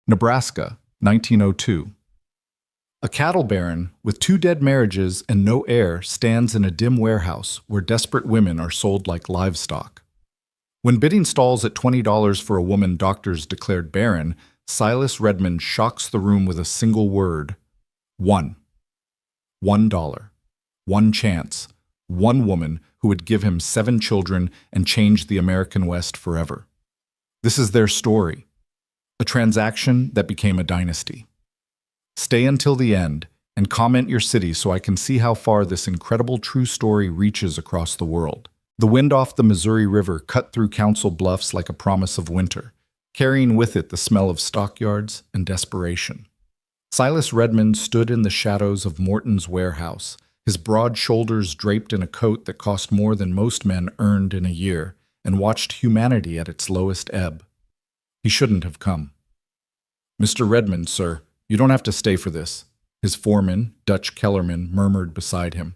Nebraska, 1902. A cattle baron with 2 dead marriages and no heir stands in a dim warehouse where desperate women are sold like livestock. When bidding stalls at $20 for a woman doctors declared barren, Silas Redmond shocks the room with a single word: one. $1. One chance. One woman who would give him 7 children and change the American West forever. This is their story, a transaction that became a dynasty. Stay until the end and comment your city so I can see how far this incredible true story reaches across the world. The wind off the Missouri River cut through Council Bluffs like a promise of winter, carrying with it the smell of stockyards and desperation. Silas Redmond stood in the shadows of Morton's warehouse, his broad shoulders draped in a coat that cost more than most men earned in a year, and watched humanity at its lowest ebb. He shouldn't have come. "Mr. Redmond, sir, you don't have to stay for this," his foreman, Dutch Kellerman, murmured beside him.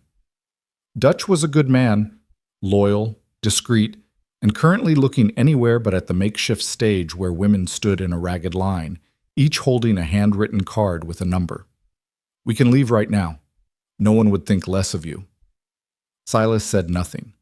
Dutch was a good man, loyal, discreet, and currently looking anywhere but at the makeshift stage where women stood in a ragged line, each holding a handwritten card with a number. "We can leave right now. No one would think less of you." Silas said nothing.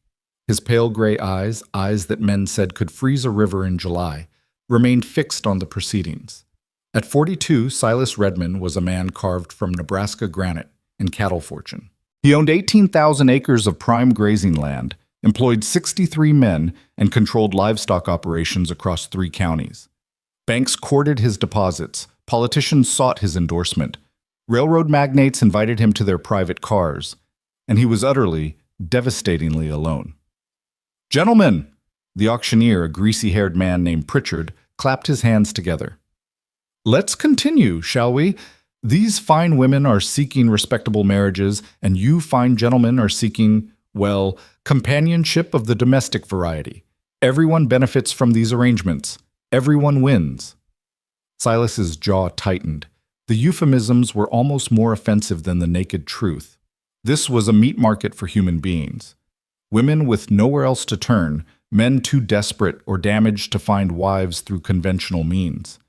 His pale gray eyes that men said could freeze a river in July, remained fixed on the proceedings. At 42, Silas Redmond was a man carved from Nebraska granite and cattle fortune. He owned 18,000 acres of prime grazing land, employed 63 men, and controlled livestock operations across 3 counties. Banks courted his deposits, politicians sought his endorsement, railroad magnates invited him to their private cars, and he was utterly, devastatingly alone. "Gentlemen!" The auctioneer, a greasy-haired man named Pritchard, clapped his hands together. "Let's continue, shall we? These fine women are seeking respectable marriages, and you fine gentlemen are seeking, well, companionship of the domestic variety. Everyone benefits from these arrangements. Everyone wins." Silas's jaw tightened. The euphemisms were almost more offensive than the naked truth. This was a meat market for human beings. Women with nowhere else to turn, men too desperate or damaged to find wives through conventional means.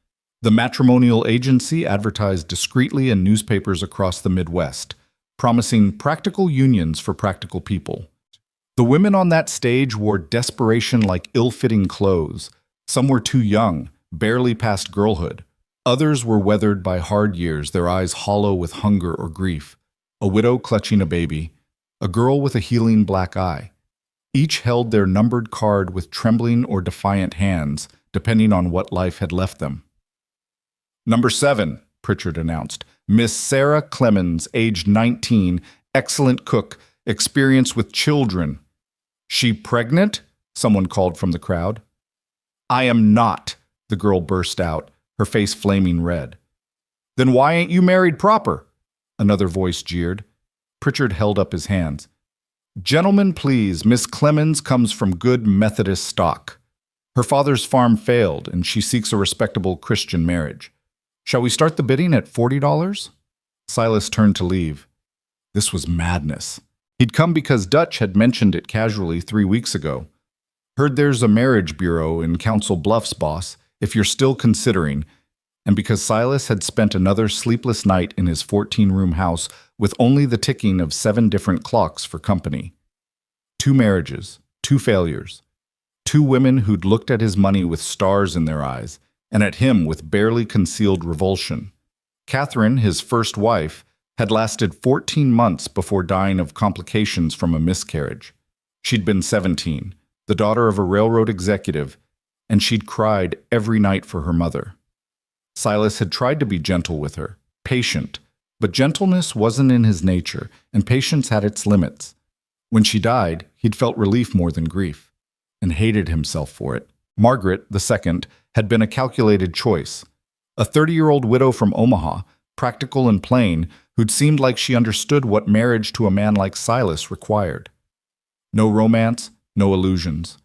The matrimonial agency advertised discreetly in newspapers across the Midwest, promising practical unions for practical people. The women on that stage wore desperation like ill-fitting clothes. Some were too young, barely past girlhood. Others were weathered by hard years, their eyes hollow with hunger or grief. A widow clutching a baby, a girl with a healing black eye. Each held their numbered card with trembling or defiant hands, depending on what life had left them. "Number 7, Pritchard announced. "Miss Sarah Clemens, age 19, excellent cook, experience with children." "She pregnant?" someone called from the crowd. "I am not," the girl burst out, her face flaming red. "Then why ain't you married proper?" another voice jeered. Pritchard held up his hands. "Gentlemen, please, Miss Clemens comes from good Methodist stock. Her father's farm failed, and she seeks a respectable Christian marriage. Shall we start the bidding at $40? Silas turned to leave. This was madness. He'd come because Dutch had mentioned it casually 3 weeks ago. "Heard there's a marriage bureau in Council Bluffs, boss, if you're still considering," and because Silas had spent another sleepless night in his 14-room house with only the ticking of 7 different clocks for company. 2 marriages, 2 failures, 2 women who'd looked at his money with stars in their eyes, and at him with barely concealed revulsion. Catherine, his first wife, had lasted 14 months before dying of complications from a miscarriage. She'd been 17, the daughter of a railroad executive, and she'd cried every night for her mother. Silas had tried to be gentle with her, patient, but gentleness wasn't in his nature, and patience had its limits. When she died, he'd felt relief more than grief, and hated himself for it. Margaret, the second, had been a calculated choice. A 30-year-old widow from Omaha, practical and plain, who'd seemed like she understood what marriage to a man like Silas required. No romance, no illusions.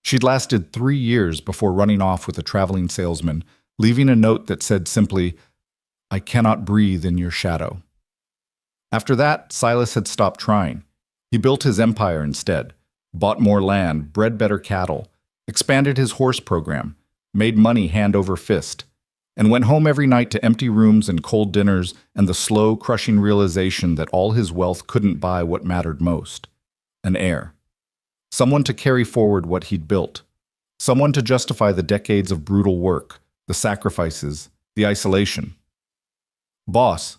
She'd lasted 3 years before running off with a traveling salesman, leaving a note that said simply, "I cannot breathe in your shadow." After that, Silas had stopped trying. He built his empire instead, bought more land, bred better cattle, expanded his horse program, made money hand over fist. and went home every night to empty rooms and cold dinners and the slow, crushing realization that all his wealth couldn't buy what mattered most: an heir. Someone to carry forward what he'd built. Someone to justify the decades of brutal work, the sacrifices, the isolation. Boss.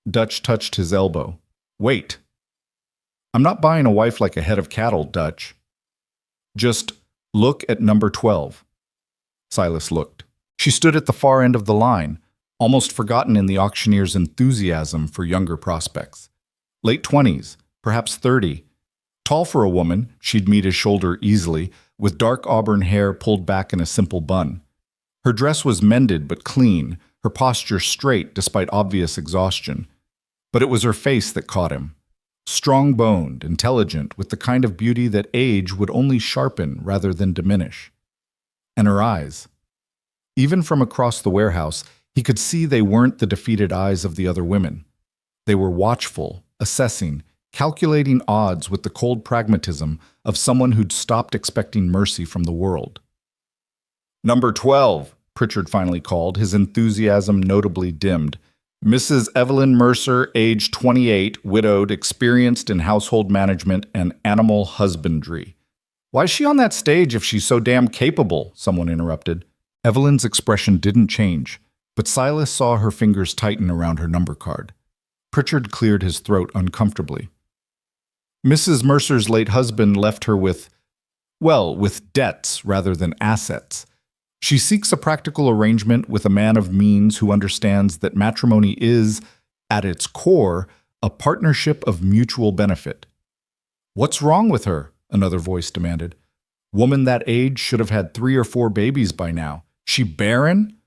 Dutch touched his elbow. Wait. I'm not buying a wife like a head of cattle, Dutch. Just look at number 12. Silas looked. She stood at the far end of the line, almost forgotten in the auctioneer's enthusiasm for younger prospects. Late 20s, perhaps 30. Tall for a woman, she'd meet his shoulder easily, with dark auburn hair pulled back in a simple bun. Her dress was mended but clean, her posture straight despite obvious exhaustion. But it was her face that caught him. Strong-boned, intelligent, with the kind of beauty that age would only sharpen rather than diminish. And her eyes. Even from across the warehouse, he could see they weren't the defeated eyes of the other women. They were watchful, assessing, calculating odds with the cold pragmatism of someone who'd stopped expecting mercy from the world. Number 12, Pritchard finally called, his enthusiasm notably dimmed. Mrs. Evelyn Mercer, age 28, widowed, experienced in household management and animal husbandry. Why is she on that stage if she's so damn capable? Someone interrupted. Evelyn's expression didn't change, but Silas saw her fingers tighten around her number card. Pritchard cleared his throat uncomfortably. Mrs. Mercer's late husband left her with debts rather than assets. She seeks a practical arrangement with a man of means who understands that matrimony is, at its core, a partnership of mutual benefit. What's wrong with her? Another voice demanded. Woman that age should have had 3 or 4 babies by now. She barren?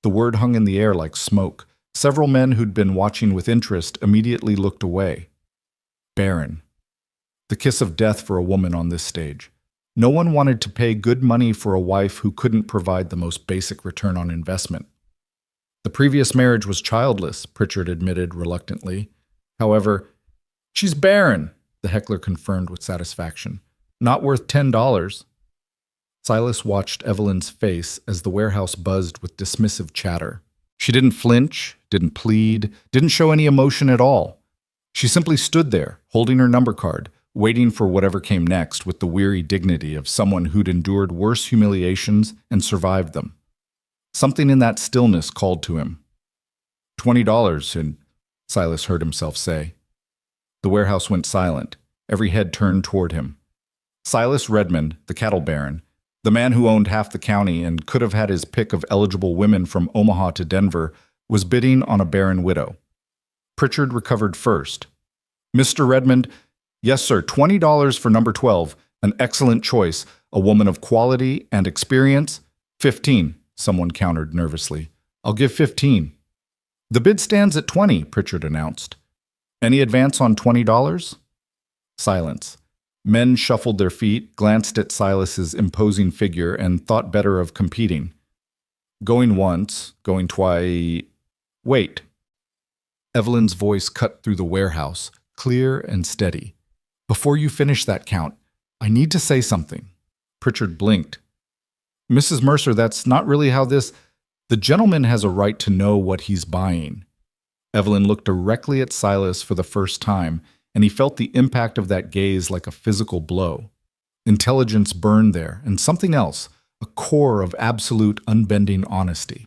The word hung in the air like smoke. Several men who'd been watching with interest immediately looked away. Barren. The kiss of death for a woman on this stage. No one wanted to pay good money for a wife who couldn't provide the most basic return on investment. The previous marriage was childless, Pritchard admitted reluctantly. However, she's barren, the heckler confirmed with satisfaction. Not worth $10. Silas watched Evelyn's face as the warehouse buzzed with dismissive chatter. She didn't flinch, didn't plead, didn't show any emotion at all. She simply stood there, holding her number card, waiting for whatever came next with the weary dignity of someone who'd endured worse humiliations and survived them. Something in that stillness called to him. $20, Silas heard himself say. The warehouse went silent. Every head turned toward him. Silas Redmond, the cattle baron, the man who owned half the county and could have had his pick of eligible women from Omaha to Denver, was bidding on a barren widow. Pritchard recovered first. Mr. Redmond, yes, sir, $20 for number 12, an excellent choice, a woman of quality and experience. 15, someone countered nervously. I'll give 15. The bid stands at 20, Pritchard announced. Any advance on $20? Silence. Men shuffled their feet, glanced at Silas's imposing figure, and thought better of competing. Going once, going twice. Wait. Evelyn's voice cut through the warehouse, clear and steady. Before you finish that count, I need to say something. Pritchard blinked. Mrs. Mercer, that's not really how this... The gentleman has a right to know what he's buying. Evelyn looked directly at Silas for the first time, and he felt the impact of that gaze like a physical blow. Intelligence burned there, and something else, a core of absolute unbending honesty.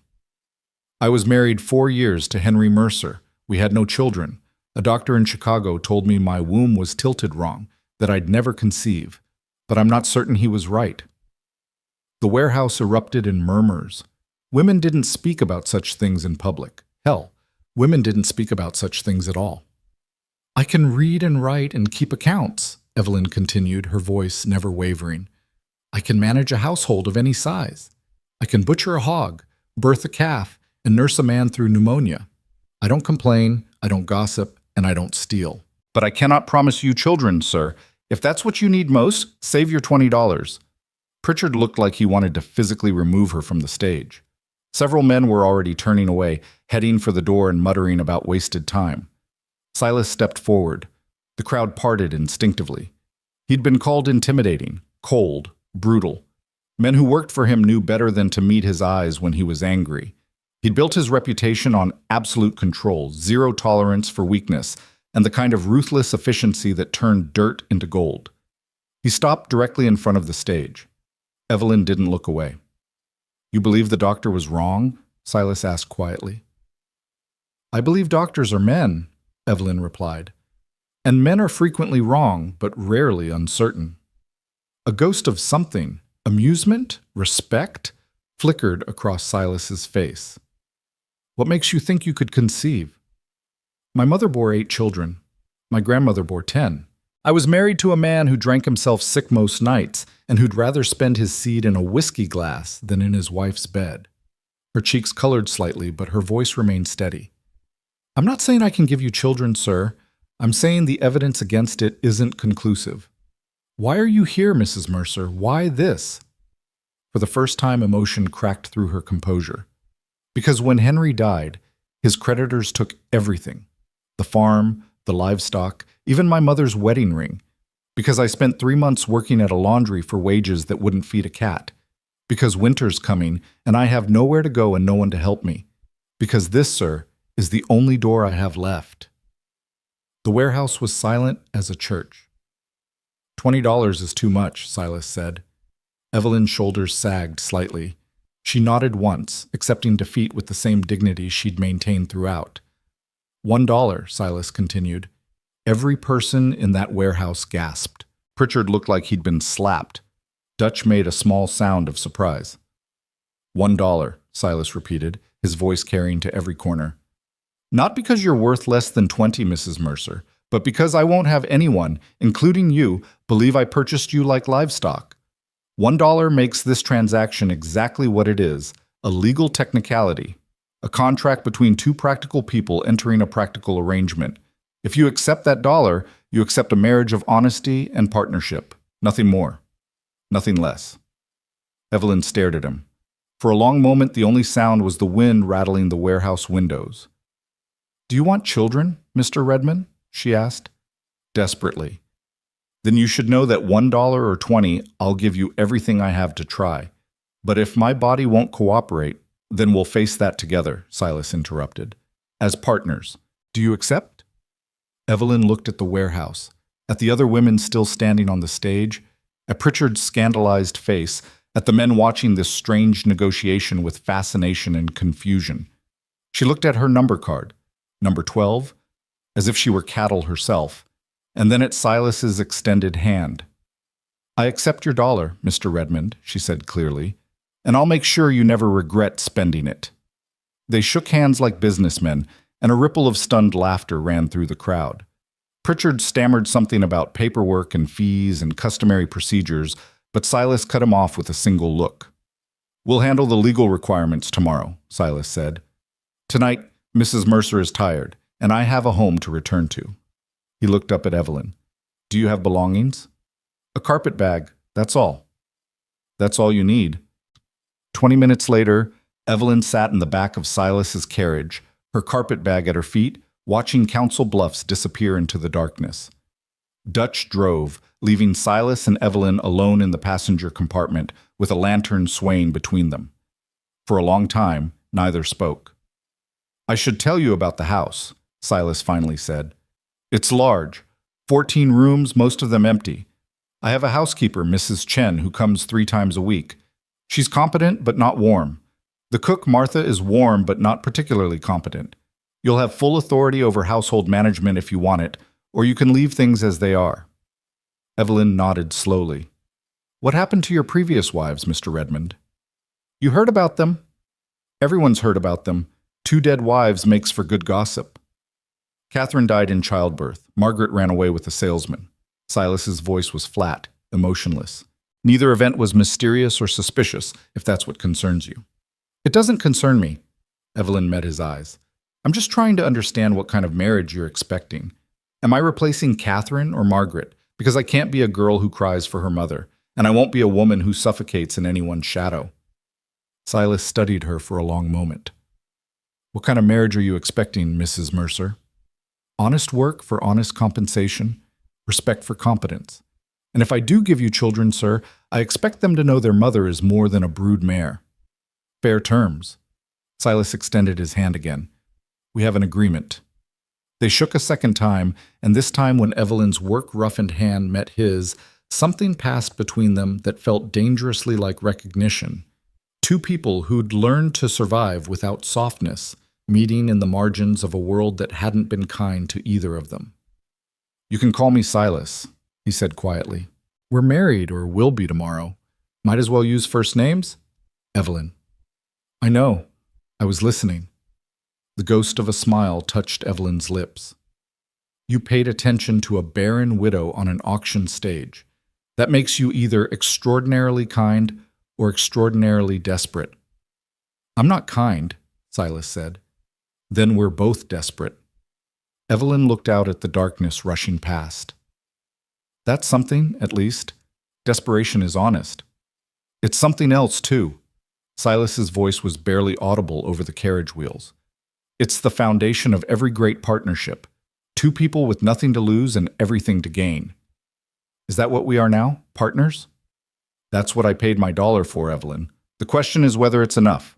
I was married 4 years to Henry Mercer. We had no children. A doctor in Chicago told me my womb was tilted wrong, that I'd never conceive, but I'm not certain he was right. The warehouse erupted in murmurs. Women didn't speak about such things in public. Hell, women didn't speak about such things at all. I can read and write and keep accounts, Evelyn continued, her voice never wavering. I can manage a household of any size. I can butcher a hog, birth a calf, and nurse a man through pneumonia. I don't complain, I don't gossip, and I don't steal. But I cannot promise you children, sir. If that's what you need most, save your $20. Pritchard looked like he wanted to physically remove her from the stage. Several men were already turning away, heading for the door and muttering about wasted time. Silas stepped forward. The crowd parted instinctively. He'd been called intimidating, cold, brutal. Men who worked for him knew better than to meet his eyes when he was angry. He'd built his reputation on absolute control, zero tolerance for weakness, and the kind of ruthless efficiency that turned dirt into gold. He stopped directly in front of the stage. Evelyn didn't look away. "You believe the doctor was wrong?" Silas asked quietly. "I believe doctors are men," Evelyn replied. "And men are frequently wrong, but rarely uncertain." A ghost of something, amusement, respect, flickered across Silas's face. "What makes you think you could conceive?" "My mother bore 8 children. My grandmother bore 10. I was married to a man who drank himself sick most nights and who'd rather spend his seed in a whiskey glass than in his wife's bed." Her cheeks colored slightly, but her voice remained steady. "I'm not saying I can give you children, sir. I'm saying the evidence against it isn't conclusive. Why are you here, Mrs. Mercer? Why this?" For the first time, emotion cracked through her composure. "Because when Henry died, his creditors took everything. The farm, the livestock, even my mother's wedding ring. Because I spent 3 months working at a laundry for wages that wouldn't feed a cat. Because winter's coming, and I have nowhere to go and no one to help me. Because this, sir, is the only door I have left." The warehouse was silent as a church. $20 is too much," Silas said. Evelyn's shoulders sagged slightly. She nodded once, accepting defeat with the same dignity she'd maintained throughout. $1, Silas continued. Every person in that warehouse gasped. Pritchard looked like he'd been slapped. Dutch made a small sound of surprise. $1, Silas repeated, his voice carrying to every corner. "Not because you're worth less than 20, Mrs. Mercer, but because I won't have anyone, including you, believe I purchased you like livestock. $1 makes this transaction exactly what it is, a legal technicality, a contract between 2 practical people entering a practical arrangement. If you accept that dollar, you accept a marriage of honesty and partnership. Nothing more. Nothing less." Evelyn stared at him. For a long moment, the only sound was the wind rattling the warehouse windows. "Do you want children, Mr. Redmond?" she asked. Desperately. "Then you should know that $1 or 20, I'll give you everything I have to try. But if my body won't cooperate, then we'll face that together," Silas interrupted. "As partners. Do you accept?" Evelyn looked at the warehouse, at the other women still standing on the stage, at Pritchard's scandalized face, at the men watching this strange negotiation with fascination and confusion. She looked at her number card, number 12, as if she were cattle herself, and then at Silas's extended hand. "I accept your dollar, Mr. Redmond," she said clearly, "and I'll make sure you never regret spending it." They shook hands like businessmen, and a ripple of stunned laughter ran through the crowd. Pritchard stammered something about paperwork and fees and customary procedures, but Silas cut him off with a single look. "We'll handle the legal requirements tomorrow," Silas said. "Tonight, Mrs. Mercer is tired, and I have a home to return to." He looked up at Evelyn. "Do you have belongings?" "A carpet bag, that's all." "That's all you need." 20 minutes later, Evelyn sat in the back of Silas's carriage, her carpet bag at her feet, watching Council Bluffs disappear into the darkness. Dutch drove, leaving Silas and Evelyn alone in the passenger compartment with a lantern swaying between them. For a long time, neither spoke. "I should tell you about the house," Silas finally said. "It's large, 14 rooms, most of them empty. I have a housekeeper, Mrs. Chen, who comes 3 times a week. She's competent but not warm. The cook, Martha, is warm but not particularly competent. You'll have full authority over household management if you want it, or you can leave things as they are." Evelyn nodded slowly. "What happened to your previous wives, Mr. Redmond?" "You heard about them." "Everyone's heard about them. 2 dead wives makes for good gossip." "Catherine died in childbirth. Margaret ran away with a salesman." Silas's voice was flat, emotionless. "Neither event was mysterious or suspicious, if that's what concerns you." "It doesn't concern me." Evelyn met his eyes. "I'm just trying to understand what kind of marriage you're expecting. Am I replacing Catherine or Margaret? Because I can't be a girl who cries for her mother, and I won't be a woman who suffocates in anyone's shadow." Silas studied her for a long moment. "What kind of marriage are you expecting, Mrs. Mercer?" "Honest work for honest compensation, respect for competence. And if I do give you children, sir, I expect them to know their mother is more than a brood mare." "Fair terms." Silas extended his hand again. We have an agreement. They shook a second time, and this time when Evelyn's work-roughened hand met his, something passed between them that felt dangerously like recognition. Two people who'd learned to survive without softness, meeting in the margins of a world that hadn't been kind to either of them. You can call me Silas, he said quietly. We're married, or will be tomorrow. Might as well use first names? Evelyn. I know. I was listening. The ghost of a smile touched Evelyn's lips. You paid attention to a barren widow on an auction stage. That makes you either extraordinarily kind or extraordinarily desperate. I'm not kind, Silas said. Then we're both desperate. Evelyn looked out at the darkness rushing past. That's something, at least. Desperation is honest. It's something else, too. Silas's voice was barely audible over the carriage wheels. It's the foundation of every great partnership. Two people with nothing to lose and everything to gain. Is that what we are now? Partners? That's what I paid my dollar for, Evelyn. The question is whether it's enough.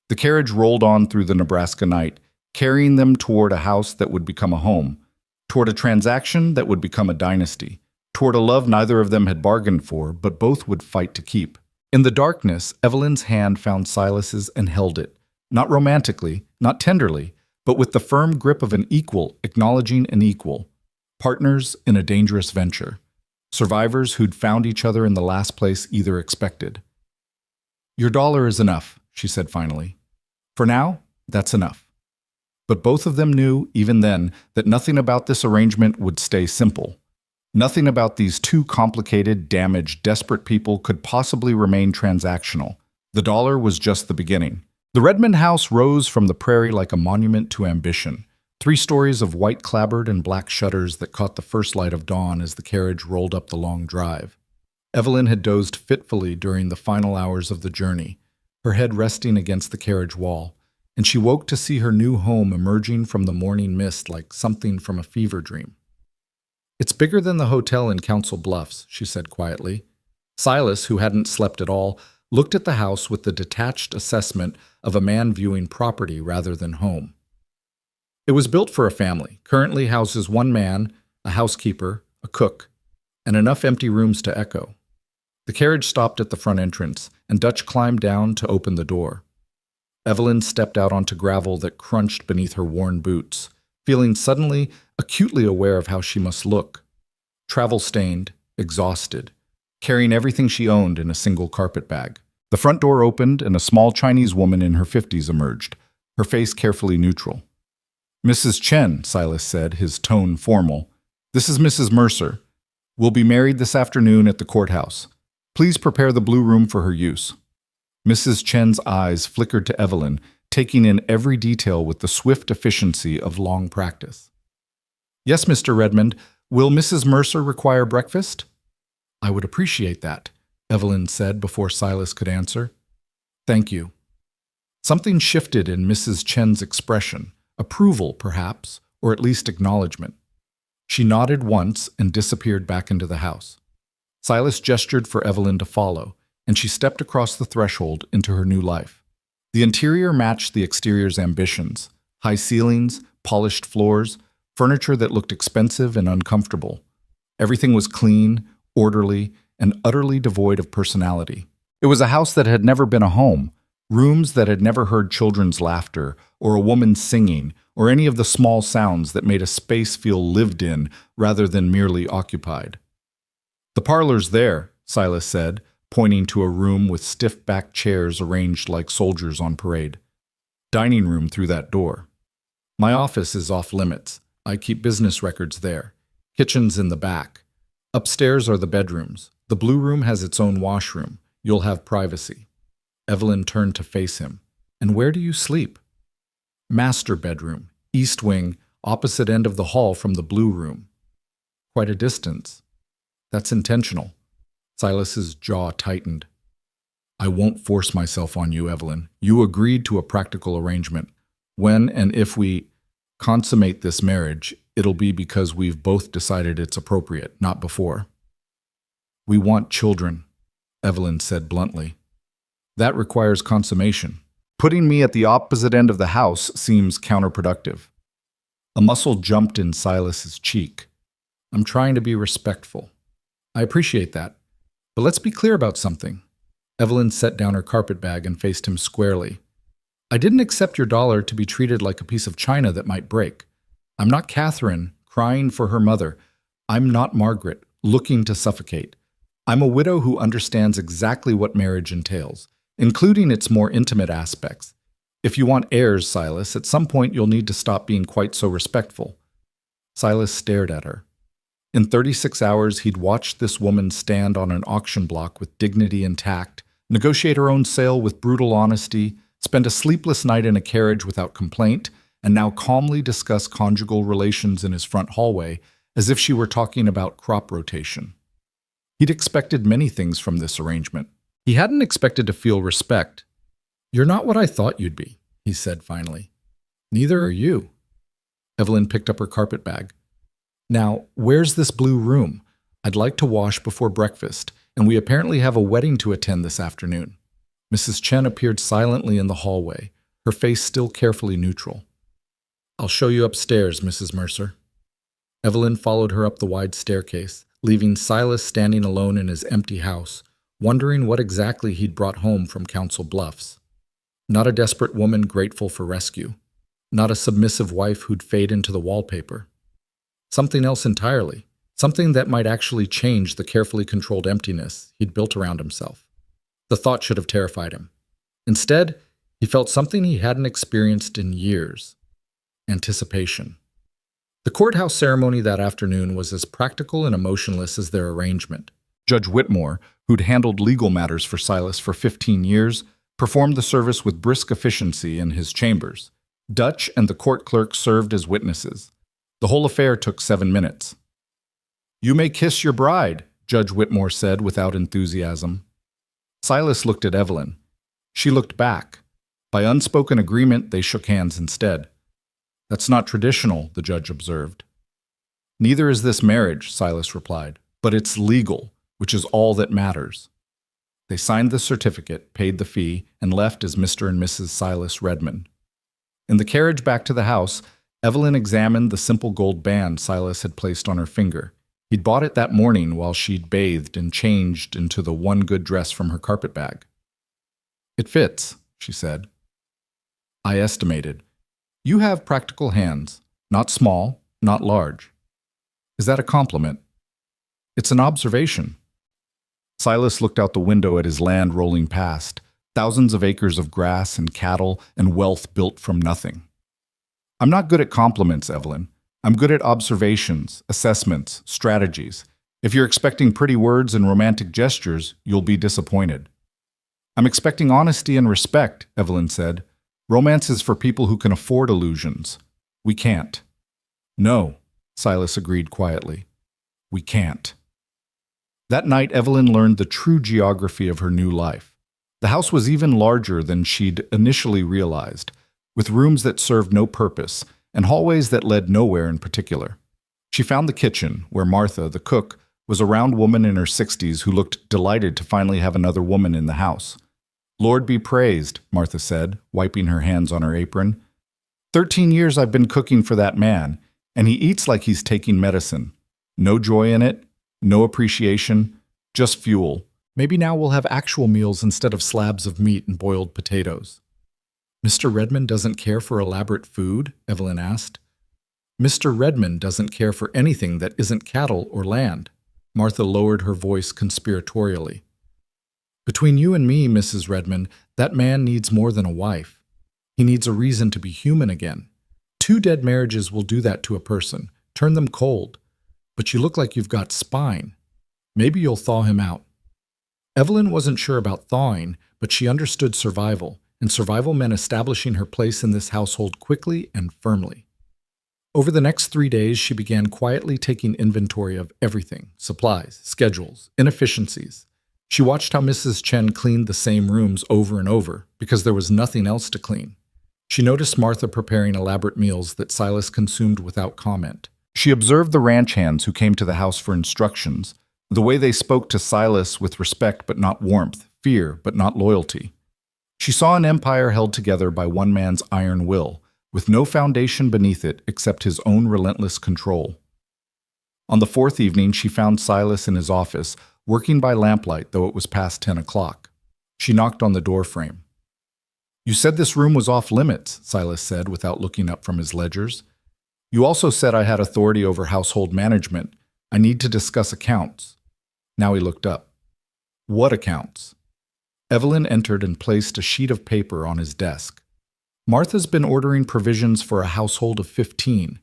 The carriage rolled on through the Nebraska night, carrying them toward a house that would become a home, toward a transaction that would become a dynasty, toward a love neither of them had bargained for, but both would fight to keep. In the darkness, Evelyn's hand found Silas's and held it, not romantically, not tenderly, but with the firm grip of an equal acknowledging an equal, partners in a dangerous venture, survivors who'd found each other in the last place either expected. Your dollar is enough, she said finally. For now, that's enough. But both of them knew, even then, that nothing about this arrangement would stay simple. Nothing about these two complicated, damaged, desperate people could possibly remain transactional. The dollar was just the beginning. The Redmond house rose from the prairie like a monument to ambition. 3 stories of white clapboard and black shutters that caught the first light of dawn as the carriage rolled up the long drive. Evelyn had dozed fitfully during the final hours of the journey, her head resting against the carriage wall, and she woke to see her new home emerging from the morning mist like something from a fever dream. It's bigger than the hotel in Council Bluffs, she said quietly. Silas, who hadn't slept at all, looked at the house with the detached assessment of a man viewing property rather than home. It was built for a family, currently houses 1 man, a housekeeper, a cook, and enough empty rooms to echo. The carriage stopped at the front entrance, and Dutch climbed down to open the door. Evelyn stepped out onto gravel that crunched beneath her worn boots, feeling suddenly acutely aware of how she must look. Travel-stained, exhausted, carrying everything she owned in a single carpet bag. The front door opened and a small Chinese woman in her 50s emerged, her face carefully neutral. Mrs. Chen, Silas said, his tone formal. This is Mrs. Mercer. We'll be married this afternoon at the courthouse. Please prepare the blue room for her use. Mrs. Chen's eyes flickered to Evelyn, taking in every detail with the swift efficiency of long practice. Yes, Mr. Redmond, will Mrs. Mercer require breakfast? I would appreciate that, Evelyn said before Silas could answer. Thank you. Something shifted in Mrs. Chen's expression, approval perhaps, or at least acknowledgement. She nodded once and disappeared back into the house. Silas gestured for Evelyn to follow, and she stepped across the threshold into her new life. The interior matched the exterior's ambitions: high ceilings, polished floors, furniture that looked expensive and uncomfortable. Everything was clean, orderly, and utterly devoid of personality. It was a house that had never been a home, rooms that had never heard children's laughter, or a woman singing, or any of the small sounds that made a space feel lived in rather than merely occupied. The parlor's there, Silas said, pointing to a room with stiff-backed chairs arranged like soldiers on parade. Dining room through that door. My office is off limits. I keep business records there. Kitchen's in the back. Upstairs are the bedrooms. The blue room has its own washroom. You'll have privacy. Evelyn turned to face him. And where do you sleep? Master bedroom, east wing, opposite end of the hall from the blue room. Quite a distance. That's intentional. Silas's jaw tightened. I won't force myself on you, Evelyn. You agreed to a practical arrangement. When and if we consummate this marriage, it'll be because we've both decided it's appropriate, not before. We want children, Evelyn said bluntly. That requires consummation. Putting me at the opposite end of the house seems counterproductive. A muscle jumped in Silas's cheek. I'm trying to be respectful. I appreciate that. But let's be clear about something. Evelyn set down her carpetbag and faced him squarely. I didn't accept your dollar to be treated like a piece of china that might break. I'm not Catherine, crying for her mother. I'm not Margaret, looking to suffocate. I'm a widow who understands exactly what marriage entails, including its more intimate aspects. If you want heirs, Silas, at some point you'll need to stop being quite so respectful. Silas stared at her. In 36 hours, he'd watched this woman stand on an auction block with dignity intact, negotiate her own sale with brutal honesty, spend a sleepless night in a carriage without complaint, and now calmly discuss conjugal relations in his front hallway as if she were talking about crop rotation. He'd expected many things from this arrangement. He hadn't expected to feel respect. You're not what I thought you'd be, he said finally. Neither are you. Evelyn picked up her carpetbag. Now, where's this blue room? I'd like to wash before breakfast, and we apparently have a wedding to attend this afternoon. Mrs. Chen appeared silently in the hallway, her face still carefully neutral. I'll show you upstairs, Mrs. Mercer. Evelyn followed her up the wide staircase, leaving Silas standing alone in his empty house, wondering what exactly he'd brought home from Council Bluffs. Not a desperate woman grateful for rescue. Not a submissive wife who'd fade into the wallpaper. Something else entirely. Something that might actually change the carefully controlled emptiness he'd built around himself. The thought should have terrified him. Instead, he felt something he hadn't experienced in years. Anticipation. The courthouse ceremony that afternoon was as practical and emotionless as their arrangement. Judge Whitmore, who'd handled legal matters for Silas for 15 years, performed the service with brisk efficiency in his chambers. Dutch and the court clerk served as witnesses. The whole affair took 7 minutes. You may kiss your bride, Judge Whitmore said without enthusiasm. Silas looked at Evelyn. She looked back. By unspoken agreement, they shook hands instead. That's not traditional, the judge observed. Neither is this marriage, Silas replied, but it's legal, which is all that matters. They signed the certificate, paid the fee, and left as Mr. and Mrs. Silas Redmond. In the carriage back to the house, Evelyn examined the simple gold band Silas had placed on her finger. He'd bought it that morning while she'd bathed and changed into the one good dress from her carpetbag. It fits, she said. I estimated. You have practical hands, not small, not large. Is that a compliment? It's an observation. Silas looked out the window at his land rolling past, thousands of acres of grass and cattle and wealth built from nothing. I'm not good at compliments, Evelyn. I'm good at observations, assessments, strategies. If you're expecting pretty words and romantic gestures, you'll be disappointed. I'm expecting honesty and respect, Evelyn said. Romance is for people who can afford illusions. We can't. No, Silas agreed quietly. We can't. That night, Evelyn learned the true geography of her new life. The house was even larger than she'd initially realized, with rooms that served no purpose and hallways that led nowhere in particular. She found the kitchen, where Martha, the cook, was a round woman in her 60s who looked delighted to finally have another woman in the house. Lord be praised, Martha said, wiping her hands on her apron. 13 years I've been cooking for that man, and he eats like he's taking medicine. No joy in it, no appreciation, just fuel. Maybe now we'll have actual meals instead of slabs of meat and boiled potatoes. Mr. Redmond doesn't care for elaborate food? Evelyn asked. Mr. Redmond doesn't care for anything that isn't cattle or land. Martha lowered her voice conspiratorially. Between you and me, Mrs. Redmond, that man needs more than a wife. He needs a reason to be human again. 2 dead marriages will do that to a person, turn them cold. But you look like you've got spine. Maybe you'll thaw him out. Evelyn wasn't sure about thawing, but she understood survival, and survival meant establishing her place in this household quickly and firmly. Over the next 3 days, she began quietly taking inventory of everything, supplies, schedules, inefficiencies. She watched how Mrs. Chen cleaned the same rooms over and over, because there was nothing else to clean. She noticed Martha preparing elaborate meals that Silas consumed without comment. She observed the ranch hands who came to the house for instructions, the way they spoke to Silas with respect but not warmth, fear but not loyalty. She saw an empire held together by one man's iron will, with no foundation beneath it except his own relentless control. On the fourth evening, she found Silas in his office, working by lamplight, though it was past 10 o'clock. She knocked on the doorframe. "You said this room was off limits," Silas said without looking up from his ledgers. "You also said I had authority over household management. I need to discuss accounts." Now he looked up. "What accounts?" Evelyn entered and placed a sheet of paper on his desk. "Martha's been ordering provisions for a household of 15.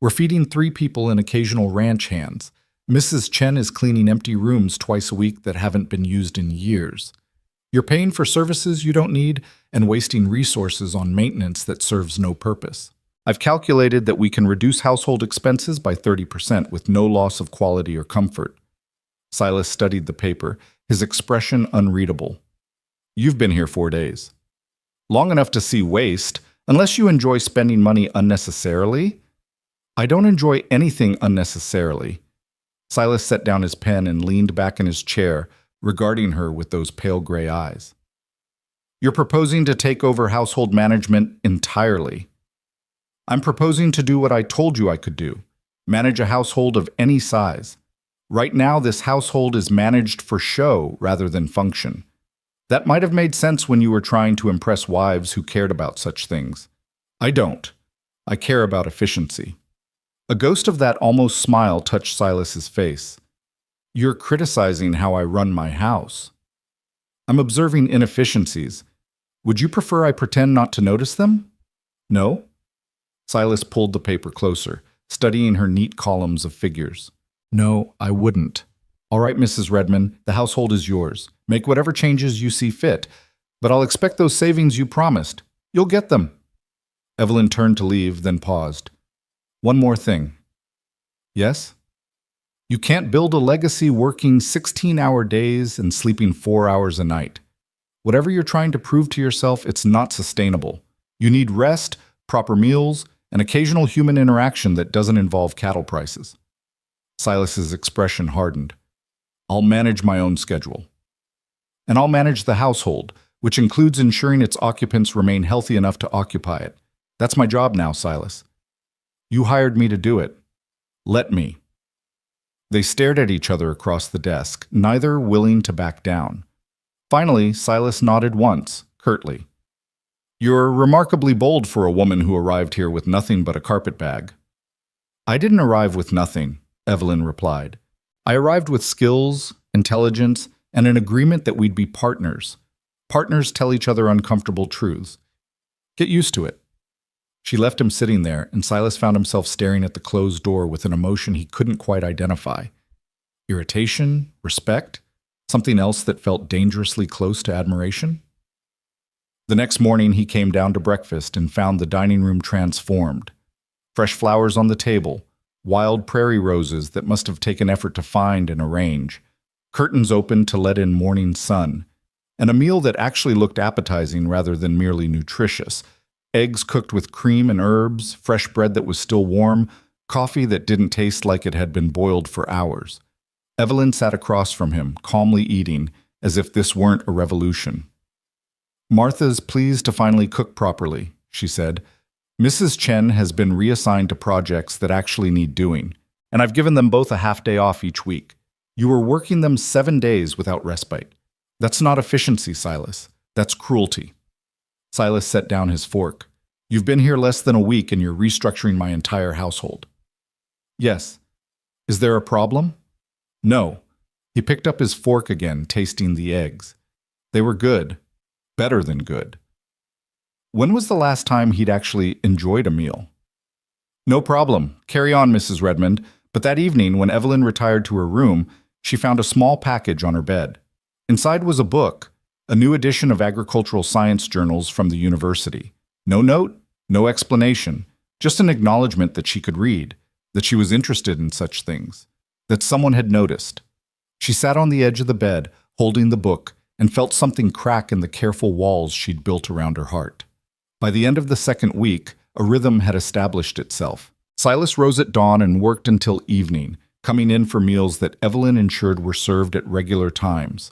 We're feeding 3 people and occasional ranch hands. Mrs. Chen is cleaning empty rooms twice a week that haven't been used in years. You're paying for services you don't need and wasting resources on maintenance that serves no purpose. I've calculated that we can reduce household expenses by 30% with no loss of quality or comfort." Silas studied the paper, his expression unreadable. "You've been here 4 days. Long enough to see waste, unless you enjoy spending money unnecessarily." "I don't enjoy anything unnecessarily." Silas set down his pen and leaned back in his chair, regarding her with those pale gray eyes. "You're proposing to take over household management entirely." "I'm proposing to do what I told you I could do, manage a household of any size. Right now, this household is managed for show rather than function. That might have made sense when you were trying to impress wives who cared about such things. I don't. I care about efficiency." A ghost of that almost smile touched Silas's face. "You're criticizing how I run my house." "I'm observing inefficiencies. Would you prefer I pretend not to notice them?" "No?" Silas pulled the paper closer, studying her neat columns of figures. "No, I wouldn't." "All right, Mrs. Redmond, the household is yours. Make whatever changes you see fit, but I'll expect those savings you promised. You'll get them." Evelyn turned to leave, then paused. "One more thing." "Yes?" "You can't build a legacy working 16-hour days and sleeping 4 hours a night. Whatever you're trying to prove to yourself, it's not sustainable. You need rest, proper meals, and occasional human interaction that doesn't involve cattle prices." Silas's expression hardened. "I'll manage my own schedule. And I'll manage the household, which includes ensuring its occupants remain healthy enough to occupy it. That's my job now, Silas. You hired me to do it. Let me." They stared at each other across the desk, neither willing to back down. Finally, Silas nodded once, curtly. "You're remarkably bold for a woman who arrived here with nothing but a carpetbag." "I didn't arrive with nothing," Evelyn replied. "I arrived with skills, intelligence, and an agreement that we'd be partners. Partners tell each other uncomfortable truths. Get used to it." She left him sitting there, and Silas found himself staring at the closed door with an emotion he couldn't quite identify. Irritation? Respect? Something else that felt dangerously close to admiration? The next morning he came down to breakfast and found the dining room transformed. Fresh flowers on the table, wild prairie roses that must have taken effort to find and arrange, curtains open to let in morning sun, and a meal that actually looked appetizing rather than merely nutritious. Eggs cooked with cream and herbs, fresh bread that was still warm, coffee that didn't taste like it had been boiled for hours. Evelyn sat across from him, calmly eating, as if this weren't a revolution. "Martha's pleased to finally cook properly," she said. "Mrs. Chen has been reassigned to projects that actually need doing, and I've given them both a half-day off each week. You were working them 7 days without respite. That's not efficiency, Silas. That's cruelty." Silas set down his fork. "You've been here less than a week and you're restructuring my entire household." "Yes." "Is there a problem?" "No." He picked up his fork again, tasting the eggs. They were good. Better than good. When was the last time he'd actually enjoyed a meal? "No problem. Carry on, Mrs. Redmond." But that evening, when Evelyn retired to her room, she found a small package on her bed. Inside was a book, a new edition of agricultural science journals from the university. No note, no explanation, just an acknowledgement that she could read, that she was interested in such things, that someone had noticed. She sat on the edge of the bed, holding the book, and felt something crack in the careful walls she'd built around her heart. By the end of the second week, a rhythm had established itself. Silas rose at dawn and worked until evening, coming in for meals that Evelyn ensured were served at regular times.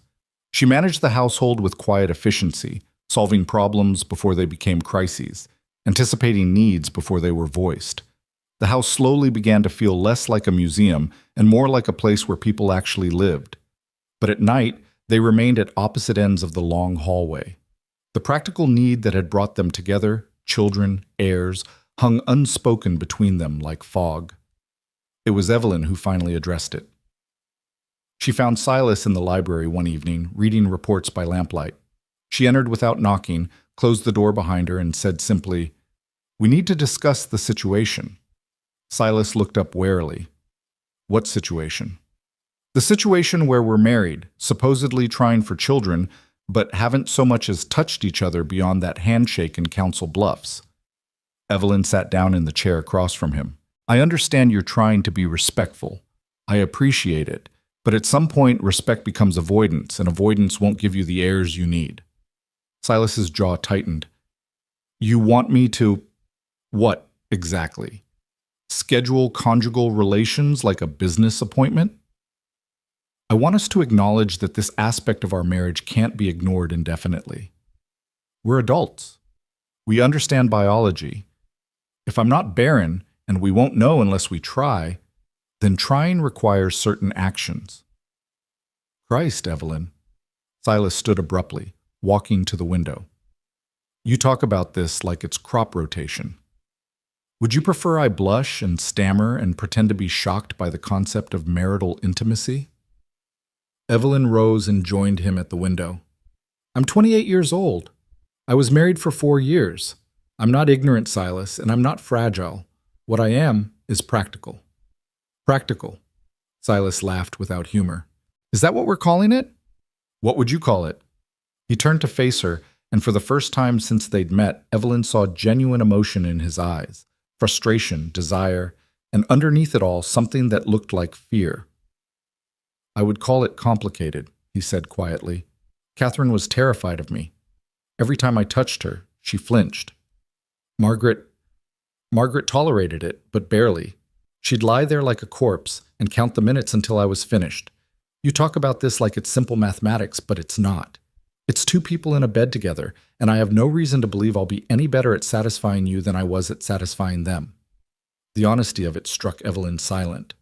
She managed the household with quiet efficiency, solving problems before they became crises, anticipating needs before they were voiced. The house slowly began to feel less like a museum and more like a place where people actually lived. But at night, they remained at opposite ends of the long hallway. The practical need that had brought them together, children, heirs, hung unspoken between them like fog. It was Evelyn who finally addressed it. She found Silas in the library one evening, reading reports by lamplight. She entered without knocking, closed the door behind her, and said simply, "We need to discuss the situation." Silas looked up warily. "What situation?" "The situation where we're married, supposedly trying for children, but haven't so much as touched each other beyond that handshake in Council Bluffs." Evelyn sat down in the chair across from him. "I understand you're trying to be respectful. I appreciate it. But at some point, respect becomes avoidance, and avoidance won't give you the heirs you need." Silas's jaw tightened. "You want me to— what, exactly? Schedule conjugal relations like a business appointment?" "I want us to acknowledge that this aspect of our marriage can't be ignored indefinitely. We're adults. We understand biology. If I'm not barren, and we won't know unless we try, then trying requires certain actions." "Christ, Evelyn." Silas stood abruptly, walking to the window. "You talk about this like it's crop rotation. Would you prefer I blush and stammer and pretend to be shocked by the concept of marital intimacy?" Evelyn rose and joined him at the window. "I'm 28 years old. I was married for 4 years. I'm not ignorant, Silas, and I'm not fragile. What I am is practical." "Practical?" Silas laughed without humor. "Is that what we're calling it?" "What would you call it?" He turned to face her, and for the first time since they'd met, Evelyn saw genuine emotion in his eyes, frustration, desire, and underneath it all, something that looked like fear. "I would call it complicated," he said quietly. "Catherine was terrified of me. Every time I touched her, she flinched. Margaret tolerated it, but barely. She'd lie there like a corpse and count the minutes until I was finished. You talk about this like it's simple mathematics, but it's not. It's 2 people in a bed together, and I have no reason to believe I'll be any better at satisfying you than I was at satisfying them." The honesty of it struck Evelyn silent.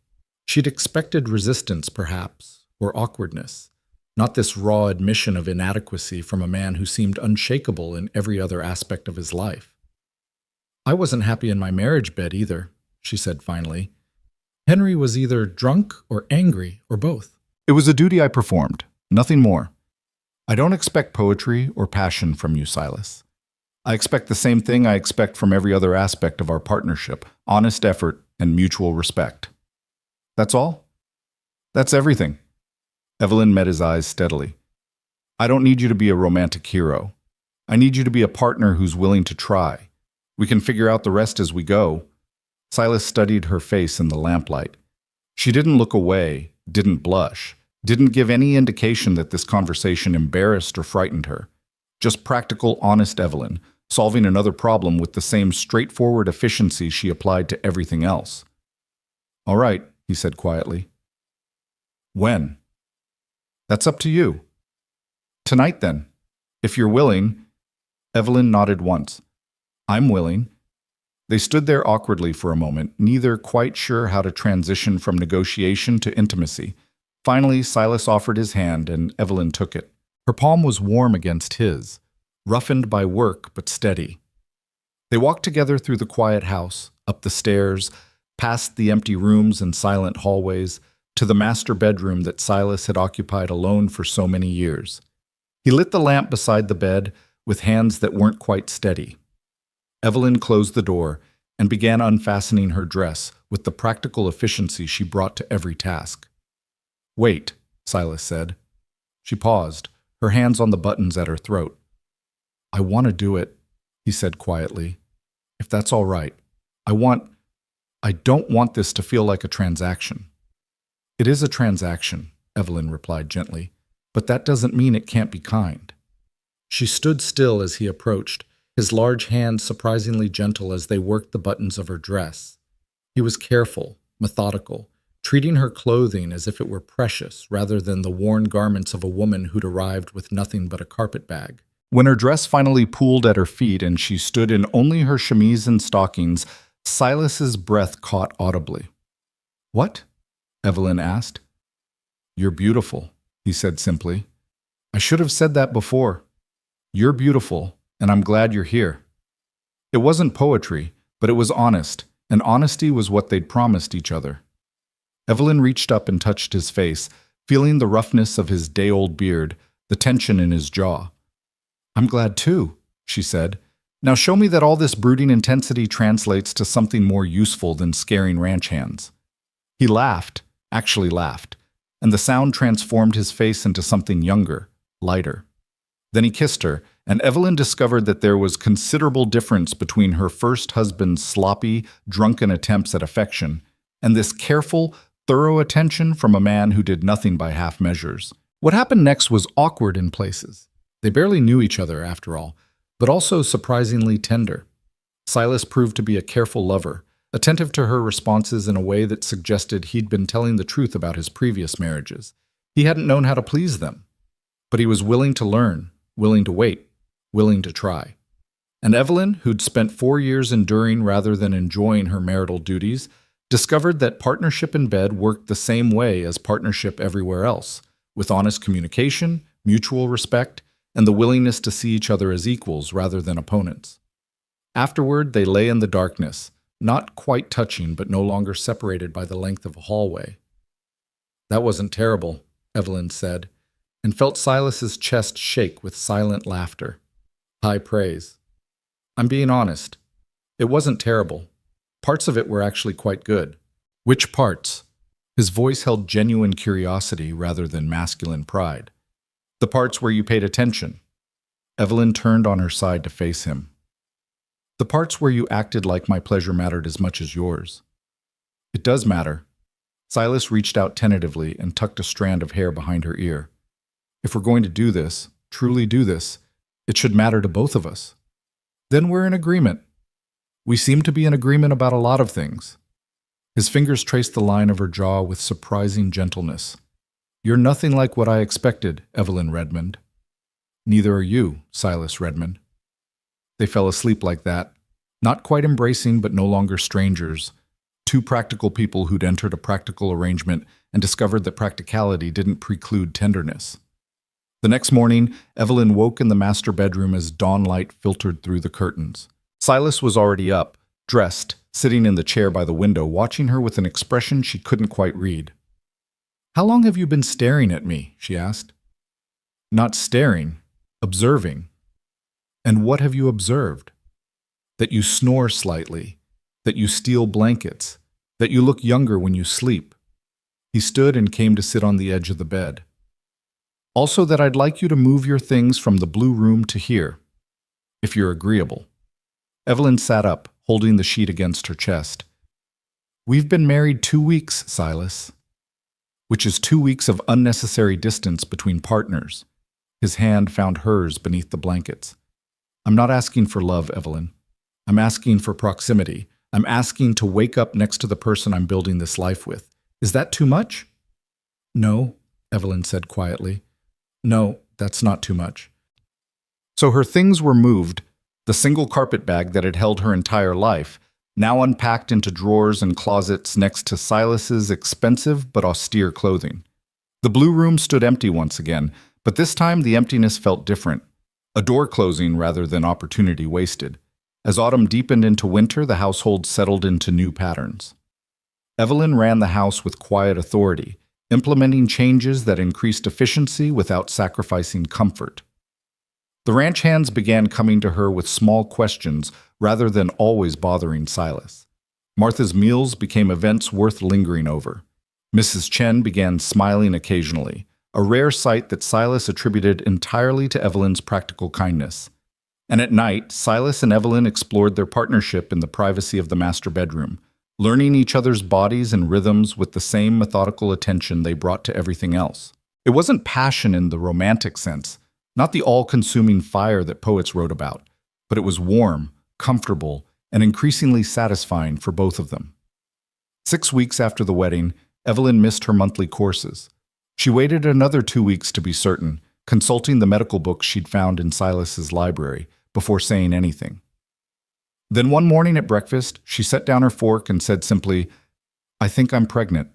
She'd expected resistance, perhaps, or awkwardness, not this raw admission of inadequacy from a man who seemed unshakable in every other aspect of his life. "I wasn't happy in my marriage bed either," she said finally. "Henry was either drunk or angry or both. It was a duty I performed, nothing more. I don't expect poetry or passion from you, Silas. I expect the same thing I expect from every other aspect of our partnership, honest effort and mutual respect." "That's all?" "That's everything." Evelyn met his eyes steadily. "I don't need you to be a romantic hero. I need you to be a partner who's willing to try. We can figure out the rest as we go." Silas studied her face in the lamplight. She didn't look away, didn't blush, didn't give any indication that this conversation embarrassed or frightened her. Just practical, honest Evelyn, solving another problem with the same straightforward efficiency she applied to everything else. "All right," he said quietly. "When?" "That's up to you." "Tonight, then. If you're willing." Evelyn nodded once. "I'm willing." They stood there awkwardly for a moment, neither quite sure how to transition from negotiation to intimacy. Finally, Silas offered his hand, and Evelyn took it. Her palm was warm against his, roughened by work but steady. They walked together through the quiet house, up the stairs, past the empty rooms and silent hallways, to the master bedroom that Silas had occupied alone for so many years. He lit the lamp beside the bed with hands that weren't quite steady. Evelyn closed the door and began unfastening her dress with the practical efficiency she brought to every task. "Wait," Silas said. She paused, her hands on the buttons at her throat. "I want to do it," he said quietly. "If that's all right. I don't want this to feel like a transaction." "It is a transaction," Evelyn replied gently, "but that doesn't mean it can't be kind." She stood still as he approached, his large hands surprisingly gentle as they worked the buttons of her dress. He was careful, methodical, treating her clothing as if it were precious rather than the worn garments of a woman who'd arrived with nothing but a carpet bag. When her dress finally pooled at her feet and she stood in only her chemise and stockings, Silas's breath caught audibly. "What?" Evelyn asked. "You're beautiful," he said simply. "I should have said that before. You're beautiful, and I'm glad you're here." It wasn't poetry, but it was honest, and honesty was what they'd promised each other. Evelyn reached up and touched his face, feeling the roughness of his day-old beard, the tension in his jaw. "I'm glad too," she said. "Now show me that all this brooding intensity translates to something more useful than scaring ranch hands." He laughed, actually laughed, and the sound transformed his face into something younger, lighter. Then he kissed her, and Evelyn discovered that there was considerable difference between her first husband's sloppy, drunken attempts at affection and this careful, thorough attention from a man who did nothing by half measures. What happened next was awkward in places. They barely knew each other, after all, but also surprisingly tender. Silas proved to be a careful lover, attentive to her responses in a way that suggested he'd been telling the truth about his previous marriages. He hadn't known how to please them, but he was willing to learn, willing to wait, willing to try. And Evelyn, who'd spent 4 years enduring rather than enjoying her marital duties, discovered that partnership in bed worked the same way as partnership everywhere else, with honest communication, mutual respect, and the willingness to see each other as equals rather than opponents. Afterward, they lay in the darkness, not quite touching but no longer separated by the length of a hallway. "That wasn't terrible," Evelyn said, and felt Silas's chest shake with silent laughter. High praise. "I'm being honest. It wasn't terrible. Parts of it were actually quite good." "Which parts?" His voice held genuine curiosity rather than masculine pride. "The parts where you paid attention." Evelyn turned on her side to face him. "The parts where you acted like my pleasure mattered as much as yours." "It does matter." Silas reached out tentatively and tucked a strand of hair behind her ear. "If we're going to do this, truly do this, it should matter to both of us." "Then we're in agreement." "We seem to be in agreement about a lot of things." His fingers traced the line of her jaw with surprising gentleness. "You're nothing like what I expected, Evelyn Redmond." "Neither are you, Silas Redmond." They fell asleep like that, not quite embracing but no longer strangers, two practical people who'd entered a practical arrangement and discovered that practicality didn't preclude tenderness. The next morning, Evelyn woke in the master bedroom as dawn light filtered through the curtains. Silas was already up, dressed, sitting in the chair by the window, watching her with an expression she couldn't quite read. "How long have you been staring at me?" she asked. "Not staring, observing." "And what have you observed?" "That you snore slightly, that you steal blankets, that you look younger when you sleep." He stood and came to sit on the edge of the bed. "Also that I'd like you to move your things from the blue room to here, if you're agreeable." Evelyn sat up, holding the sheet against her chest. "We've been married 2 weeks, Silas." "Which is 2 weeks of unnecessary distance between partners." His hand found hers beneath the blankets. "I'm not asking for love, Evelyn. I'm asking for proximity. I'm asking to wake up next to the person I'm building this life with. Is that too much?" "No," Evelyn said quietly. "No, that's not too much." So her things were moved, the single carpet bag that had held her entire life, now unpacked into drawers and closets next to Silas's expensive but austere clothing. The blue room stood empty once again, but this time the emptiness felt different. A door closing rather than opportunity wasted. As autumn deepened into winter, the household settled into new patterns. Evelyn ran the house with quiet authority, implementing changes that increased efficiency without sacrificing comfort. The ranch hands began coming to her with small questions rather than always bothering Silas. Martha's meals became events worth lingering over. Mrs. Chen began smiling occasionally, a rare sight that Silas attributed entirely to Evelyn's practical kindness. And at night, Silas and Evelyn explored their partnership in the privacy of the master bedroom, learning each other's bodies and rhythms with the same methodical attention they brought to everything else. It wasn't passion in the romantic sense, not the all-consuming fire that poets wrote about, but it was warm, comfortable, and increasingly satisfying for both of them. 6 weeks after the wedding, Evelyn missed her monthly courses. She waited another 2 weeks to be certain, consulting the medical books she'd found in Silas's library before saying anything. Then one morning at breakfast, she set down her fork and said simply, "I think I'm pregnant."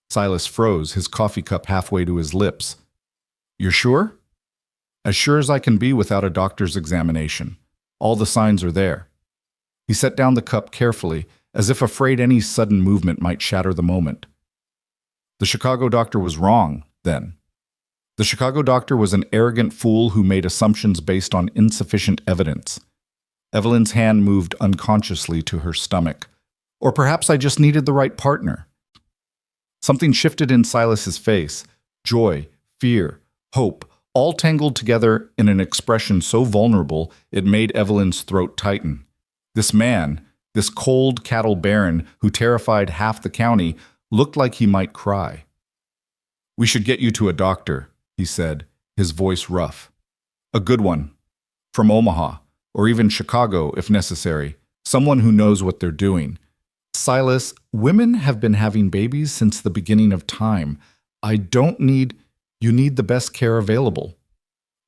Silas froze, his coffee cup halfway to his lips. "You're sure?" "As sure as I can be without a doctor's examination. All the signs are there." He set down the cup carefully, as if afraid any sudden movement might shatter the moment. The Chicago doctor was wrong, then. The Chicago doctor was an arrogant fool who made assumptions based on insufficient evidence. Evelyn's hand moved unconsciously to her stomach. Or perhaps I just needed the right partner. Something shifted in Silas's face. Joy, fear, hope, all tangled together in an expression so vulnerable it made Evelyn's throat tighten. This man, this cold cattle baron who terrified half the county, looked like he might cry. "We should get you to a doctor," he said, his voice rough. "A good one. From Omaha, or even Chicago if necessary. Someone who knows what they're doing." "Silas, women have been having babies since the beginning of time. You need the best care available."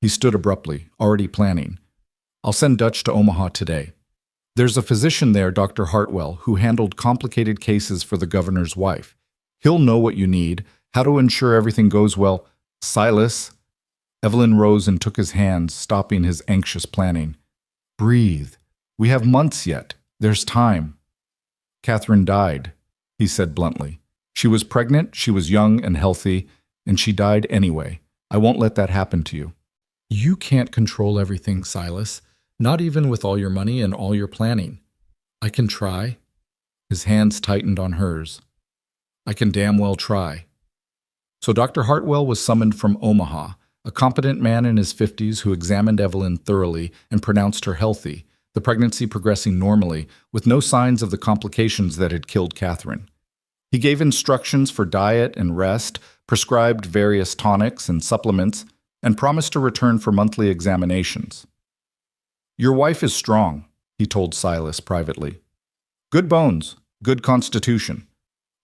He stood abruptly, already planning. "I'll send Dutch to Omaha today. There's a physician there, Dr. Hartwell, who handled complicated cases for the governor's wife. He'll know what you need, how to ensure everything goes well." "Silas." Evelyn rose and took his hands, stopping his anxious planning. "Breathe. We have months yet. There's time." "Catherine died," he said bluntly. "She was pregnant, she was young and healthy, and she died anyway. I won't let that happen to you." "You can't control everything, Silas, not even with all your money and all your planning." "I can try." His hands tightened on hers. "I can damn well try." So Dr. Hartwell was summoned from Omaha, a competent man in his 50s who examined Evelyn thoroughly and pronounced her healthy, the pregnancy progressing normally, with no signs of the complications that had killed Catherine. He gave instructions for diet and rest, prescribed various tonics and supplements, and promised to return for monthly examinations. "Your wife is strong," he told Silas privately. "Good bones, good constitution.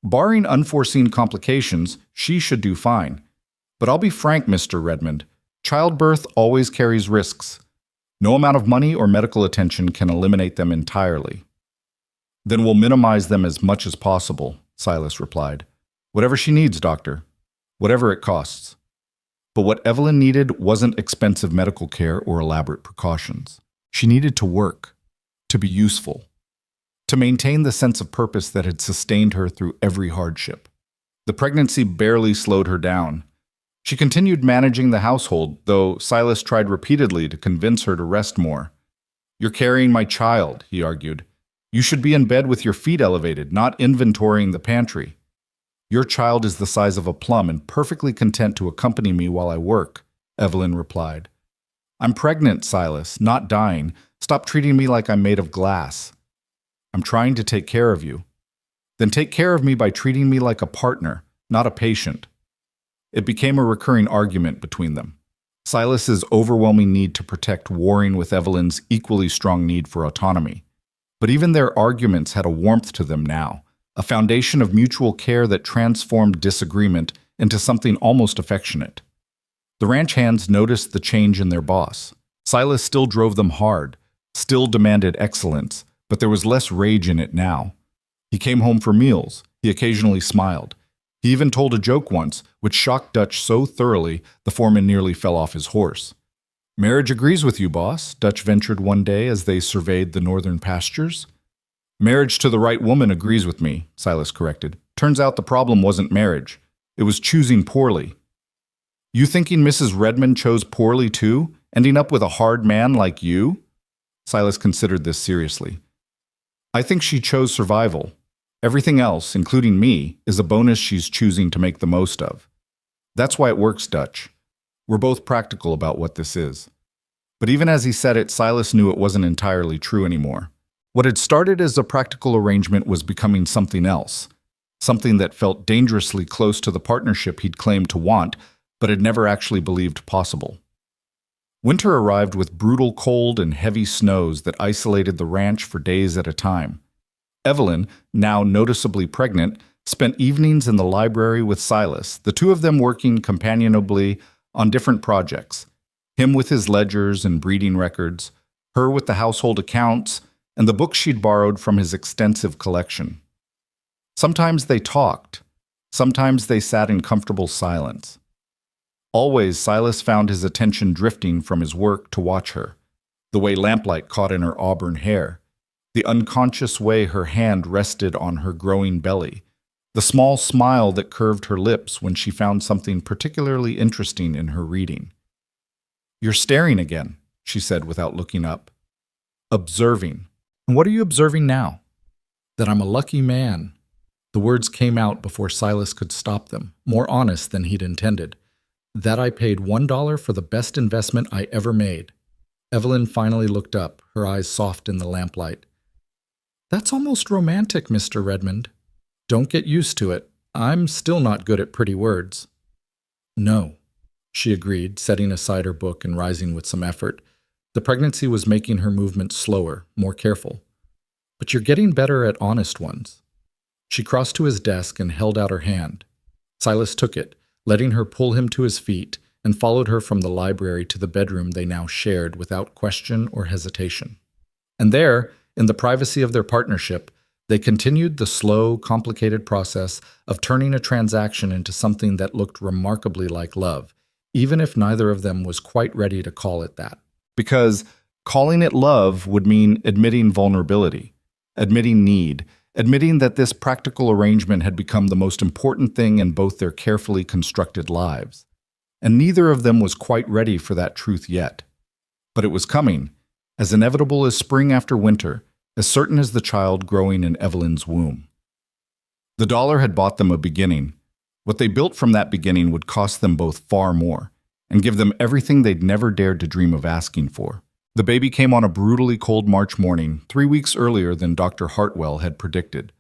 Barring unforeseen complications, she should do fine. But I'll be frank, Mr. Redmond, childbirth always carries risks. No amount of money or medical attention can eliminate them entirely." "Then we'll minimize them as much as possible," Silas replied. "Whatever she needs, doctor. Whatever it costs." But what Evelyn needed wasn't expensive medical care or elaborate precautions. She needed to work, to be useful, to maintain the sense of purpose that had sustained her through every hardship. The pregnancy barely slowed her down. She continued managing the household, though Silas tried repeatedly to convince her to rest more. "You're carrying my child," he argued. "You should be in bed with your feet elevated, not inventorying the pantry. Your child is the size of a plum and perfectly content to accompany me while I work," Evelyn replied. "I'm pregnant, Silas, not dying. Stop treating me like I'm made of glass." "I'm trying to take care of you." "Then take care of me by treating me like a partner, not a patient." It became a recurring argument between them. Silas's overwhelming need to protect warring with Evelyn's equally strong need for autonomy. But even their arguments had a warmth to them now, a foundation of mutual care that transformed disagreement into something almost affectionate. The ranch hands noticed the change in their boss. Silas still drove them hard, still demanded excellence, but there was less rage in it now. He came home for meals. He occasionally smiled. He even told a joke once, which shocked Dutch so thoroughly the foreman nearly fell off his horse. "Marriage agrees with you, boss," Dutch ventured one day as they surveyed the northern pastures. "Marriage to the right woman agrees with me," Silas corrected. "Turns out the problem wasn't marriage. It was choosing poorly." "You thinking Mrs. Redmond chose poorly too, ending up with a hard man like you?" Silas considered this seriously. "I think she chose survival. Everything else, including me, is a bonus she's choosing to make the most of. That's why it works, Dutch. We're both practical about what this is." But even as he said it, Silas knew it wasn't entirely true anymore. What had started as a practical arrangement was becoming something else, something that felt dangerously close to the partnership he'd claimed to want, but had never actually believed possible. Winter arrived with brutal cold and heavy snows that isolated the ranch for days at a time. Evelyn, now noticeably pregnant, spent evenings in the library with Silas, the two of them working companionably on different projects. Him with his ledgers and breeding records, her with the household accounts, and the books she'd borrowed from his extensive collection. Sometimes they talked. Sometimes they sat in comfortable silence. Always, Silas found his attention drifting from his work to watch her, the way lamplight caught in her auburn hair, the unconscious way her hand rested on her growing belly, the small smile that curved her lips when she found something particularly interesting in her reading. "You're staring again," she said without looking up. "Observing. And what are you observing now?" "That I'm a lucky man." The words came out before Silas could stop them, more honest than he'd intended. "That I paid $1 for the best investment I ever made." Evelyn finally looked up, her eyes soft in the lamplight. "That's almost romantic, Mr. Redmond." "Don't get used to it. I'm still not good at pretty words." "No," she agreed, setting aside her book and rising with some effort. The pregnancy was making her movements slower, more careful. "But you're getting better at honest ones." She crossed to his desk and held out her hand. Silas took it, letting her pull him to his feet, and followed her from the library to the bedroom they now shared without question or hesitation. And there, in the privacy of their partnership, they continued the slow, complicated process of turning a transaction into something that looked remarkably like love, even if neither of them was quite ready to call it that. Because calling it love would mean admitting vulnerability, admitting need, admitting that this practical arrangement had become the most important thing in both their carefully constructed lives. And neither of them was quite ready for that truth yet. But it was coming, as inevitable as spring after winter, as certain as the child growing in Evelyn's womb. The dollar had bought them a beginning. What they built from that beginning would cost them both far more, and give them everything they'd never dared to dream of asking for. The baby came on a brutally cold March morning, 3 weeks earlier than Dr. Hartwell had predicted.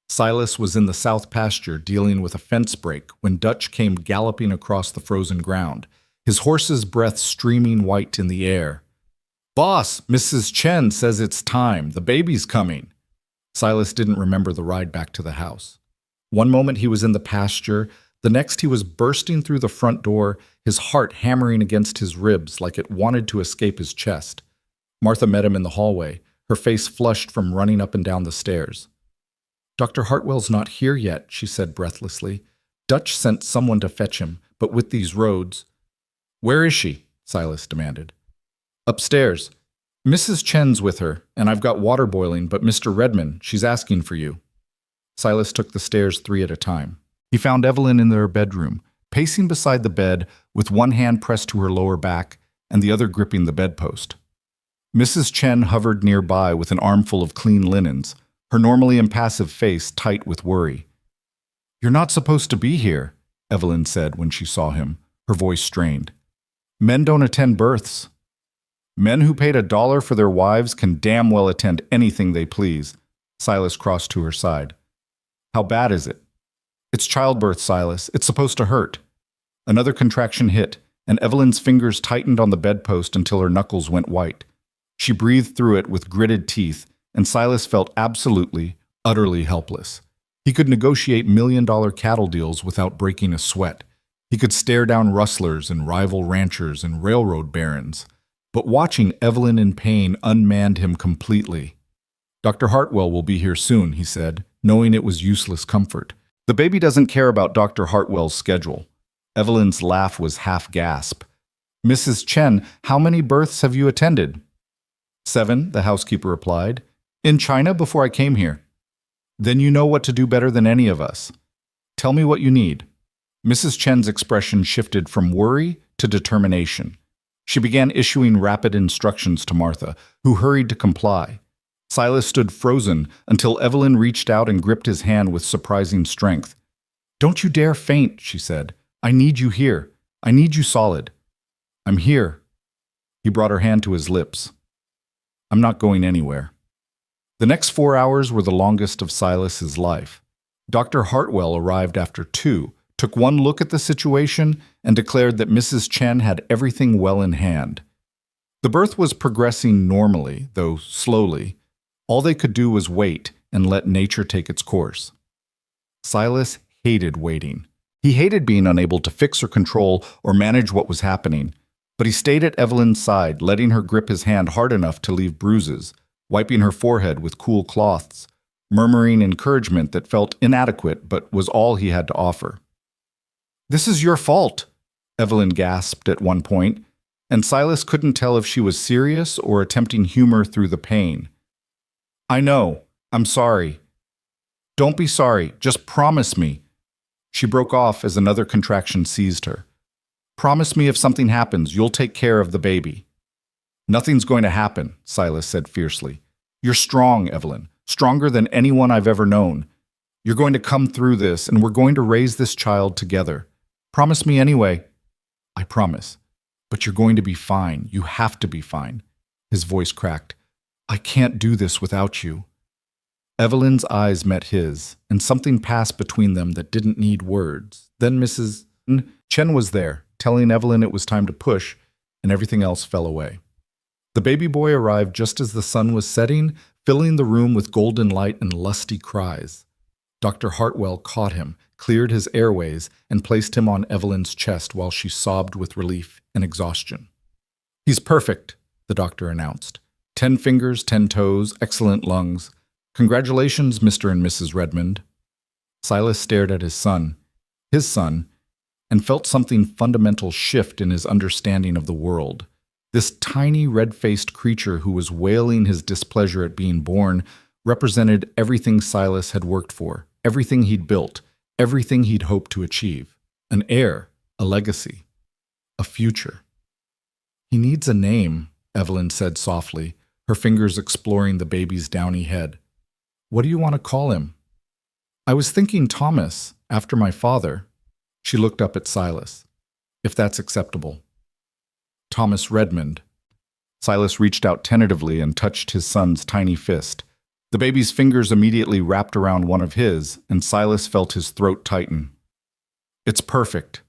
Silas was in the south pasture dealing with a fence break when Dutch came galloping across the frozen ground, his horse's breath streaming white in the air. "Boss, Mrs. Chen says it's time. The baby's coming." Silas didn't remember the ride back to the house. One moment he was in the pasture, the next he was bursting through the front door, his heart hammering against his ribs like it wanted to escape his chest. Martha met him in the hallway, her face flushed from running up and down the stairs. "Dr. Hartwell's not here yet," she said breathlessly. "Dutch sent someone to fetch him, but with these roads—" "Where is she?" Silas demanded. "Upstairs. Mrs. Chen's with her, and I've got water boiling, but Mr. Redmond, she's asking for you." Silas took the stairs 3 at a time. He found Evelyn in their bedroom, pacing beside the bed with one hand pressed to her lower back and the other gripping the bedpost. Mrs. Chen hovered nearby with an armful of clean linens, her normally impassive face tight with worry. "You're not supposed to be here," Evelyn said when she saw him, her voice strained. "Men don't attend births." "Men who paid $1 for their wives can damn well attend anything they please." Silas crossed to her side. "How bad is it?" "It's childbirth, Silas. It's supposed to hurt." Another contraction hit, and Evelyn's fingers tightened on the bedpost until her knuckles went white. She breathed through it with gritted teeth, and Silas felt absolutely, utterly helpless. He could negotiate million-dollar cattle deals without breaking a sweat. He could stare down rustlers and rival ranchers and railroad barons. But watching Evelyn in pain unmanned him completely. "Dr. Hartwell will be here soon," he said, knowing it was useless comfort. "The baby doesn't care about Dr. Hartwell's schedule." Evelyn's laugh was half-gasp. "Mrs. Chen, how many births have you attended?" 7, the housekeeper replied. "In China before I came here." "Then you know what to do better than any of us. Tell me what you need." Mrs. Chen's expression shifted from worry to determination. She began issuing rapid instructions to Martha, who hurried to comply. Silas stood frozen until Evelyn reached out and gripped his hand with surprising strength. "Don't you dare faint," she said. "I need you here. I need you solid." "I'm here." He brought her hand to his lips. "I'm not going anywhere." The next 4 hours were the longest of Silas's life. Dr. Hartwell arrived after 2, took one look at the situation, and declared that Mrs. Chen had everything well in hand. The birth was progressing normally, though slowly. All they could do was wait and let nature take its course. Silas hated waiting. He hated being unable to fix or control or manage what was happening, but he stayed at Evelyn's side, letting her grip his hand hard enough to leave bruises, wiping her forehead with cool cloths, murmuring encouragement that felt inadequate but was all he had to offer. "This is your fault," Evelyn gasped at one point, and Silas couldn't tell if she was serious or attempting humor through the pain. "I know. I'm sorry." "Don't be sorry. Just promise me." She broke off as another contraction seized her. "Promise me if something happens, you'll take care of the baby." "Nothing's going to happen," Silas said fiercely. "You're strong, Evelyn. Stronger than anyone I've ever known. You're going to come through this, and we're going to raise this child together. Promise me anyway." "I promise. But you're going to be fine. You have to be fine." His voice cracked. "I can't do this without you." Evelyn's eyes met his, and something passed between them that didn't need words. Then Mrs. Chen was there, telling Evelyn it was time to push, and everything else fell away. The baby boy arrived just as the sun was setting, filling the room with golden light and lusty cries. Dr. Hartwell caught him, cleared his airways, and placed him on Evelyn's chest while she sobbed with relief and exhaustion. "He's perfect," the doctor announced. 10 fingers, 10 toes, excellent lungs. "Congratulations, Mr. and Mrs. Redmond." Silas stared at his son, and felt something fundamental shift in his understanding of the world. This tiny, red-faced creature who was wailing his displeasure at being born represented everything Silas had worked for, everything he'd built, everything he'd hoped to achieve. An heir, a legacy, a future. "He needs a name," Evelyn said softly, her fingers exploring the baby's downy head. "What do you want to call him?" "I was thinking Thomas, after my father." She looked up at Silas. "If that's acceptable." "Thomas Redmond." Silas reached out tentatively and touched his son's tiny fist. The baby's fingers immediately wrapped around one of his, and Silas felt his throat tighten. "It's perfect."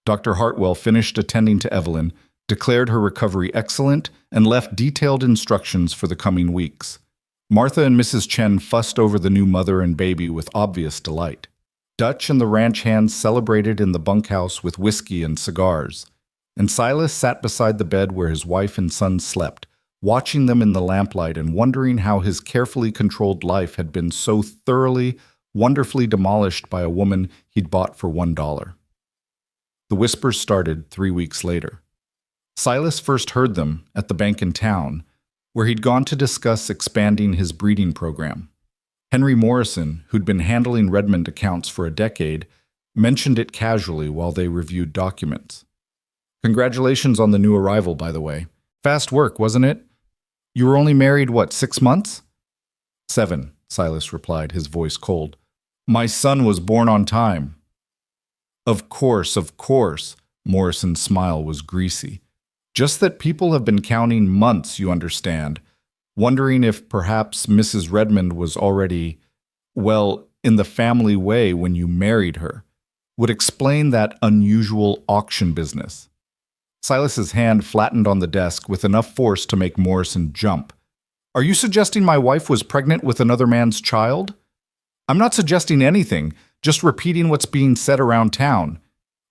Dr. Hartwell finished attending to Evelyn, declared her recovery excellent, and left detailed instructions for the coming weeks. Martha and Mrs. Chen fussed over the new mother and baby with obvious delight. Dutch and the ranch hands celebrated in the bunkhouse with whiskey and cigars, and Silas sat beside the bed where his wife and son slept, watching them in the lamplight and wondering how his carefully controlled life had been so thoroughly, wonderfully demolished by a woman he'd bought for $1. The whispers started 3 weeks later. Silas first heard them at the bank in town, where he'd gone to discuss expanding his breeding program. Henry Morrison, who'd been handling Redmond accounts for a decade, mentioned it casually while they reviewed documents. "Congratulations on the new arrival, by the way. Fast work, wasn't it? You were only married, 6 months?" "7, Silas replied, his voice cold. "My son was born on time." Of course. Morrison's smile was greasy. "Just that people have been counting months, you understand. Wondering if perhaps Mrs. Redmond was already, in the family way when you married her. Would explain that unusual auction business." Silas's hand flattened on the desk with enough force to make Morrison jump. "Are you suggesting my wife was pregnant with another man's child?" "I'm not suggesting anything, just repeating what's being said around town.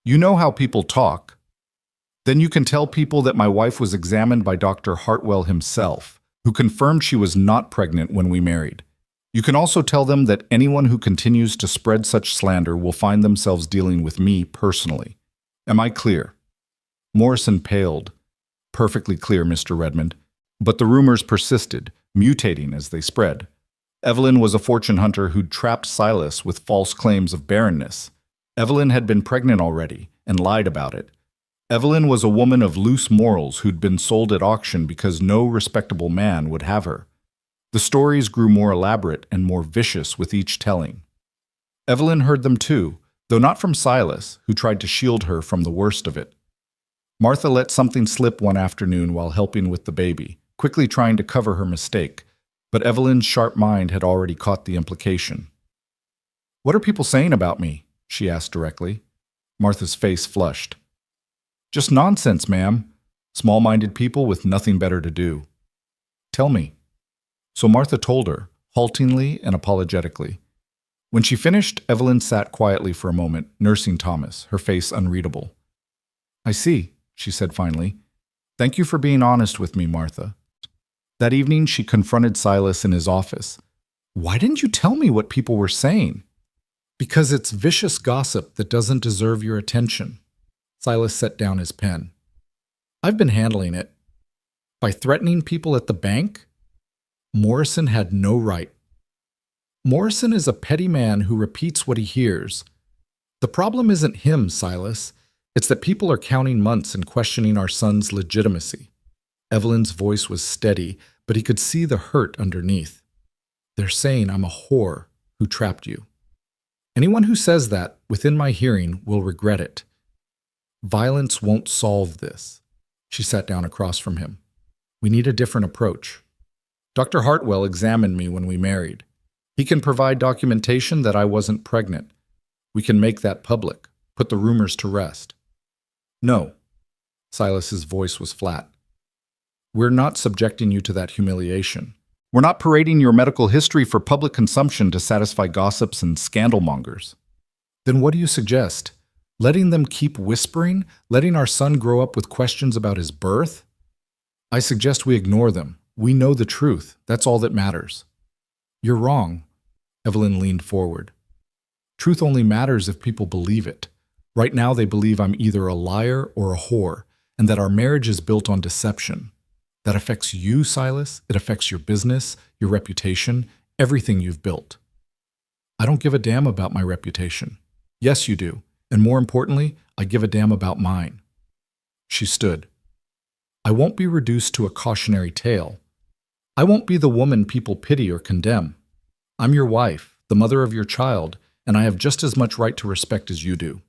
You know how people talk." "Then you can tell people that my wife was examined by Dr. Hartwell himself, who confirmed she was not pregnant when we married. You can also tell them that anyone who continues to spread such slander will find themselves dealing with me personally. Am I clear?" Morrison paled. "Perfectly clear, Mr. Redmond." But the rumors persisted, mutating as they spread. Evelyn was a fortune hunter who'd trapped Silas with false claims of barrenness. Evelyn had been pregnant already and lied about it. Evelyn was a woman of loose morals who'd been sold at auction because no respectable man would have her. The stories grew more elaborate and more vicious with each telling. Evelyn heard them too, though not from Silas, who tried to shield her from the worst of it. Martha let something slip one afternoon while helping with the baby, quickly trying to cover her mistake, but Evelyn's sharp mind had already caught the implication. "What are people saying about me?" she asked directly. Martha's face flushed. "Just nonsense, ma'am. Small-minded people with nothing better to do." "Tell me." So Martha told her, haltingly and apologetically. When she finished, Evelyn sat quietly for a moment, nursing Thomas, her face unreadable. "I see," she said finally. "Thank you for being honest with me, Martha." That evening, she confronted Silas in his office. "Why didn't you tell me what people were saying?" "Because it's vicious gossip that doesn't deserve your attention." Silas set down his pen. "I've been handling it. By threatening people at the bank? Morrison had no right. Morrison is a petty man who repeats what he hears. The problem isn't him, Silas. It's that people are counting months and questioning our son's legitimacy." Evelyn's voice was steady, but he could see the hurt underneath. "They're saying I'm a whore who trapped you. Anyone who says that, within my hearing, will regret it. Violence won't solve this." She sat down across from him. "We need a different approach. Dr. Hartwell examined me when we married. He can provide documentation that I wasn't pregnant. We can make that public, put the rumors to rest." "No." Silas's voice was flat. "We're not subjecting you to that humiliation. We're not parading your medical history for public consumption to satisfy gossips and scandalmongers." "Then what do you suggest? Letting them keep whispering? Letting our son grow up with questions about his birth?" "I suggest we ignore them. We know the truth. That's all that matters." "You're wrong." Evelyn leaned forward. "Truth only matters if people believe it. Right now they believe I'm either a liar or a whore, and that our marriage is built on deception. That affects you, Silas. It affects your business, your reputation, everything you've built." "I don't give a damn about my reputation." "Yes, you do. And more importantly, I give a damn about mine." She stood. "I won't be reduced to a cautionary tale. I won't be the woman people pity or condemn. I'm your wife, the mother of your child, and I have just as much right to respect as you do."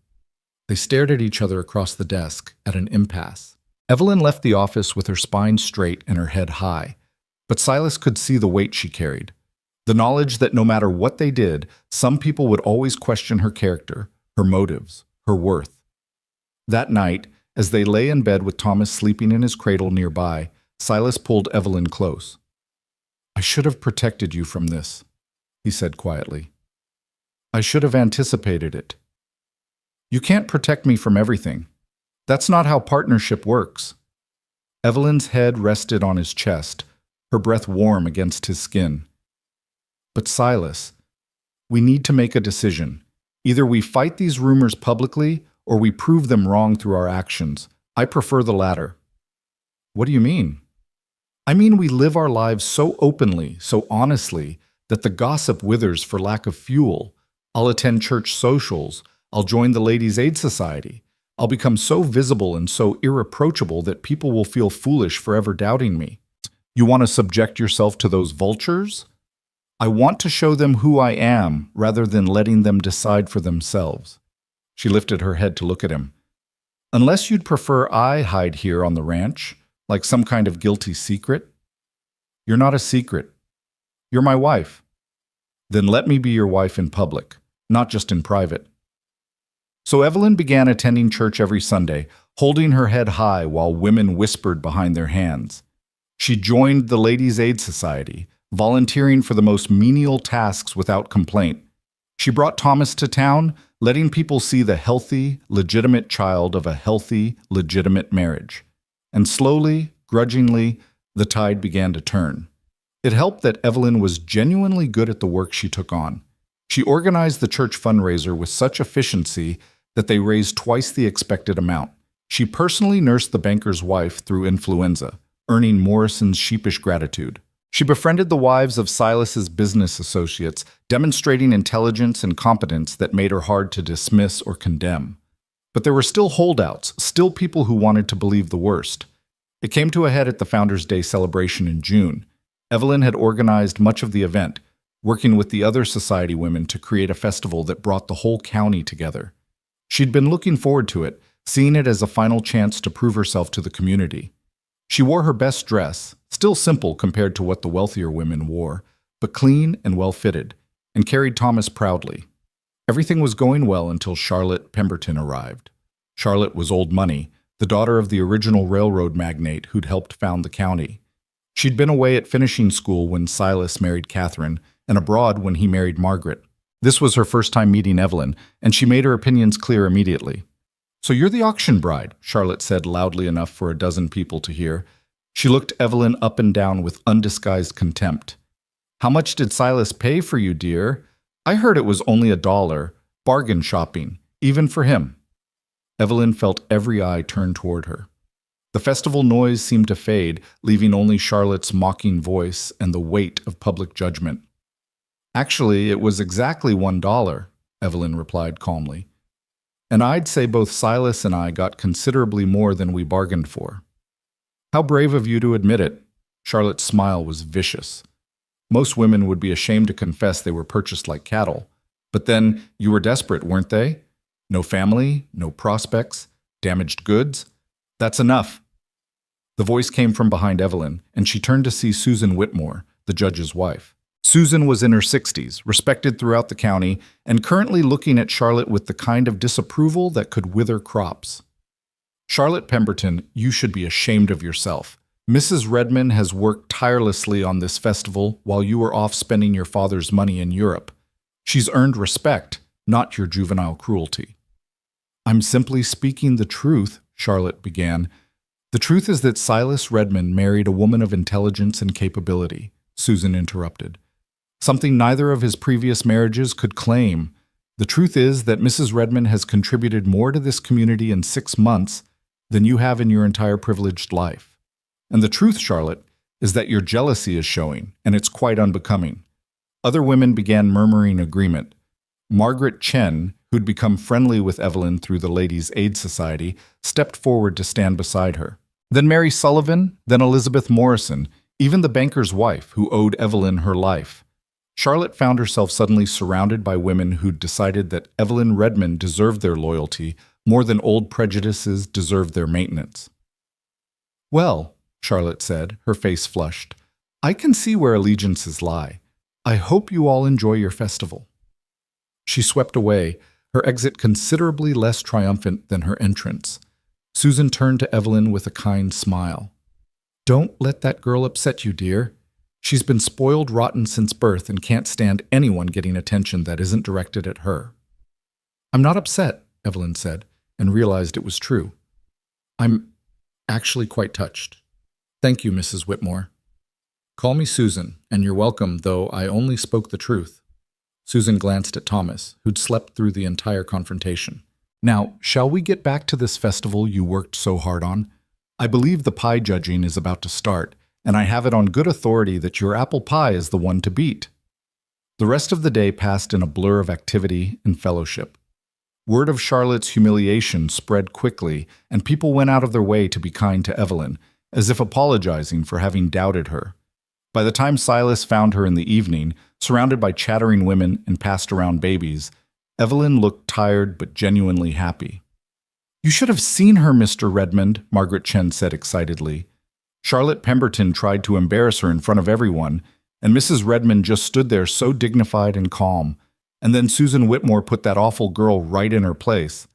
They stared at each other across the desk, at an impasse. Evelyn left the office with her spine straight and her head high, but Silas could see the weight she carried. The knowledge that no matter what they did, some people would always question her character, her motives, her worth. That night, as they lay in bed with Thomas sleeping in his cradle nearby, Silas pulled Evelyn close. "I should have protected you from this," he said quietly. "I should have anticipated it. You can't protect me from everything. That's not how partnership works." Evelyn's head rested on his chest, her breath warm against his skin. "But Silas, we need to make a decision. Either we fight these rumors publicly, or we prove them wrong through our actions. I prefer the latter." "What do you mean?" "I mean we live our lives so openly, so honestly, that the gossip withers for lack of fuel. I'll attend church socials. I'll join the Ladies' Aid Society. I'll become so visible and so irreproachable that people will feel foolish forever doubting me." "You want to subject yourself to those vultures?" "I want to show them who I am, rather than letting them decide for themselves." She lifted her head to look at him. "Unless you'd prefer I hide here on the ranch, like some kind of guilty secret?" "You're not a secret. You're my wife." "Then let me be your wife in public, not just in private." So Evelyn began attending church every Sunday, holding her head high while women whispered behind their hands. She joined the Ladies' Aid Society, volunteering for the most menial tasks without complaint. She brought Thomas to town, letting people see the healthy, legitimate child of a healthy, legitimate marriage. And slowly, grudgingly, the tide began to turn. It helped that Evelyn was genuinely good at the work she took on. She organized the church fundraiser with such efficiency that they raised twice the expected amount. She personally nursed the banker's wife through influenza, earning Morrison's sheepish gratitude. She befriended the wives of Silas's business associates, demonstrating intelligence and competence that made her hard to dismiss or condemn. But there were still holdouts, still people who wanted to believe the worst. It came to a head at the Founders' Day celebration in June. Evelyn had organized much of the event, working with the other society women to create a festival that brought the whole county together. She'd been looking forward to it, seeing it as a final chance to prove herself to the community. She wore her best dress, still simple compared to what the wealthier women wore, but clean and well-fitted, and carried Thomas proudly. Everything was going well until Charlotte Pemberton arrived. Charlotte was old money, the daughter of the original railroad magnate who'd helped found the county. She'd been away at finishing school when Silas married Catherine, and abroad when he married Margaret. This was her first time meeting Evelyn, and she made her opinions clear immediately. "So you're the auction bride," Charlotte said loudly enough for a dozen people to hear. She looked Evelyn up and down with undisguised contempt. "How much did Silas pay for you, dear? I heard it was only $1. Bargain shopping, even for him." Evelyn felt every eye turn toward her. The festival noise seemed to fade, leaving only Charlotte's mocking voice and the weight of public judgment. "Actually, it was exactly $1, Evelyn replied calmly. "And I'd say both Silas and I got considerably more than we bargained for." "How brave of you to admit it." Charlotte's smile was vicious. Most women would be ashamed to confess they were purchased like cattle. But then, you were desperate, weren't they? No family, no prospects, damaged goods. "That's enough." The voice came from behind Evelyn, and she turned to see Susan Whitmore, the judge's wife. Susan was in her 60s, respected throughout the county, and currently looking at Charlotte with the kind of disapproval that could wither crops. "Charlotte Pemberton, you should be ashamed of yourself. Mrs. Redmond has worked tirelessly on this festival while you were off spending your father's money in Europe. She's earned respect, not your juvenile cruelty." "I'm simply speaking the truth," Charlotte began. "The truth is that Silas Redmond married a woman of intelligence and capability," Susan interrupted. "Something neither of his previous marriages could claim. The truth is that Mrs. Redmond has contributed more to this community in 6 months than you have in your entire privileged life. And the truth, Charlotte, is that your jealousy is showing, and it's quite unbecoming." Other women began murmuring agreement. Margaret Chen, who'd become friendly with Evelyn through the Ladies' Aid Society, stepped forward to stand beside her. Then Mary Sullivan, then Elizabeth Morrison, even the banker's wife, who owed Evelyn her life. Charlotte found herself suddenly surrounded by women who'd decided that Evelyn Redmond deserved their loyalty more than old prejudices deserved their maintenance. "Well," Charlotte said, her face flushed, "I can see where allegiances lie. I hope you all enjoy your festival." She swept away, her exit considerably less triumphant than her entrance. Susan turned to Evelyn with a kind smile. "Don't let that girl upset you, dear. She's been spoiled rotten since birth and can't stand anyone getting attention that isn't directed at her." "I'm not upset," Evelyn said, and realized it was true. "I'm actually quite touched. Thank you, Mrs. Whitmore." "Call me Susan, and you're welcome, though I only spoke the truth." Susan glanced at Thomas, who'd slept through the entire confrontation. "Now, shall we get back to this festival you worked so hard on? I believe the pie judging is about to start, and I have it on good authority that your apple pie is the one to beat." The rest of the day passed in a blur of activity and fellowship. Word of Charlotte's humiliation spread quickly, and people went out of their way to be kind to Evelyn, as if apologizing for having doubted her. By the time Silas found her in the evening, surrounded by chattering women and passed-around babies, Evelyn looked tired but genuinely happy. "You should have seen her, Mr. Redmond," Margaret Chen said excitedly. Charlotte Pemberton tried to embarrass her in front of everyone, and Mrs. Redmond just stood there so dignified and calm. And then Susan Whitmore put that awful girl right in her place.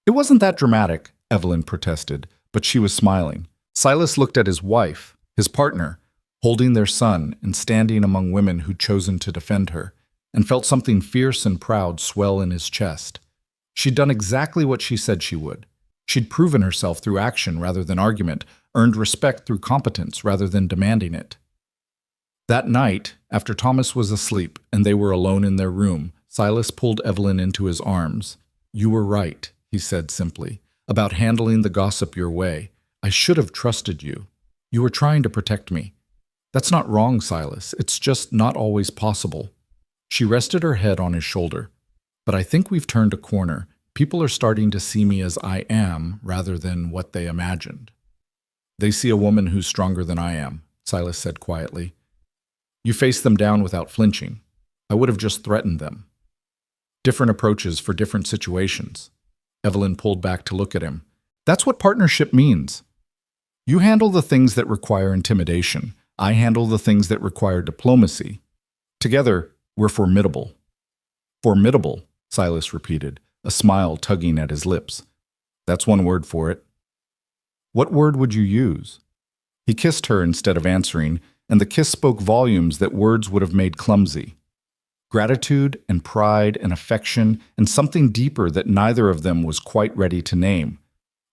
"It wasn't that dramatic," Evelyn protested, but she was smiling. Silas looked at his wife, his partner, holding their son and standing among women who'd chosen to defend her, and felt something fierce and proud swell in his chest. She'd done exactly what she said she would. She'd proven herself through action rather than argument, earned respect through competence rather than demanding it. That night, after Thomas was asleep and they were alone in their room, Silas pulled Evelyn into his arms. "You were right," he said simply, "about handling the gossip your way. I should have trusted you. You were trying to protect me. That's not wrong, Silas. It's just not always possible." She rested her head on his shoulder. "But I think we've turned a corner. People are starting to see me as I am rather than what they imagined." "They see a woman who's stronger than I am," Silas said quietly. "You faced them down without flinching. I would have just threatened them." Different approaches for different situations. Evelyn pulled back to look at him. "That's what partnership means. You handle the things that require intimidation. I handle the things that require diplomacy. Together, we're formidable." "Formidable," Silas repeated, a smile tugging at his lips. "That's one word for it." "What word would you use?" He kissed her instead of answering, and the kiss spoke volumes that words would have made clumsy. gratitude and pride and affection and something deeper that neither of them was quite ready to name.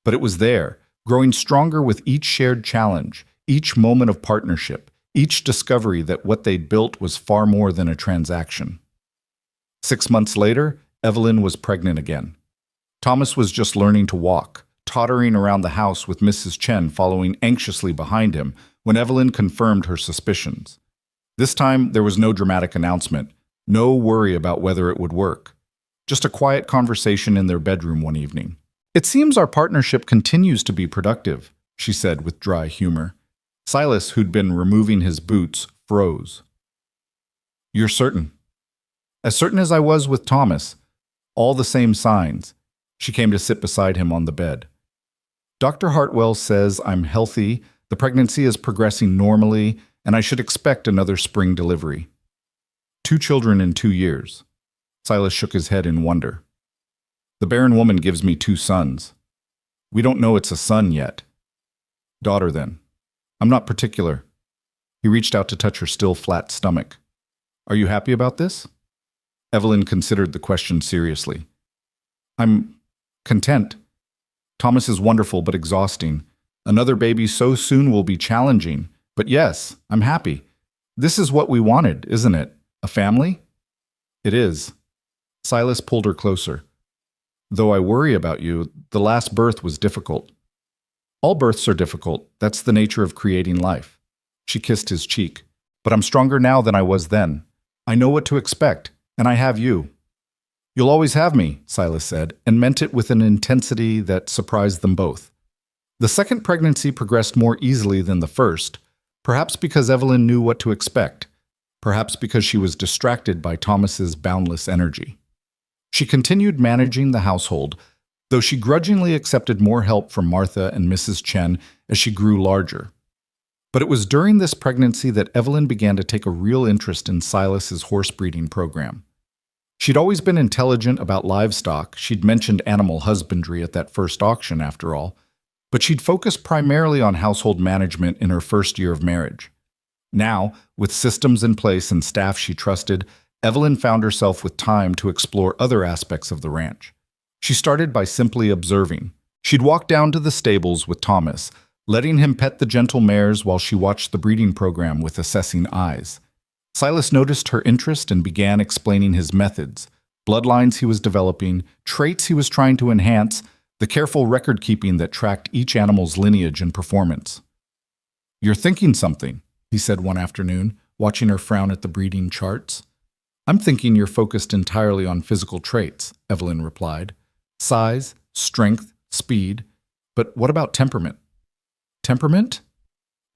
But it was there, growing stronger with each shared challenge, each moment of partnership, each discovery that what they'd built was far more than a transaction. 6 months later, Evelyn was pregnant again. Thomas was just learning to walk, tottering around the house with Mrs. Chen following anxiously behind him when Evelyn confirmed her suspicions. This time, there was no dramatic announcement, no worry about whether it would work. Just a quiet conversation in their bedroom one evening. "It seems our partnership continues to be productive," she said with dry humor. Silas, who'd been removing his boots, froze. "You're certain?" "As certain as I was with Thomas. All the same signs." She came to sit beside him on the bed. "Dr. Hartwell says I'm healthy, the pregnancy is progressing normally, and I should expect another spring delivery. 2 children in 2 years. Silas shook his head in wonder. "The barren woman gives me 2 sons. We don't know it's a son yet." "Daughter, then." "I'm not particular." He reached out to touch her still flat stomach. "Are you happy about this?" Evelyn considered the question seriously. "I'm content. Thomas is wonderful but exhausting. Another baby so soon will be challenging. But yes, I'm happy. This is what we wanted, isn't it? A family?" "It is." Silas pulled her closer. "Though I worry about you, the last birth was difficult." "All births are difficult. That's the nature of creating life." She kissed his cheek. "But I'm stronger now than I was then. I know what to expect, and I have you." "You'll always have me," Silas said, and meant it with an intensity that surprised them both. The second pregnancy progressed more easily than the first, perhaps because Evelyn knew what to expect, perhaps because she was distracted by Thomas's boundless energy. She continued managing the household, though she grudgingly accepted more help from Martha and Mrs. Chen as she grew larger. But it was during this pregnancy that Evelyn began to take a real interest in Silas's horse breeding program. She'd always been intelligent about livestock. She'd mentioned animal husbandry at that first auction, after all. But she'd focused primarily on household management in her first year of marriage. Now, with systems in place and staff she trusted, Evelyn found herself with time to explore other aspects of the ranch. She started by simply observing. She'd walk down to the stables with Thomas, letting him pet the gentle mares while she watched the breeding program with assessing eyes. Silas noticed her interest and began explaining his methods, bloodlines he was developing, traits he was trying to enhance, the careful record-keeping that tracked each animal's lineage and performance. "You're thinking something," he said one afternoon, watching her frown at the breeding charts. "I'm thinking you're focused entirely on physical traits," Evelyn replied. "Size, strength, speed. But what about temperament?" "Temperament?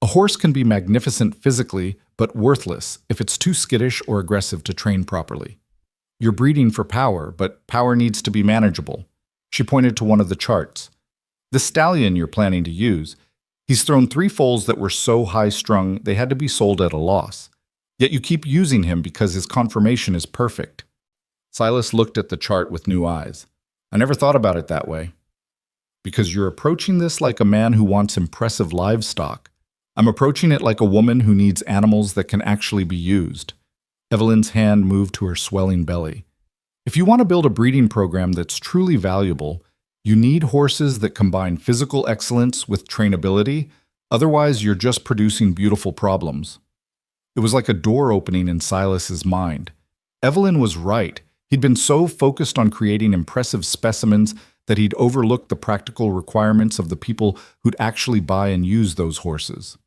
A horse can be magnificent physically, but worthless if it's too skittish or aggressive to train properly. You're breeding for power, but power needs to be manageable." She pointed to one of the charts. "The stallion you're planning to use, he's thrown 3 foals that were so high-strung they had to be sold at a loss. Yet you keep using him because his conformation is perfect." Silas looked at the chart with new eyes. "I never thought about it that way." "Because you're approaching this like a man who wants impressive livestock. I'm approaching it like a woman who needs animals that can actually be used." Evelyn's hand moved to her swelling belly. "If you want to build a breeding program that's truly valuable, you need horses that combine physical excellence with trainability, otherwise you're just producing beautiful problems." It was like a door opening in Silas's mind. Evelyn was right. He'd been so focused on creating impressive specimens that he'd overlooked the practical requirements of the people who'd actually buy and use those horses.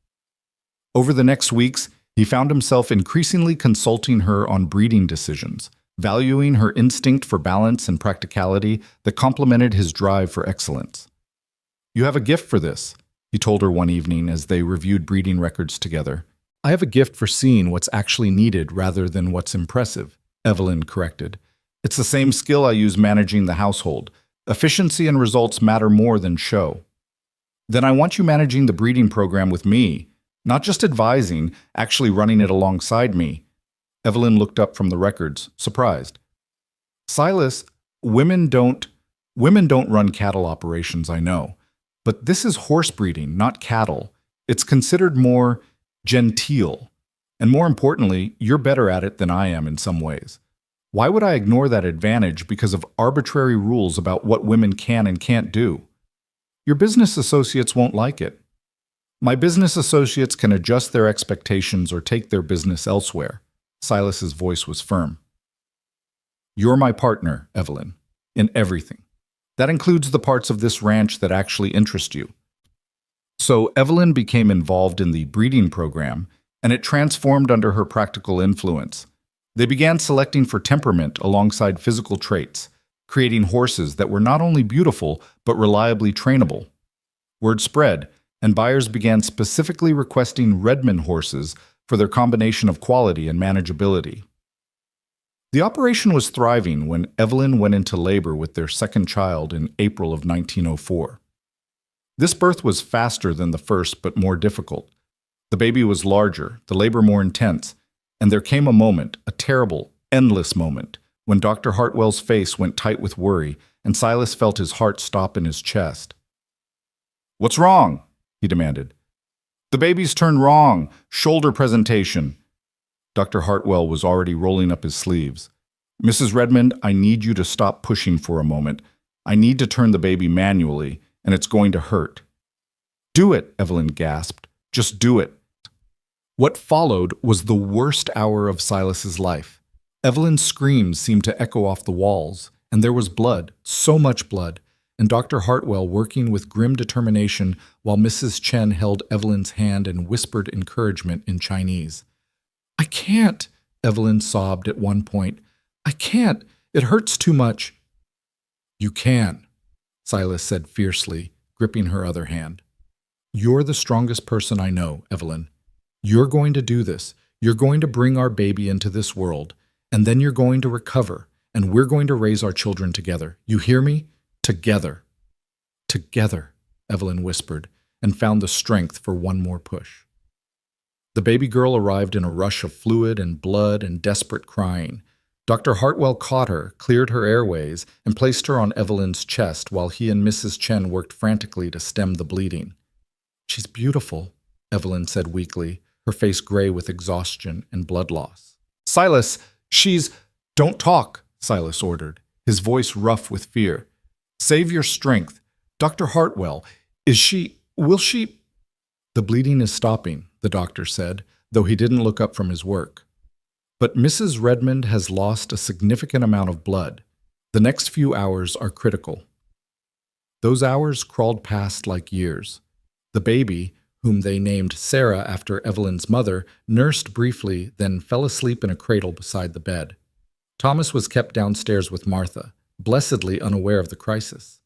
Over the next weeks, he found himself increasingly consulting her on breeding decisions, valuing her instinct for balance and practicality that complemented his drive for excellence. "You have a gift for this," he told her one evening as they reviewed breeding records together. "I have a gift for seeing what's actually needed rather than what's impressive," Evelyn corrected. "It's the same skill I use managing the household. Efficiency and results matter more than show." "Then I want you managing the breeding program with me. Not just advising, actually running it alongside me." Evelyn looked up from the records, surprised. "Silas, women don't run cattle operations, I know. But this is horse breeding, not cattle. It's considered more genteel. And more importantly, you're better at it than I am in some ways. Why would I ignore that advantage because of arbitrary rules about what women can and can't do? Your business associates won't like it. My business associates can adjust their expectations or take their business elsewhere. Silas's voice was firm. You're my partner, Evelyn, in everything. That includes the parts of this ranch that actually interest you. So Evelyn became involved in the breeding program, and it transformed under her practical influence. They began selecting for temperament alongside physical traits, creating horses that were not only beautiful, but reliably trainable. Word spread, and buyers began specifically requesting Redmond horses for their combination of quality and manageability. The operation was thriving when Evelyn went into labor with their second child in April of 1904. This birth was faster than the first, but more difficult. The baby was larger, the labor more intense, and there came a moment, a terrible, endless moment, when Dr. Hartwell's face went tight with worry, and Silas felt his heart stop in his chest. "What's wrong?" he demanded. "The baby's turned wrong. Shoulder presentation." Dr. Hartwell was already rolling up his sleeves. "Mrs. Redmond, I need you to stop pushing for a moment. I need to turn the baby manually, and it's going to hurt." "Do it," Evelyn gasped. "Just do it." What followed was the worst hour of Silas's life. Evelyn's screams seemed to echo off the walls, and there was blood, so much blood, and Dr. Hartwell working with grim determination while Mrs. Chen held Evelyn's hand and whispered encouragement in Chinese. "I can't," Evelyn sobbed at one point. "I can't. It hurts too much." "You can," Silas said fiercely, gripping her other hand. "You're the strongest person I know, Evelyn. You're going to do this. You're going to bring our baby into this world, and then you're going to recover, and we're going to raise our children together. You hear me? Together." "Together," Evelyn whispered, and found the strength for one more push. The baby girl arrived in a rush of fluid and blood and desperate crying. Dr. Hartwell caught her, cleared her airways, and placed her on Evelyn's chest while he and Mrs. Chen worked frantically to stem the bleeding. "She's beautiful," Evelyn said weakly, her face gray with exhaustion and blood loss. "Silas, she's—" "Don't talk," Silas ordered, his voice rough with fear. "Save your strength. Dr. Hartwell, will she—" "The bleeding is stopping," the doctor said, though he didn't look up from his work. "But Mrs. Redmond has lost a significant amount of blood. The next few hours are critical." Those hours crawled past like years. The baby, whom they named Sarah after Evelyn's mother, nursed briefly, then fell asleep in a cradle beside the bed. Thomas was kept downstairs with Martha, blessedly unaware of the crisis.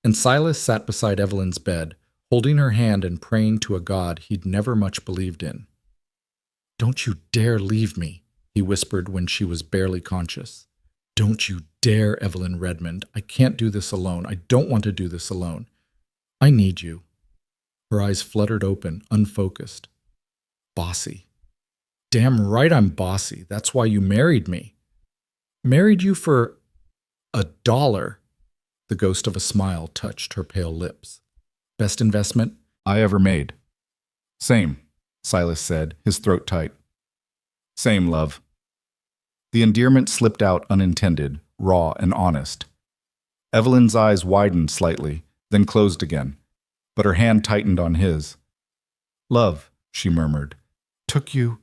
And Silas sat beside Evelyn's bed, holding her hand and praying to a God he'd never much believed in. "Don't you dare leave me," he whispered when she was barely conscious. "Don't you dare, Evelyn Redmond. I can't do this alone. I don't want to do this alone. I need you." Her eyes fluttered open, unfocused. "Bossy. Damn right I'm bossy. That's why you married me." "Married you for $1. The ghost of a smile touched her pale lips. "Best investment I ever made." "Same," Silas said, his throat tight. "Same, love." The endearment slipped out unintended, raw and honest. Evelyn's eyes widened slightly, then closed again, but her hand tightened on his. "Love," she murmured, "took you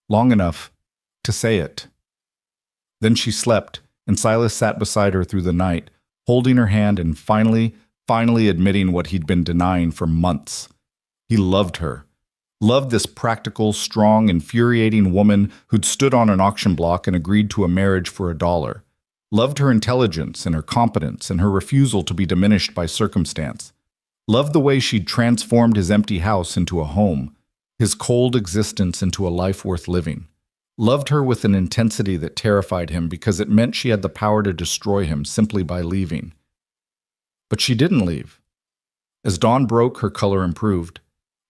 long enough to say it." Then she slept, and Silas sat beside her through the night, holding her hand and finally admitting what he'd been denying for months. He loved her. Loved this practical, strong, infuriating woman who'd stood on an auction block and agreed to a marriage for $1. Loved her intelligence and her competence and her refusal to be diminished by circumstance. Loved the way she'd transformed his empty house into a home, his cold existence into a life worth living. Loved her with an intensity that terrified him because it meant she had the power to destroy him simply by leaving. But she didn't leave. As dawn broke, her color improved.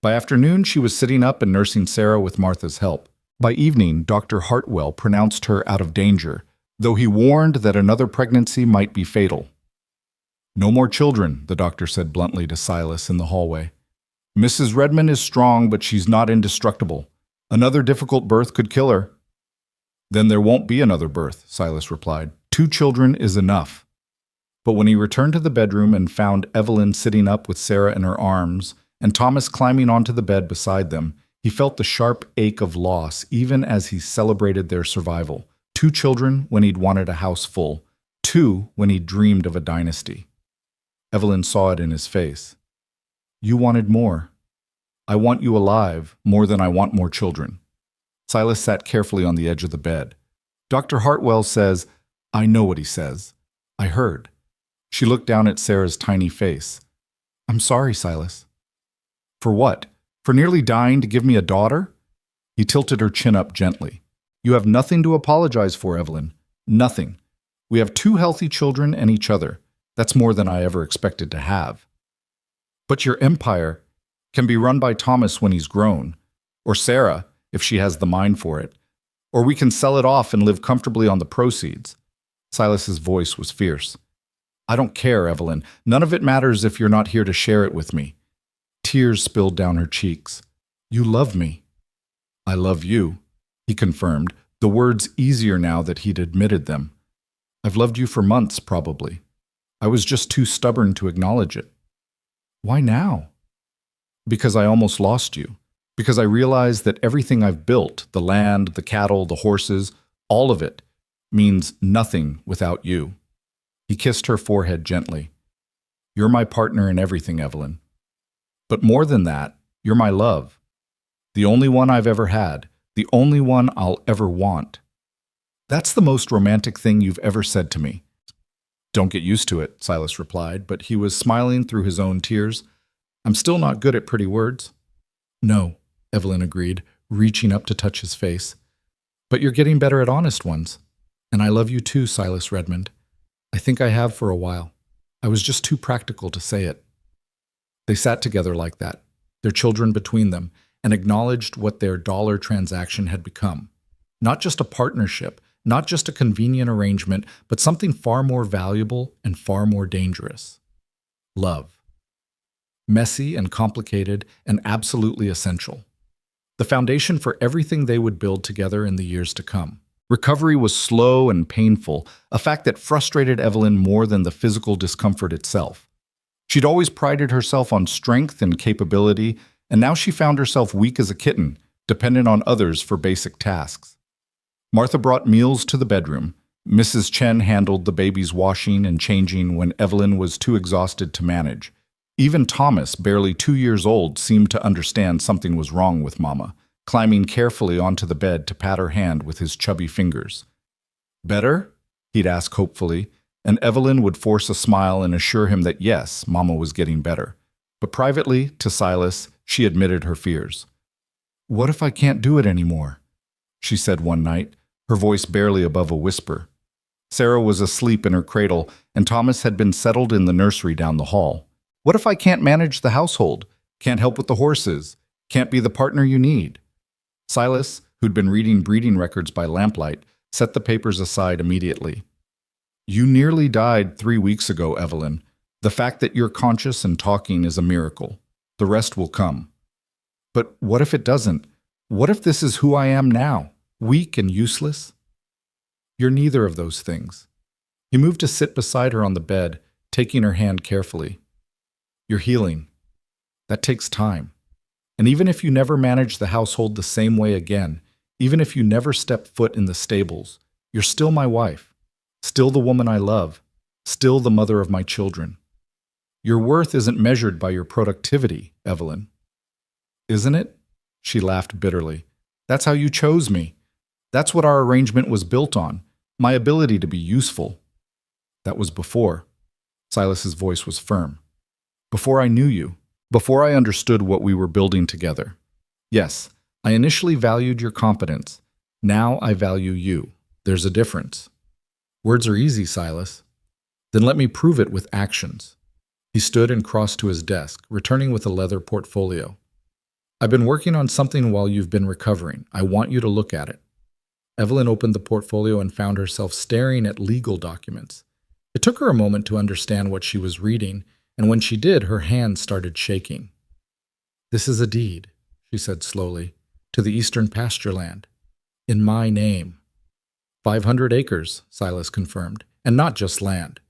By afternoon, she was sitting up and nursing Sarah with Martha's help. By evening, Dr. Hartwell pronounced her out of danger, though he warned that another pregnancy might be fatal. "No more children," the doctor said bluntly to Silas in the hallway. "Mrs. Redmond is strong, but she's not indestructible. Another difficult birth could kill her." Then there won't be another birth, Silas replied. 2 children is enough. But when he returned to the bedroom and found Evelyn sitting up with Sarah in her arms and Thomas climbing onto the bed beside them, he felt the sharp ache of loss even as he celebrated their survival. 2 children when he'd wanted a house full. 2 when he dreamed of a dynasty. Evelyn saw it in his face. You wanted more. I want you alive more than I want more children. Silas sat carefully on the edge of the bed. Dr. Hartwell says, I know what he says. I heard. She looked down at Sarah's tiny face. I'm sorry, Silas. For what? For nearly dying to give me a daughter? He tilted her chin up gently. You have nothing to apologize for, Evelyn. Nothing. We have 2 healthy children and each other. That's more than I ever expected to have. But your empire can be run by Thomas when he's grown, or Sarah, if she has the mind for it, or we can sell it off and live comfortably on the proceeds. Silas's voice was fierce. I don't care, Evelyn. None of it matters if you're not here to share it with me. Tears spilled down her cheeks. You love me. I love you, he confirmed, the words easier now that he'd admitted them. I've loved you for months, probably. I was just too stubborn to acknowledge it. Why now? Because I almost lost you. Because I realized that everything I've built, the land, the cattle, the horses, all of it, means nothing without you. He kissed her forehead gently. You're my partner in everything, Evelyn. But more than that, you're my love. The only one I've ever had. The only one I'll ever want. That's the most romantic thing you've ever said to me. Don't get used to it, Silas replied, but he was smiling through his own tears. I'm still not good at pretty words. No, Evelyn agreed, reaching up to touch his face. But you're getting better at honest ones. And I love you too, Silas Redmond. I think I have for a while. I was just too practical to say it. They sat together like that, their children between them, and acknowledged what their dollar transaction had become. Not just a partnership, not just a convenient arrangement, but something far more valuable and far more dangerous. Love. Messy and complicated and absolutely essential. The foundation for everything they would build together in the years to come. Recovery was slow and painful, a fact that frustrated Evelyn more than the physical discomfort itself. She'd always prided herself on strength and capability, and now she found herself weak as a kitten, dependent on others for basic tasks. Martha brought meals to the bedroom. Mrs. Chen handled the baby's washing and changing when Evelyn was too exhausted to manage. Even Thomas, barely 2 years old, seemed to understand something was wrong with Mama, climbing carefully onto the bed to pat her hand with his chubby fingers. Better? He'd ask hopefully, and Evelyn would force a smile and assure him that yes, Mama was getting better. But privately, to Silas, she admitted her fears. What if I can't do it anymore? She said one night, her voice barely above a whisper. Sarah was asleep in her cradle, and Thomas had been settled in the nursery down the hall. What if I can't manage the household, can't help with the horses, can't be the partner you need? Silas, who'd been reading breeding records by lamplight, set the papers aside immediately. You nearly died 3 weeks ago, Evelyn. The fact that you're conscious and talking is a miracle. The rest will come. But what if it doesn't? What if this is who I am now, weak and useless? You're neither of those things. He moved to sit beside her on the bed, taking her hand carefully. You're healing. That takes time. And even if you never manage the household the same way again, even if you never step foot in the stables, you're still my wife, still the woman I love, still the mother of my children. Your worth isn't measured by your productivity, Evelyn. Isn't it? She laughed bitterly. That's how you chose me. That's what our arrangement was built on, my ability to be useful. That was before. Silas's voice was firm. Before I knew you, before I understood what we were building together. Yes, I initially valued your competence. Now I value you. There's a difference. Words are easy, Silas. Then let me prove it with actions. He stood and crossed to his desk, returning with a leather portfolio. I've been working on something while you've been recovering. I want you to look at it. Evelyn opened the portfolio and found herself staring at legal documents. It took her a moment to understand what she was reading, and when she did, her hands started shaking. This is a deed, she said slowly, to the eastern pasture land. In my name. 500 acres, Silas confirmed, and not just land.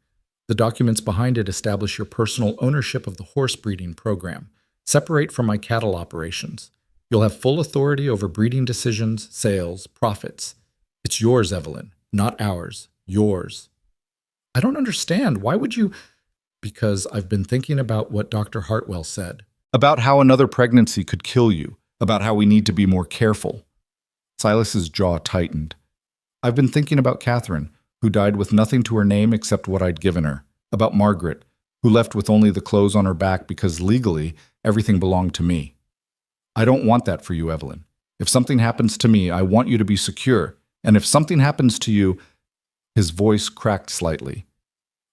The documents behind it establish your personal ownership of the horse breeding program, separate from my cattle operations. You'll have full authority over breeding decisions, sales, profits. It's yours, Evelyn, not ours. Yours. I don't understand. Why would you? Because I've been thinking about what Dr. Hartwell said. About how another pregnancy could kill you, about how we need to be more careful. Silas's jaw tightened. I've been thinking about Catherine, who died with nothing to her name except what I'd given her. About Margaret, who left with only the clothes on her back because legally everything belonged to me. I don't want that for you, Evelyn. If something happens to me, I want you to be secure. And if something happens to you, his voice cracked slightly.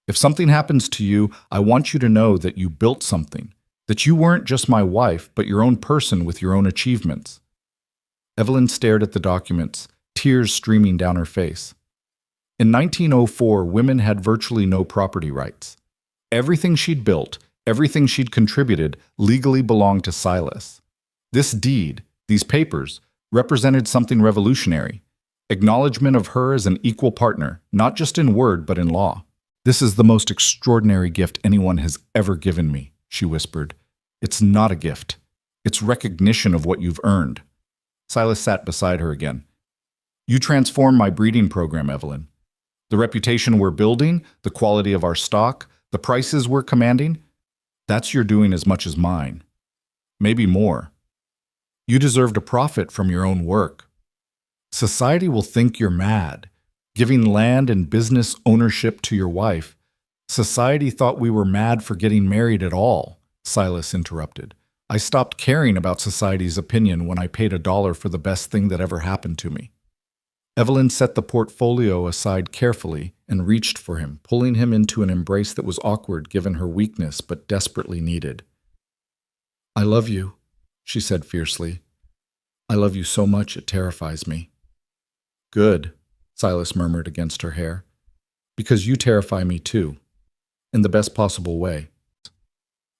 If something happens to you, I want you to know that you built something, that you weren't just my wife, but your own person with your own achievements. Evelyn stared at the documents, tears streaming down her face. In 1904, women had virtually no property rights. Everything she'd built, everything she'd contributed, legally belonged to Silas. This deed, these papers, represented something revolutionary. Acknowledgement of her as an equal partner, not just in word but in law. This is the most extraordinary gift anyone has ever given me, she whispered. It's not a gift. It's recognition of what you've earned. Silas sat beside her again. You transformed my breeding program, Evelyn. The reputation we're building, the quality of our stock, the prices we're commanding, that's your doing as much as mine. Maybe more. You deserved a profit from your own work. Society will think you're mad, giving land and business ownership to your wife. Society thought we were mad for getting married at all, Silas interrupted. I stopped caring about society's opinion when I paid $1 for the best thing that ever happened to me. Evelyn set the portfolio aside carefully and reached for him, pulling him into an embrace that was awkward given her weakness but desperately needed. I love you, she said fiercely. I love you so much it terrifies me. Good, Silas murmured against her hair. Because you terrify me too, in the best possible way.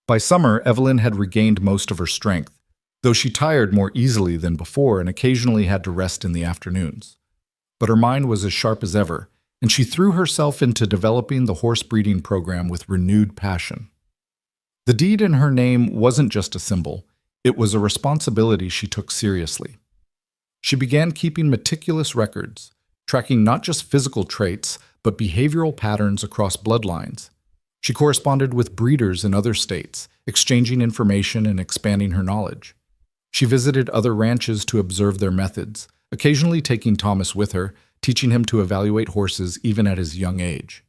By summer, Evelyn had regained most of her strength, though she tired more easily than before and occasionally had to rest in the afternoons. But her mind was as sharp as ever, and she threw herself into developing the horse breeding program with renewed passion. The deed in her name wasn't just a symbol, it was a responsibility she took seriously. She began keeping meticulous records, tracking not just physical traits, but behavioral patterns across bloodlines. She corresponded with breeders in other states, exchanging information and expanding her knowledge. She visited other ranches to observe their methods, occasionally taking Thomas with her, teaching him to evaluate horses even at his young age.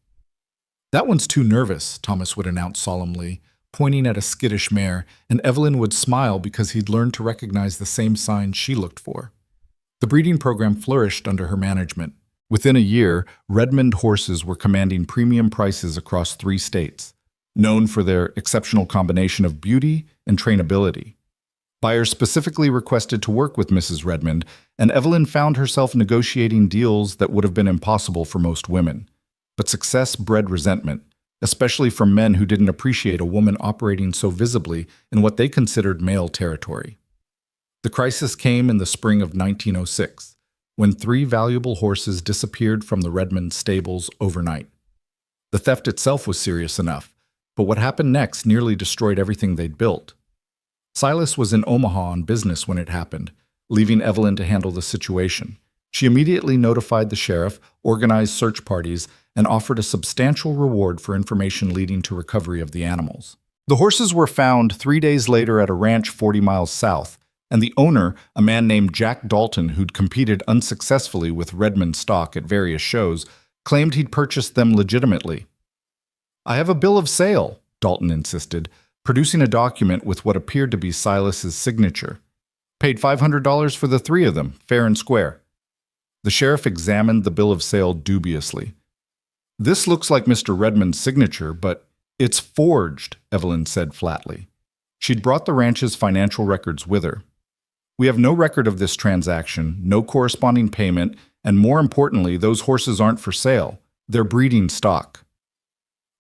That one's too nervous, Thomas would announce solemnly, pointing at a skittish mare, and Evelyn would smile because he'd learned to recognize the same signs she looked for. The breeding program flourished under her management. Within a year, Redmond horses were commanding premium prices across 3 states, known for their exceptional combination of beauty and trainability. Buyers specifically requested to work with Mrs. Redmond, and Evelyn found herself negotiating deals that would have been impossible for most women. But success bred resentment, especially from men who didn't appreciate a woman operating so visibly in what they considered male territory. The crisis came in the spring of 1906, when 3 valuable horses disappeared from the Redmond stables overnight. The theft itself was serious enough, but what happened next nearly destroyed everything they'd built. Silas was in Omaha on business when it happened, leaving Evelyn to handle the situation. She immediately notified the sheriff, organized search parties, and offered a substantial reward for information leading to recovery of the animals. The horses were found 3 days later at a ranch 40 miles south, and the owner, a man named Jack Dalton who'd competed unsuccessfully with Redmond stock at various shows, claimed he'd purchased them legitimately. I have a bill of sale, Dalton insisted, producing a document with what appeared to be Silas's signature. Paid $500 for the 3 of them, fair and square. The sheriff examined the bill of sale dubiously. This looks like Mr. Redmond's signature, but it's forged, Evelyn said flatly. She'd brought the ranch's financial records with her. We have no record of this transaction, no corresponding payment, and more importantly, those horses aren't for sale. They're breeding stock.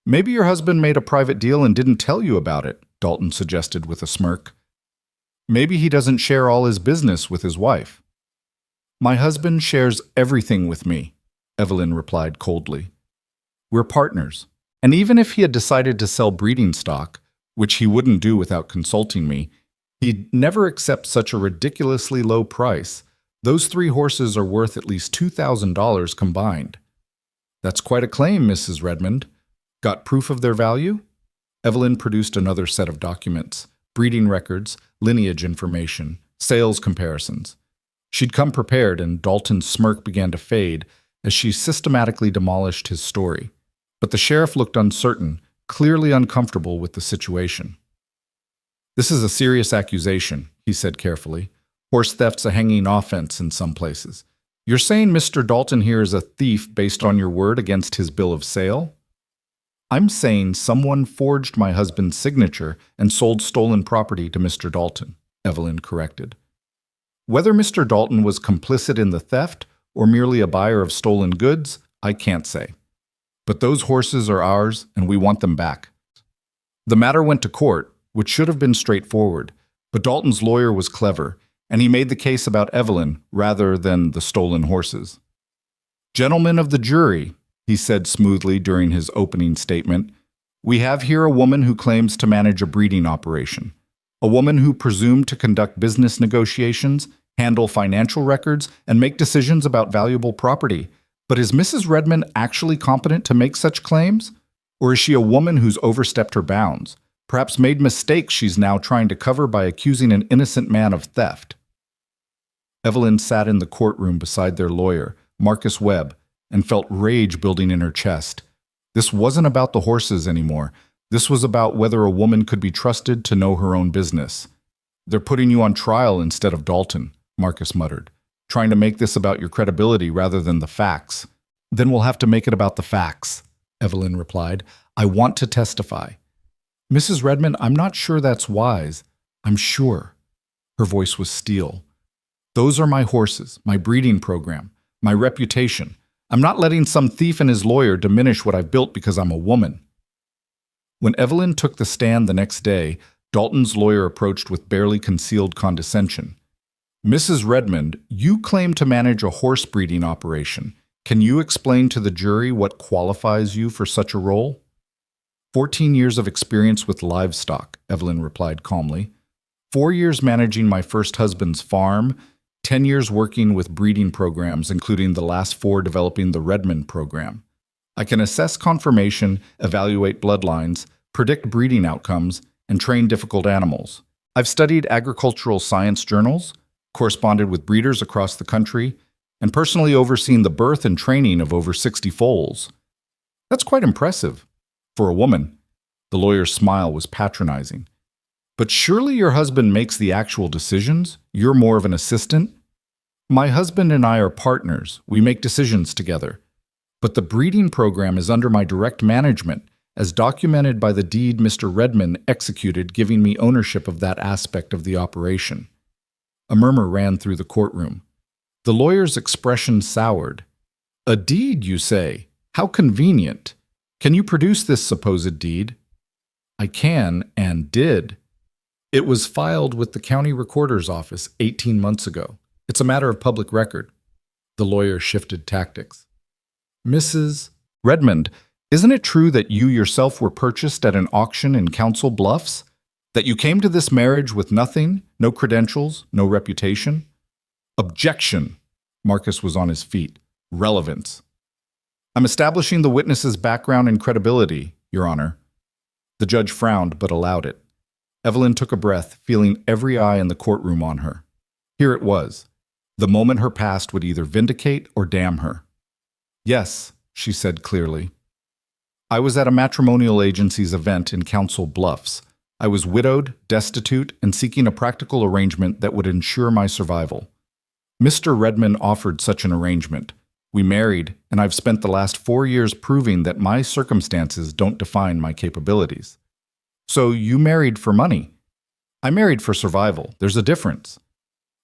Maybe your husband made a private deal and didn't tell you about it, Dalton suggested with a smirk. Maybe he doesn't share all his business with his wife. My husband shares everything with me, Evelyn replied coldly. We're partners. And even if he had decided to sell breeding stock, which he wouldn't do without consulting me, he'd never accept such a ridiculously low price. Those 3 horses are worth at least $2,000 combined. That's quite a claim, Mrs. Redmond. Got proof of their value? Evelyn produced another set of documents, breeding records, lineage information, sales comparisons. She'd come prepared, and Dalton's smirk began to fade as she systematically demolished his story. But the sheriff looked uncertain, clearly uncomfortable with the situation. This is a serious accusation, he said carefully. Horse theft's a hanging offense in some places. You're saying Mr. Dalton here is a thief based on your word against his bill of sale? I'm saying someone forged my husband's signature and sold stolen property to Mr. Dalton, Evelyn corrected. Whether Mr. Dalton was complicit in the theft or merely a buyer of stolen goods, I can't say. But those horses are ours, and we want them back. The matter went to court, which should have been straightforward, but Dalton's lawyer was clever, and he made the case about Evelyn rather than the stolen horses. Gentlemen of the jury, he said smoothly during his opening statement, we have here a woman who claims to manage a breeding operation, a woman who presumed to conduct business negotiations, handle financial records, and make decisions about valuable property. But is Mrs. Redmond actually competent to make such claims? Or is she a woman who's overstepped her bounds, perhaps made mistakes she's now trying to cover by accusing an innocent man of theft? Evelyn sat in the courtroom beside their lawyer, Marcus Webb, and felt rage building in her chest. This wasn't about the horses anymore. This was about whether a woman could be trusted to know her own business. They're putting you on trial instead of Dalton, Marcus muttered, trying to make this about your credibility rather than the facts. Then we'll have to make it about the facts, Evelyn replied. I want to testify. Mrs. Redmond, I'm not sure that's wise. I'm sure. Her voice was steel. Those are my horses, my breeding program, my reputation. I'm not letting some thief and his lawyer diminish what I've built because I'm a woman. When Evelyn took the stand the next day, Dalton's lawyer approached with barely concealed condescension. Mrs. Redmond, you claim to manage a horse breeding operation. Can you explain to the jury what qualifies you for such a role? 14 years of experience with livestock, Evelyn replied calmly. 4 years managing my first husband's farm, 10 years working with breeding programs, including the last 4 developing the Redmond program. I can assess conformation, evaluate bloodlines, predict breeding outcomes, and train difficult animals. I've studied agricultural science journals, corresponded with breeders across the country, and personally overseen the birth and training of over 60 foals. That's quite impressive. For a woman, the lawyer's smile was patronizing. But surely your husband makes the actual decisions? You're more of an assistant? My husband and I are partners. We make decisions together. But the breeding program is under my direct management, as documented by the deed Mr. Redmond executed giving me ownership of that aspect of the operation. A murmur ran through the courtroom. The lawyer's expression soured. A deed, you say? How convenient. Can you produce this supposed deed? I can, and did. It was filed with the county recorder's office 18 months ago. It's a matter of public record. The lawyer shifted tactics. Mrs. Redmond, isn't it true that you yourself were purchased at an auction in Council Bluffs? That you came to this marriage with nothing, no credentials, no reputation? Objection! Marcus was on his feet. Relevance. I'm establishing the witness's background and credibility, Your Honor. The judge frowned but allowed it. Evelyn took a breath, feeling every eye in the courtroom on her. Here it was. The moment her past would either vindicate or damn her. Yes, she said clearly. I was at a matrimonial agency's event in Council Bluffs. I was widowed, destitute, and seeking a practical arrangement that would ensure my survival. Mr. Redmond offered such an arrangement. We married, and I've spent the last 4 years proving that my circumstances don't define my capabilities. So you married for money. I married for survival. There's a difference.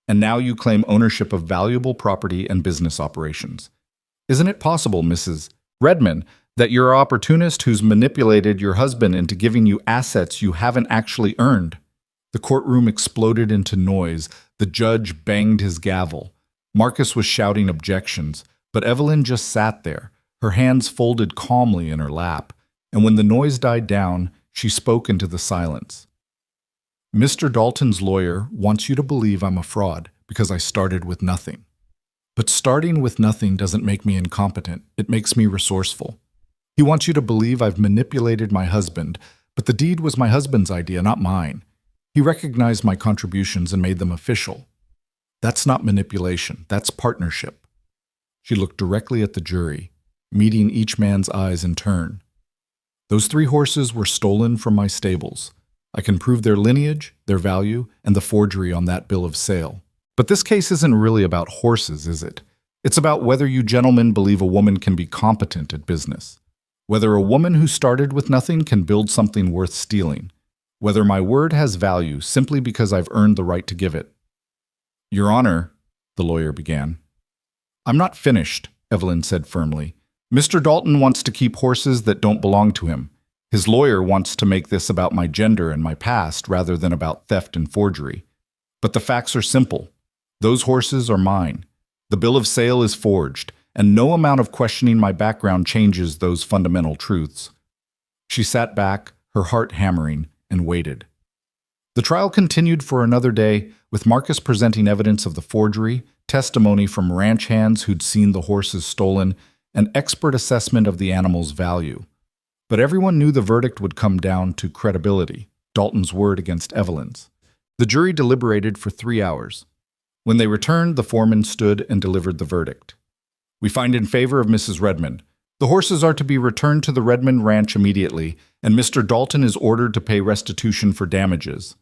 And now you claim ownership of valuable property and business operations. Isn't it possible, Mrs. Redmond, that you're an opportunist who's manipulated your husband into giving you assets you haven't actually earned? The courtroom exploded into noise. The judge banged his gavel. Marcus was shouting objections, But Evelyn just sat there, her hands folded calmly in her lap, and when the noise died down, she spoke into the silence. Mr. Dalton's lawyer wants you to believe I'm a fraud because I started with nothing. But starting with nothing doesn't make me incompetent, it makes me resourceful. He wants you to believe I've manipulated my husband, but the deed was my husband's idea, not mine. He recognized my contributions and made them official. That's not manipulation, that's partnership. She looked directly at the jury, meeting each man's eyes in turn. Those 3 horses were stolen from my stables. I can prove their lineage, their value, and the forgery on that bill of sale. But this case isn't really about horses, is it? It's about whether you gentlemen believe a woman can be competent at business. Whether a woman who started with nothing can build something worth stealing. Whether my word has value simply because I've earned the right to give it. Your Honor, the lawyer began. I'm not finished, Evelyn said firmly. Mr. Dalton wants to keep horses that don't belong to him. His lawyer wants to make this about my gender and my past rather than about theft and forgery. But the facts are simple. Those horses are mine. The bill of sale is forged, and no amount of questioning my background changes those fundamental truths. She sat back, her heart hammering, and waited. The trial continued for another day, with Marcus presenting evidence of the forgery, testimony from ranch hands who'd seen the horses stolen, and expert assessment of the animal's value. But everyone knew the verdict would come down to credibility, Dalton's word against Evelyn's. The jury deliberated for 3 hours. When they returned, the foreman stood and delivered the verdict. We find in favor of Mrs. Redmond. The horses are to be returned to the Redmond Ranch immediately, and Mr. Dalton is ordered to pay restitution for damages.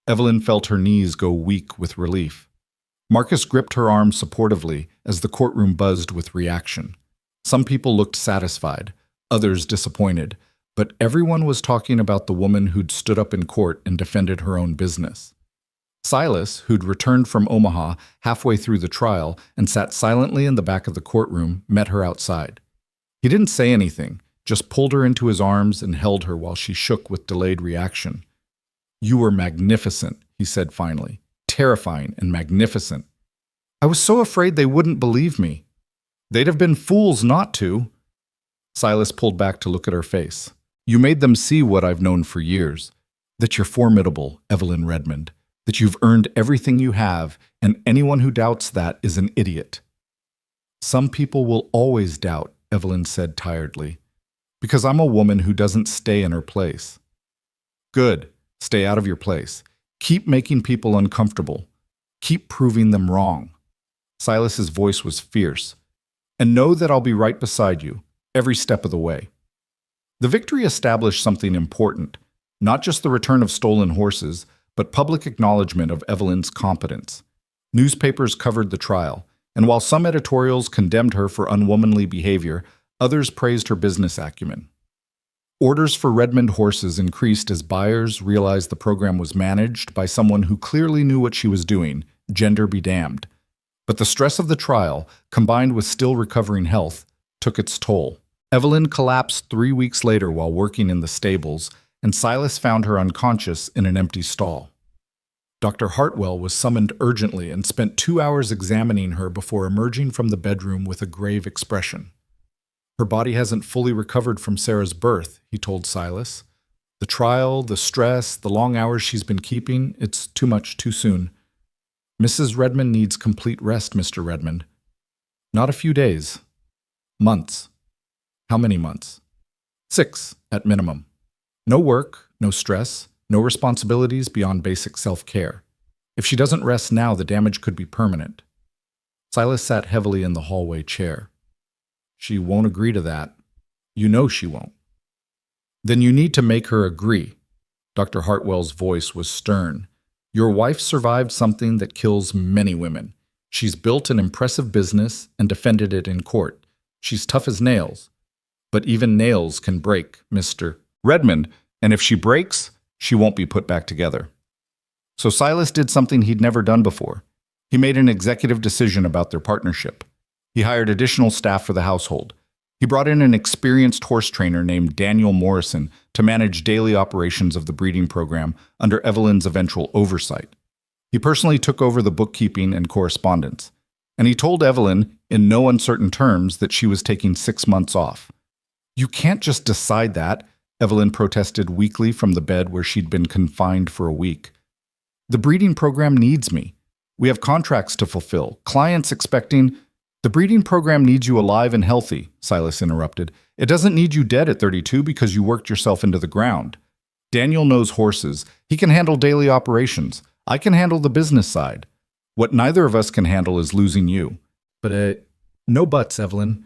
Evelyn felt her knees go weak with relief. Marcus gripped her arm supportively as the courtroom buzzed with reaction. Some people looked satisfied, others disappointed, but everyone was talking about the woman who'd stood up in court and defended her own business. Silas, who'd returned from Omaha halfway through the trial and sat silently in the back of the courtroom, met her outside. He didn't say anything, just pulled her into his arms and held her while she shook with delayed reaction. You were magnificent, he said finally. Terrifying and magnificent. I was so afraid they wouldn't believe me. They'd have been fools not to. Silas pulled back to look at her face. You made them see what I've known for years, that you're formidable, Evelyn Redmond, that you've earned everything you have, and anyone who doubts that is an idiot. Some people will always doubt, Evelyn said tiredly, because I'm a woman who doesn't stay in her place. Good. Stay out of your place. Keep making people uncomfortable. Keep proving them wrong. Silas's voice was fierce. And know that I'll be right beside you, every step of the way. The victory established something important, not just the return of stolen horses, but public acknowledgement of Evelyn's competence. Newspapers covered the trial, and while some editorials condemned her for unwomanly behavior, others praised her business acumen. Orders for Redmond horses increased as buyers realized the program was managed by someone who clearly knew what she was doing, gender be damned. But the stress of the trial, combined with still recovering health, took its toll. Evelyn collapsed 3 weeks later while working in the stables, and Silas found her unconscious in an empty stall. Dr. Hartwell was summoned urgently and spent 2 hours examining her before emerging from the bedroom with a grave expression. Her body hasn't fully recovered from Sarah's birth, he told Silas. The trial, the stress, the long hours she's been keeping, it's too much too soon. Mrs. Redmond needs complete rest, Mr. Redmond. Not a few days. Months. How many months? 6, at minimum. No work, no stress, no responsibilities beyond basic self-care. If she doesn't rest now, the damage could be permanent. Silas sat heavily in the hallway chair. She won't agree to that. You know she won't. Then you need to make her agree. Dr. Hartwell's voice was stern. Your wife survived something that kills many women. She's built an impressive business and defended it in court. She's tough as nails. But even nails can break, Mr. Redmond, and if she breaks, she won't be put back together. So Silas did something he'd never done before. He made an executive decision about their partnership. He hired additional staff for the household. He brought in an experienced horse trainer named Daniel Morrison to manage daily operations of the breeding program under Evelyn's eventual oversight. He personally took over the bookkeeping and correspondence. And he told Evelyn, in no uncertain terms, that she was taking 6 months off. You can't just decide that, Evelyn protested weakly from the bed where she'd been confined for a week. The breeding program needs me. We have contracts to fulfill, clients expecting. The breeding program needs you alive and healthy, Silas interrupted. It doesn't need you dead at 32 because you worked yourself into the ground. Daniel knows horses. He can handle daily operations. I can handle the business side. What neither of us can handle is losing you. But, no buts, Evelyn.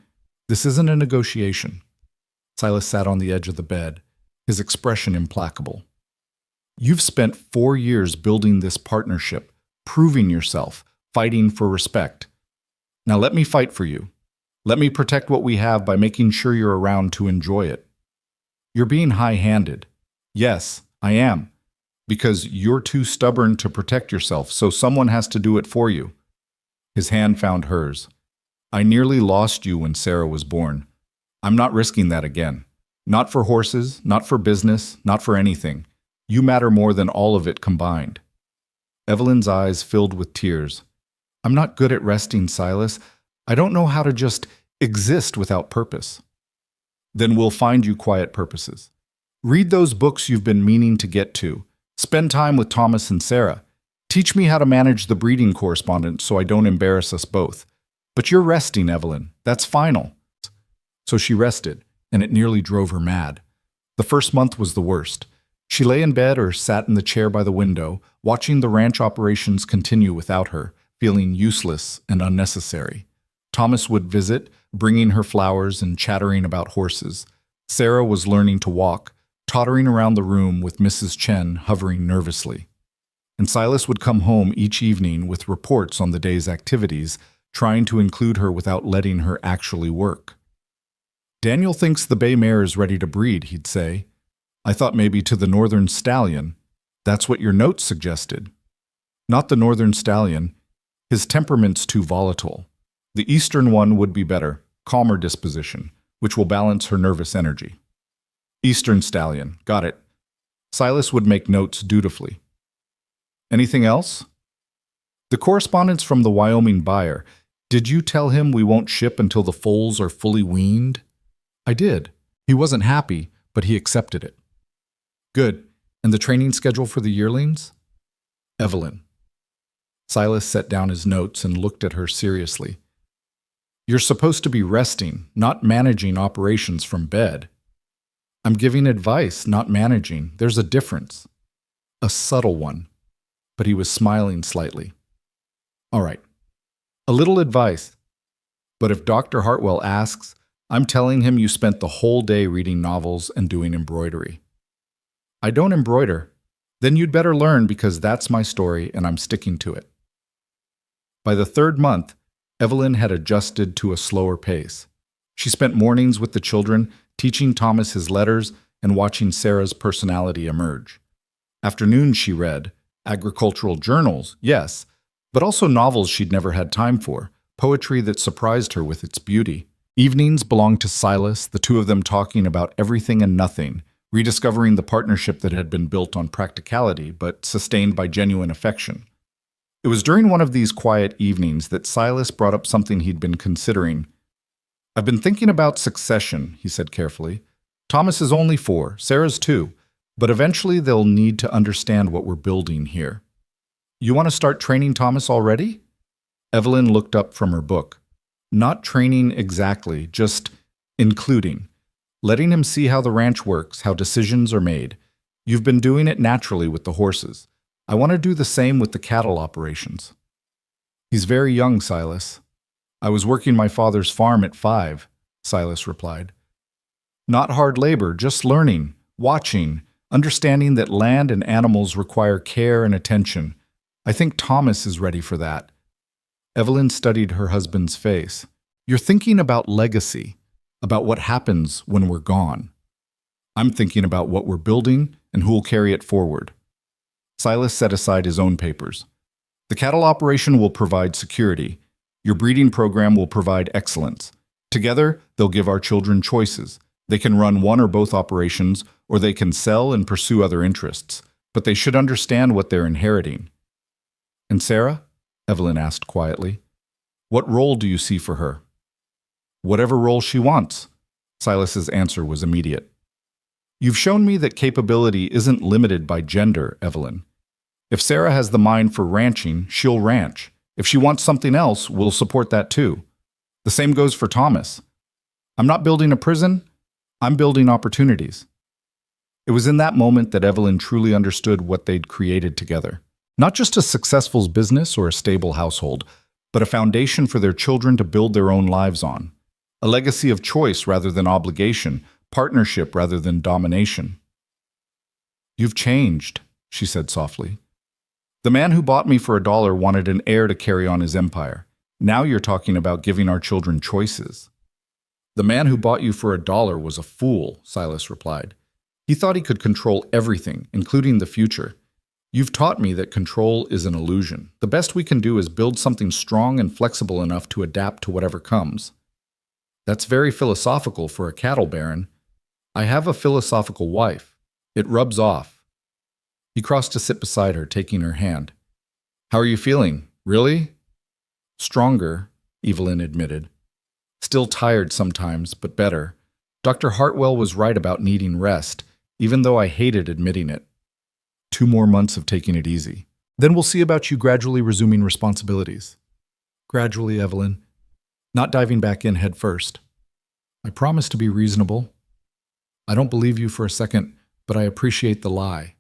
This isn't a negotiation. Silas sat on the edge of the bed, his expression implacable. You've spent 4 years building this partnership, proving yourself, fighting for respect. Now let me fight for you. Let me protect what we have by making sure you're around to enjoy it. You're being high-handed. Yes, I am. Because you're too stubborn to protect yourself, so someone has to do it for you. His hand found hers. I nearly lost you when Sarah was born. I'm not risking that again. Not for horses, not for business, not for anything. You matter more than all of it combined. Evelyn's eyes filled with tears. I'm not good at resting, Silas. I don't know how to just exist without purpose. Then we'll find you quiet purposes. Read those books you've been meaning to get to. Spend time with Thomas and Sarah. Teach me how to manage the breeding correspondence so I don't embarrass us both. But you're resting, Evelyn. That's final. So she rested, and it nearly drove her mad. The first month was the worst. She lay in bed or sat in the chair by the window, watching the ranch operations continue without her, feeling useless and unnecessary. Thomas would visit, bringing her flowers and chattering about horses. Sarah was learning to walk, tottering around the room with Mrs. Chen hovering nervously. And Silas would come home each evening with reports on the day's activities, trying to include her without letting her actually work. Daniel thinks the bay mare is ready to breed, he'd say. I thought maybe to the northern stallion. That's what your notes suggested. Not the northern stallion. His temperament's too volatile. The eastern one would be better, calmer disposition, which will balance her nervous energy. Eastern stallion, got it. Silas would make notes dutifully. Anything else? The correspondence from the Wyoming buyer. Did you tell him we won't ship until the foals are fully weaned? I did. He wasn't happy, but he accepted it. Good. And the training schedule for the yearlings? Evelyn. Silas set down his notes and looked at her seriously. You're supposed to be resting, not managing operations from bed. I'm giving advice, not managing. There's a difference. A subtle one. But he was smiling slightly. All right. A little advice. But if Dr. Hartwell asks, I'm telling him you spent the whole day reading novels and doing embroidery. I don't embroider. Then you'd better learn because that's my story and I'm sticking to it. By the 3rd month, Evelyn had adjusted to a slower pace. She spent mornings with the children, teaching Thomas his letters and watching Sarah's personality emerge. Afternoons she read, agricultural journals, yes, but also novels she'd never had time for, poetry that surprised her with its beauty. Evenings belonged to Silas, the two of them talking about everything and nothing, rediscovering the partnership that had been built on practicality but sustained by genuine affection. It was during one of these quiet evenings that Silas brought up something he'd been considering. I've been thinking about succession, he said carefully. Thomas is only 4, Sarah's 2, but eventually they'll need to understand what we're building here. You want to start training Thomas already? Evelyn looked up from her book. Not training exactly, just including. Letting him see how the ranch works, how decisions are made. You've been doing it naturally with the horses. I want to do the same with the cattle operations. He's very young, Silas. I was working my father's farm at 5, Silas replied. Not hard labor, just learning, watching, understanding that land and animals require care and attention. I think Thomas is ready for that. Evelyn studied her husband's face. You're thinking about legacy, about what happens when we're gone. I'm thinking about what we're building and who'll carry it forward. Silas set aside his own papers. The cattle operation will provide security. Your breeding program will provide excellence. Together, they'll give our children choices. They can run one or both operations, or they can sell and pursue other interests. But they should understand what they're inheriting. And Sarah? Evelyn asked quietly. What role do you see for her? Whatever role she wants. Silas's answer was immediate. You've shown me that capability isn't limited by gender, Evelyn. If Sarah has the mind for ranching, she'll ranch. If she wants something else, we'll support that too. The same goes for Thomas. I'm not building a prison, I'm building opportunities. It was in that moment that Evelyn truly understood what they'd created together. Not just a successful business or a stable household, but a foundation for their children to build their own lives on. A legacy of choice rather than obligation, partnership rather than domination. You've changed, she said softly. The man who bought me for $1 wanted an heir to carry on his empire. Now you're talking about giving our children choices. The man who bought you for $1 was a fool, Silas replied. He thought he could control everything, including the future. You've taught me that control is an illusion. The best we can do is build something strong and flexible enough to adapt to whatever comes. That's very philosophical for a cattle baron. I have a philosophical wife. It rubs off. He crossed to sit beside her, taking her hand. How are you feeling? Really? Stronger, Evelyn admitted. Still tired sometimes, but better. Dr. Hartwell was right about needing rest, even though I hated admitting it. 2 more months of taking it easy. Then we'll see about you gradually resuming responsibilities. Gradually, Evelyn. Not diving back in head first. I promise to be reasonable. I don't believe you for a second, but I appreciate the lie.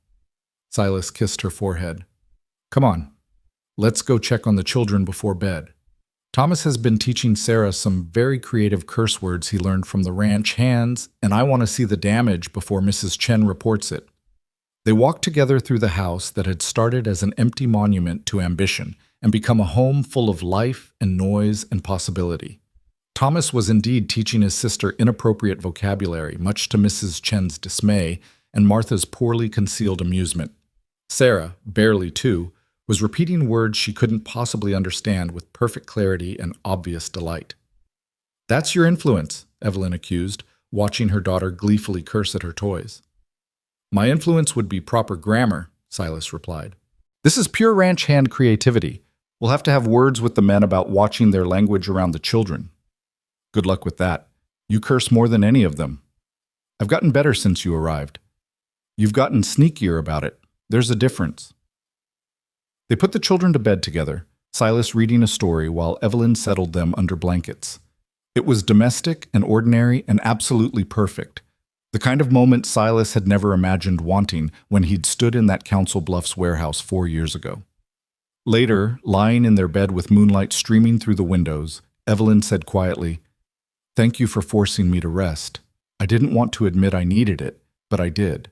Silas kissed her forehead. Come on, let's go check on the children before bed. Thomas has been teaching Sarah some very creative curse words he learned from the ranch hands, and I want to see the damage before Mrs. Chen reports it. They walked together through the house that had started as an empty monument to ambition and become a home full of life and noise and possibility. Thomas was indeed teaching his sister inappropriate vocabulary, much to Mrs. Chen's dismay and Martha's poorly concealed amusement. Sarah, barely 2, was repeating words she couldn't possibly understand with perfect clarity and obvious delight. That's your influence, Evelyn accused, watching her daughter gleefully curse at her toys. My influence would be proper grammar, Silas replied. This is pure ranch hand creativity. We'll have to have words with the men about watching their language around the children. Good luck with that. You curse more than any of them. I've gotten better since you arrived. You've gotten sneakier about it. There's a difference. They put the children to bed together, Silas reading a story while Evelyn settled them under blankets. It was domestic and ordinary and absolutely perfect. The kind of moment Silas had never imagined wanting when he'd stood in that Council Bluffs warehouse 4 years ago. Later, lying in their bed with moonlight streaming through the windows, Evelyn said quietly, Thank you for forcing me to rest. I didn't want to admit I needed it, but I did.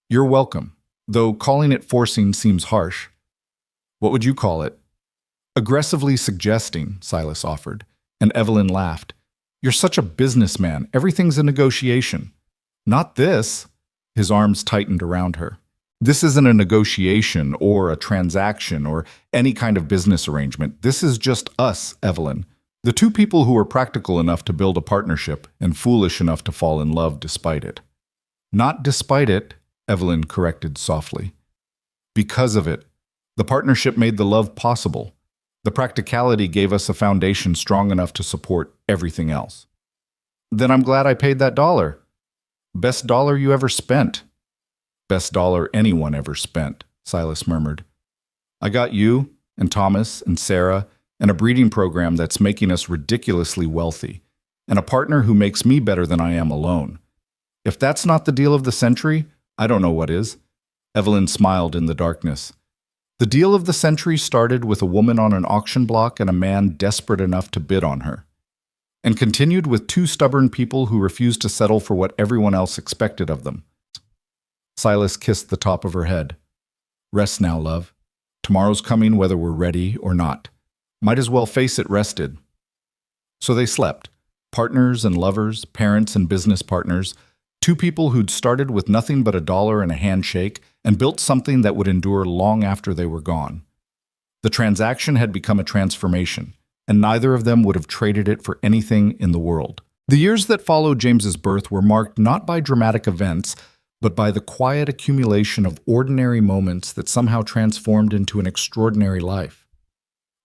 You're welcome, though calling it forcing seems harsh. What would you call it? Aggressively suggesting, Silas offered, and Evelyn laughed. You're such a businessman. Everything's a negotiation. Not this. His arms tightened around her. This isn't a negotiation or a transaction or any kind of business arrangement. This is just us, Evelyn. The 2 people who are practical enough to build a partnership and foolish enough to fall in love despite it. Not despite it, Evelyn corrected softly. Because of it. The partnership made the love possible. The practicality gave us a foundation strong enough to support everything else. Then I'm glad I paid that $1. Best dollar you ever spent. Best dollar anyone ever spent, Silas murmured. I got you and Thomas and Sarah and a breeding program that's making us ridiculously wealthy, and a partner who makes me better than I am alone. If that's not the deal of the century, I don't know what is. Evelyn smiled in the darkness. The deal of the century started with a woman on an auction block and a man desperate enough to bid on her, and continued with 2 stubborn people who refused to settle for what everyone else expected of them. Silas kissed the top of her head. Rest now, love. Tomorrow's coming whether we're ready or not. Might as well face it rested. So they slept, partners and lovers, parents and business partners, 2 people who'd started with nothing but $1 and a handshake and built something that would endure long after they were gone. The transaction had become a transformation, and neither of them would have traded it for anything in the world. The years that followed James's birth were marked not by dramatic events, but by the quiet accumulation of ordinary moments that somehow transformed into an extraordinary life.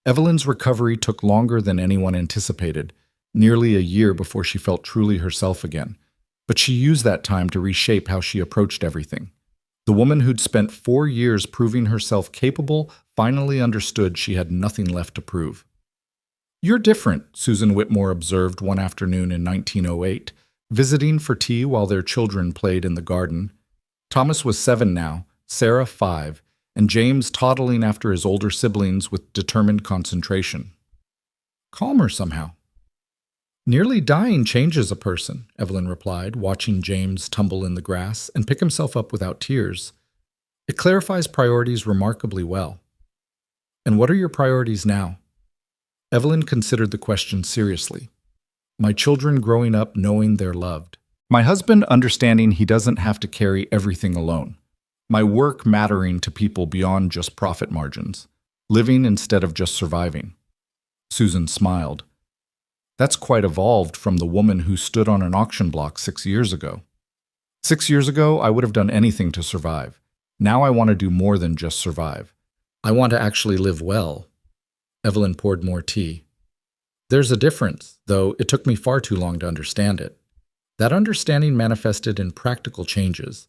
Evelyn's recovery took longer than anyone anticipated, nearly a year before she felt truly herself again. But she used that time to reshape how she approached everything. The woman who'd spent 4 years proving herself capable finally understood she had nothing left to prove. "You're different," Susan Whitmore observed one afternoon in 1908, visiting for tea while their children played in the garden. Thomas was 7 now, Sarah 5, and James toddling after his older siblings with determined concentration. "Calmer somehow." "Nearly dying changes a person," Evelyn replied, watching James tumble in the grass and pick himself up without tears. "It clarifies priorities remarkably well." "And what are your priorities now?" Evelyn considered the question seriously. "My children growing up knowing they're loved. My husband understanding he doesn't have to carry everything alone. My work mattering to people beyond just profit margins. Living instead of just surviving." Susan smiled. "That's quite evolved from the woman who stood on an auction block 6 years ago. 6 years ago, I would have done anything to survive. Now I want to do more than just survive. I want to actually live well." Evelyn poured more tea. "There's a difference, though it took me far too long to understand it. That understanding manifested in practical changes."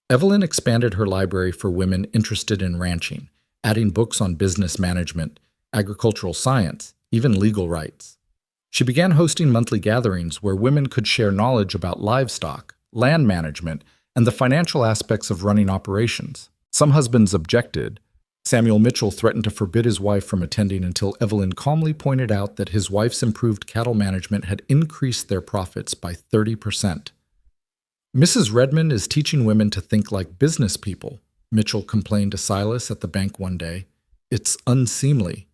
Evelyn expanded her library for women interested in ranching, adding books on business management, agricultural science, even legal rights. She began hosting monthly gatherings where women could share knowledge about livestock, land management, and the financial aspects of running operations. Some husbands objected. Samuel Mitchell threatened to forbid his wife from attending until Evelyn calmly pointed out that his wife's improved cattle management had increased their profits by 30%. "Mrs. Redmond is teaching women to think like business people," Mitchell complained to Silas at the bank one day. "It's unseemly."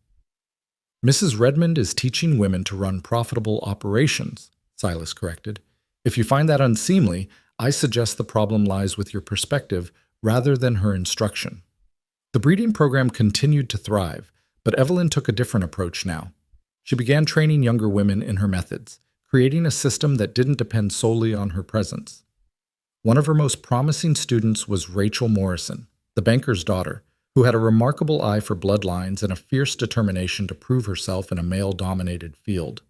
"Mrs. Redmond is teaching women to run profitable operations," Silas corrected. "If you find that unseemly, I suggest the problem lies with your perspective rather than her instruction." The breeding program continued to thrive, but Evelyn took a different approach now. She began training younger women in her methods, creating a system that didn't depend solely on her presence. One of her most promising students was Rachel Morrison, the banker's daughter, who had a remarkable eye for bloodlines and a fierce determination to prove herself in a male-dominated field.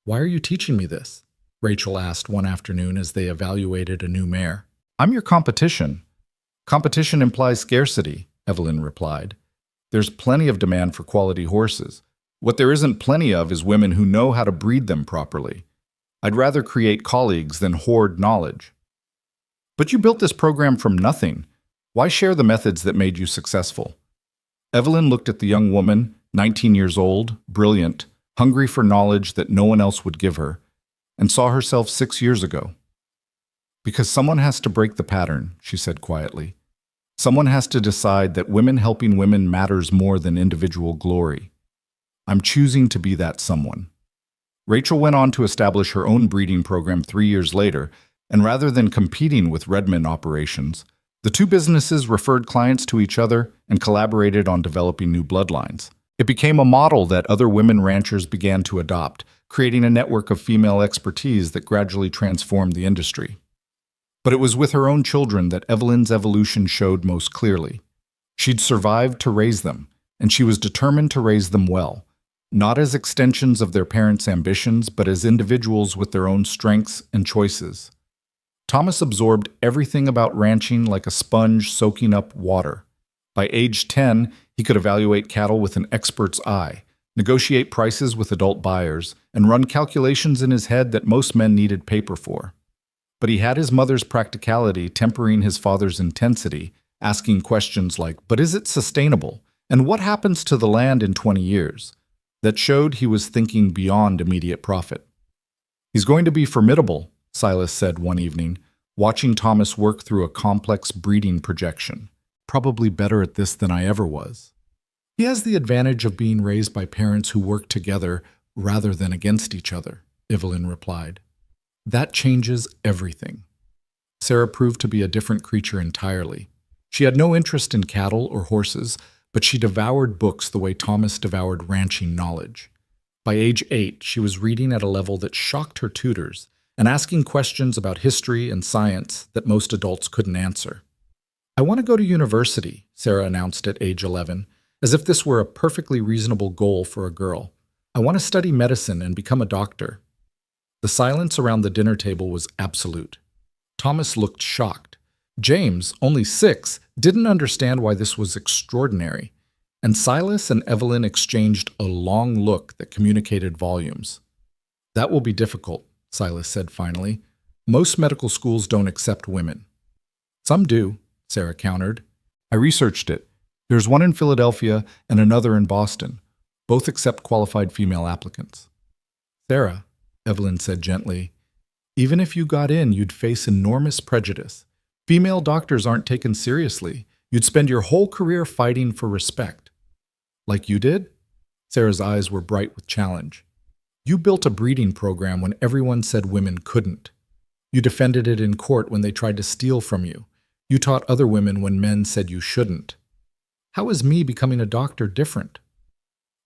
"Why are you teaching me this?" Rachel asked one afternoon as they evaluated a new mare. "I'm your competition." "Competition implies scarcity," Evelyn replied. "There's plenty of demand for quality horses. What there isn't plenty of is women who know how to breed them properly. I'd rather create colleagues than hoard knowledge." "But you built this program from nothing. Why share the methods that made you successful?" Evelyn looked at the young woman, 19 years old, brilliant, hungry for knowledge that no one else would give her, and saw herself 6 years ago. "Because someone has to break the pattern," she said quietly. "Someone has to decide that women helping women matters more than individual glory. I'm choosing to be that someone." Rachel went on to establish her own breeding program 3 years later, and rather than competing with Redmond operations, the two businesses referred clients to each other and collaborated on developing new bloodlines. It became a model that other women ranchers began to adopt, creating a network of female expertise that gradually transformed the industry. But it was with her own children that Evelyn's evolution showed most clearly. She'd survived to raise them, and she was determined to raise them well, not as extensions of their parents' ambitions, but as individuals with their own strengths and choices. Thomas absorbed everything about ranching like a sponge soaking up water. By age 10, he could evaluate cattle with an expert's eye, negotiate prices with adult buyers, and run calculations in his head that most men needed paper for. But he had his mother's practicality tempering his father's intensity, asking questions like, "But is it sustainable? And what happens to the land in 20 years?" That showed he was thinking beyond immediate profit. "He's going to be formidable," Silas said one evening, watching Thomas work through a complex breeding projection. "Probably better at this than I ever was." "He has the advantage of being raised by parents who work together rather than against each other," Evelyn replied. "That changes everything." Sarah proved to be a different creature entirely. She had no interest in cattle or horses, but she devoured books the way Thomas devoured ranching knowledge. By age 8, she was reading at a level that shocked her tutors and asking questions about history and science that most adults couldn't answer. "I want to go to university," Sarah announced at age 11, as if this were a perfectly reasonable goal for a girl. I want to study medicine and become a doctor. The silence around the dinner table was absolute. Thomas looked shocked. James, only 6, didn't understand why this was extraordinary, and Silas and Evelyn exchanged a long look that communicated volumes. That will be difficult, Silas said finally. Most medical schools don't accept women. Some do, Sarah countered. I researched it. There's one in Philadelphia and another in Boston. Both accept qualified female applicants. Sarah, Evelyn said gently, even if you got in, you'd face enormous prejudice. Female doctors aren't taken seriously. You'd spend your whole career fighting for respect. Like you did? Sarah's eyes were bright with challenge. You built a breeding program when everyone said women couldn't. You defended it in court when they tried to steal from you. You taught other women when men said you shouldn't. How is me becoming a doctor different?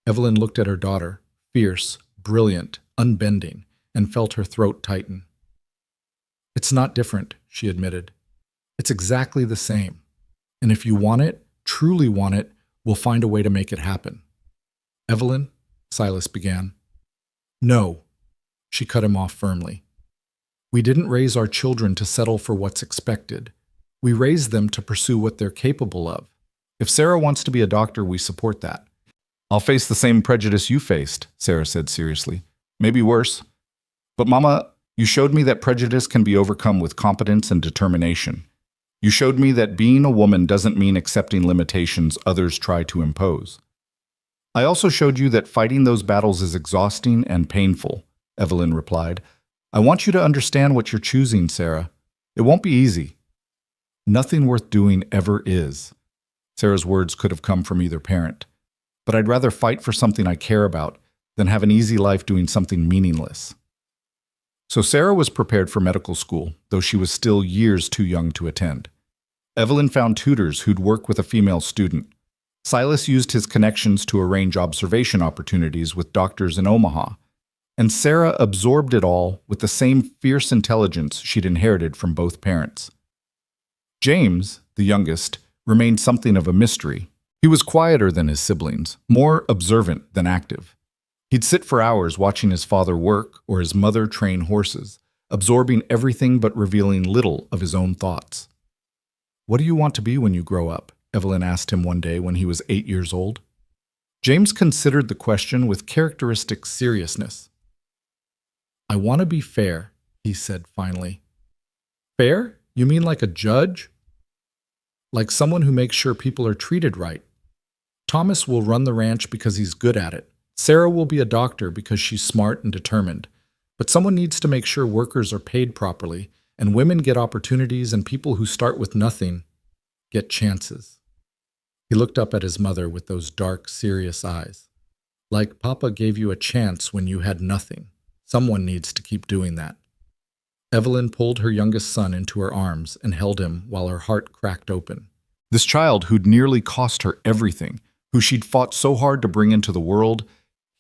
Evelyn looked at her daughter, fierce, brilliant, unbending, and felt her throat tighten. It's not different, she admitted. It's exactly the same. And if you want it, truly want it, we'll find a way to make it happen. Evelyn, Silas began. No, she cut him off firmly. We didn't raise our children to settle for what's expected. We raised them to pursue what they're capable of. If Sarah wants to be a doctor, we support that. I'll face the same prejudice you faced, Sarah said seriously. Maybe worse. But Mama, you showed me that prejudice can be overcome with competence and determination. You showed me that being a woman doesn't mean accepting limitations others try to impose. I also showed you that fighting those battles is exhausting and painful, Evelyn replied. I want you to understand what you're choosing, Sarah. It won't be easy. Nothing worth doing ever is. Sarah's words could have come from either parent. But I'd rather fight for something I care about than have an easy life doing something meaningless. So Sarah was prepared for medical school, though she was still years too young to attend. Evelyn found tutors who'd work with a female student. Silas used his connections to arrange observation opportunities with doctors in Omaha. And Sarah absorbed it all with the same fierce intelligence she'd inherited from both parents. James, the youngest, remained something of a mystery. He was quieter than his siblings, more observant than active. He'd sit for hours watching his father work or his mother train horses, absorbing everything but revealing little of his own thoughts. What do you want to be when you grow up? Evelyn asked him one day when he was 8 years old. James considered the question with characteristic seriousness. I want to be fair, he said finally. Fair? You mean like a judge? Like someone who makes sure people are treated right. Thomas will run the ranch because he's good at it. Sarah will be a doctor because she's smart and determined. But someone needs to make sure workers are paid properly, and women get opportunities, and people who start with nothing get chances. He looked up at his mother with those dark, serious eyes. Like Papa gave you a chance when you had nothing. Someone needs to keep doing that. Evelyn pulled her youngest son into her arms and held him while her heart cracked open. This child who'd nearly cost her everything, who she'd fought so hard to bring into the world,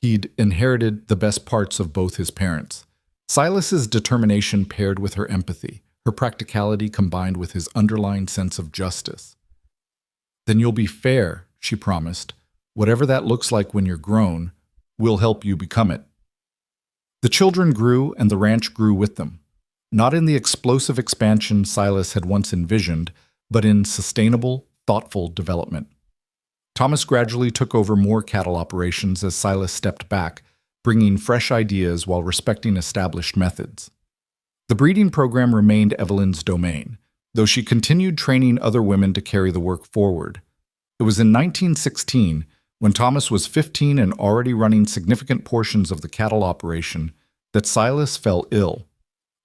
he'd inherited the best parts of both his parents. Silas's determination paired with her empathy, her practicality combined with his underlying sense of justice. Then you'll be fair, she promised. Whatever that looks like when you're grown, we'll help you become it. The children grew and the ranch grew with them. Not in the explosive expansion Silas had once envisioned, but in sustainable, thoughtful development. Thomas gradually took over more cattle operations as Silas stepped back, bringing fresh ideas while respecting established methods. The breeding program remained Evelyn's domain, though she continued training other women to carry the work forward. It was in 1916, when Thomas was 15 and already running significant portions of the cattle operation, that Silas fell ill.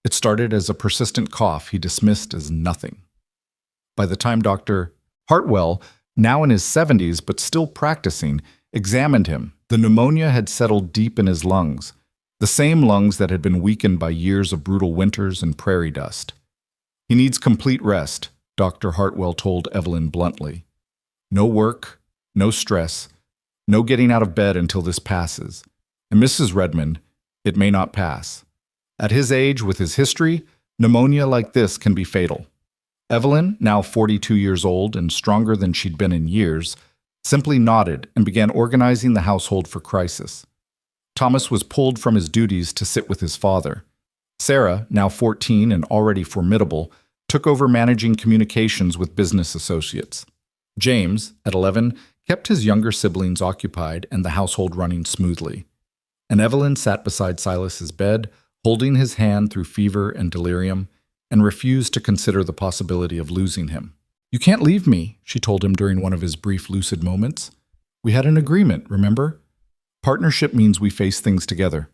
It started as a persistent cough he dismissed as nothing. By the time Dr. Hartwell, now in his 70s but still practicing, examined him, the pneumonia had settled deep in his lungs, the same lungs that had been weakened by years of brutal winters and prairie dust. He needs complete rest, Dr. Hartwell told Evelyn bluntly. No work, no stress, no getting out of bed until this passes. And Mrs. Redmond, it may not pass. At his age, with his history, pneumonia like this can be fatal. Evelyn, now 42 years old and stronger than she'd been in years, simply nodded and began organizing the household for crisis. Thomas was pulled from his duties to sit with his father. Sarah, now 14 and already formidable, took over managing communications with business associates. James, at 11, kept his younger siblings occupied and the household running smoothly. And Evelyn sat beside Silas's bed, holding his hand through fever and delirium, and refused to consider the possibility of losing him. "You can't leave me," she told him during one of his brief lucid moments. "We had an agreement, remember? Partnership means we face things together."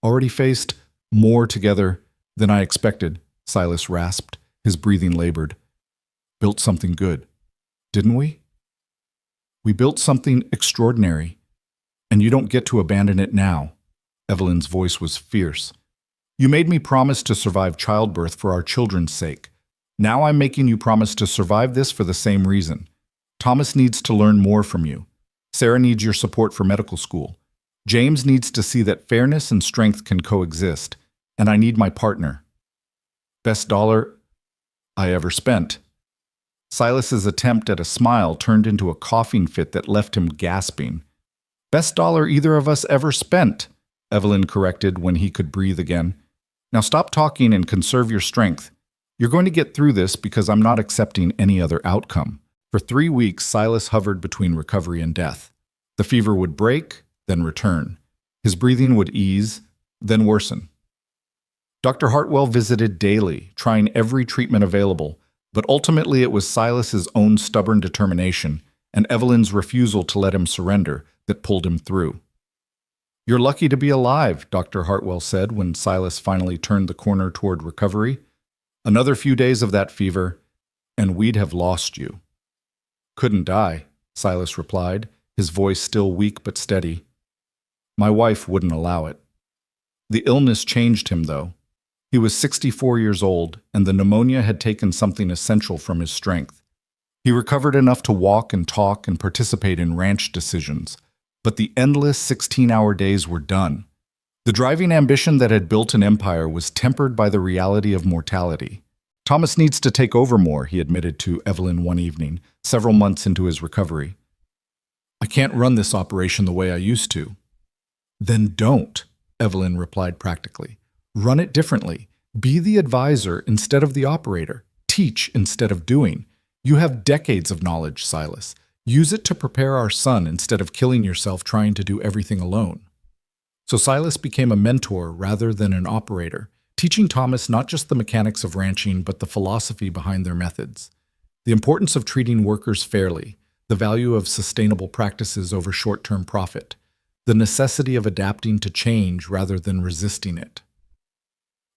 "Already faced more together than I expected," Silas rasped, his breathing labored. "Built something good, didn't we? We built something extraordinary, and you don't get to abandon it now." Evelyn's voice was fierce. "You made me promise to survive childbirth for our children's sake. Now I'm making you promise to survive this for the same reason. Thomas needs to learn more from you. Sarah needs your support for medical school. James needs to see that fairness and strength can coexist, and I need my partner. Best dollar I ever spent." Silas's attempt at a smile turned into a coughing fit that left him gasping. "Best dollar either of us ever spent," Evelyn corrected when he could breathe again. "Now stop talking and conserve your strength. You're going to get through this because I'm not accepting any other outcome." For 3 weeks, Silas hovered between recovery and death. The fever would break, then return. His breathing would ease, then worsen. Dr. Hartwell visited daily, trying every treatment available, but ultimately it was Silas's own stubborn determination and Evelyn's refusal to let him surrender that pulled him through. "You're lucky to be alive," Dr. Hartwell said when Silas finally turned the corner toward recovery. "Another few days of that fever, and we'd have lost you." "Couldn't die," Silas replied, his voice still weak but steady. "My wife wouldn't allow it." The illness changed him, though. He was 64 years old, and the pneumonia had taken something essential from his strength. He recovered enough to walk and talk and participate in ranch decisions, but the endless 16-hour days were done. The driving ambition that had built an empire was tempered by the reality of mortality. "Thomas needs to take over more," he admitted to Evelyn one evening, several months into his recovery. "I can't run this operation the way I used to." "Then don't," Evelyn replied practically. "Run it differently. Be the advisor instead of the operator. Teach instead of doing. You have decades of knowledge, Silas. Use it to prepare our son instead of killing yourself trying to do everything alone." So Silas became a mentor rather than an operator, teaching Thomas not just the mechanics of ranching but the philosophy behind their methods. The importance of treating workers fairly, the value of sustainable practices over short-term profit, the necessity of adapting to change rather than resisting it.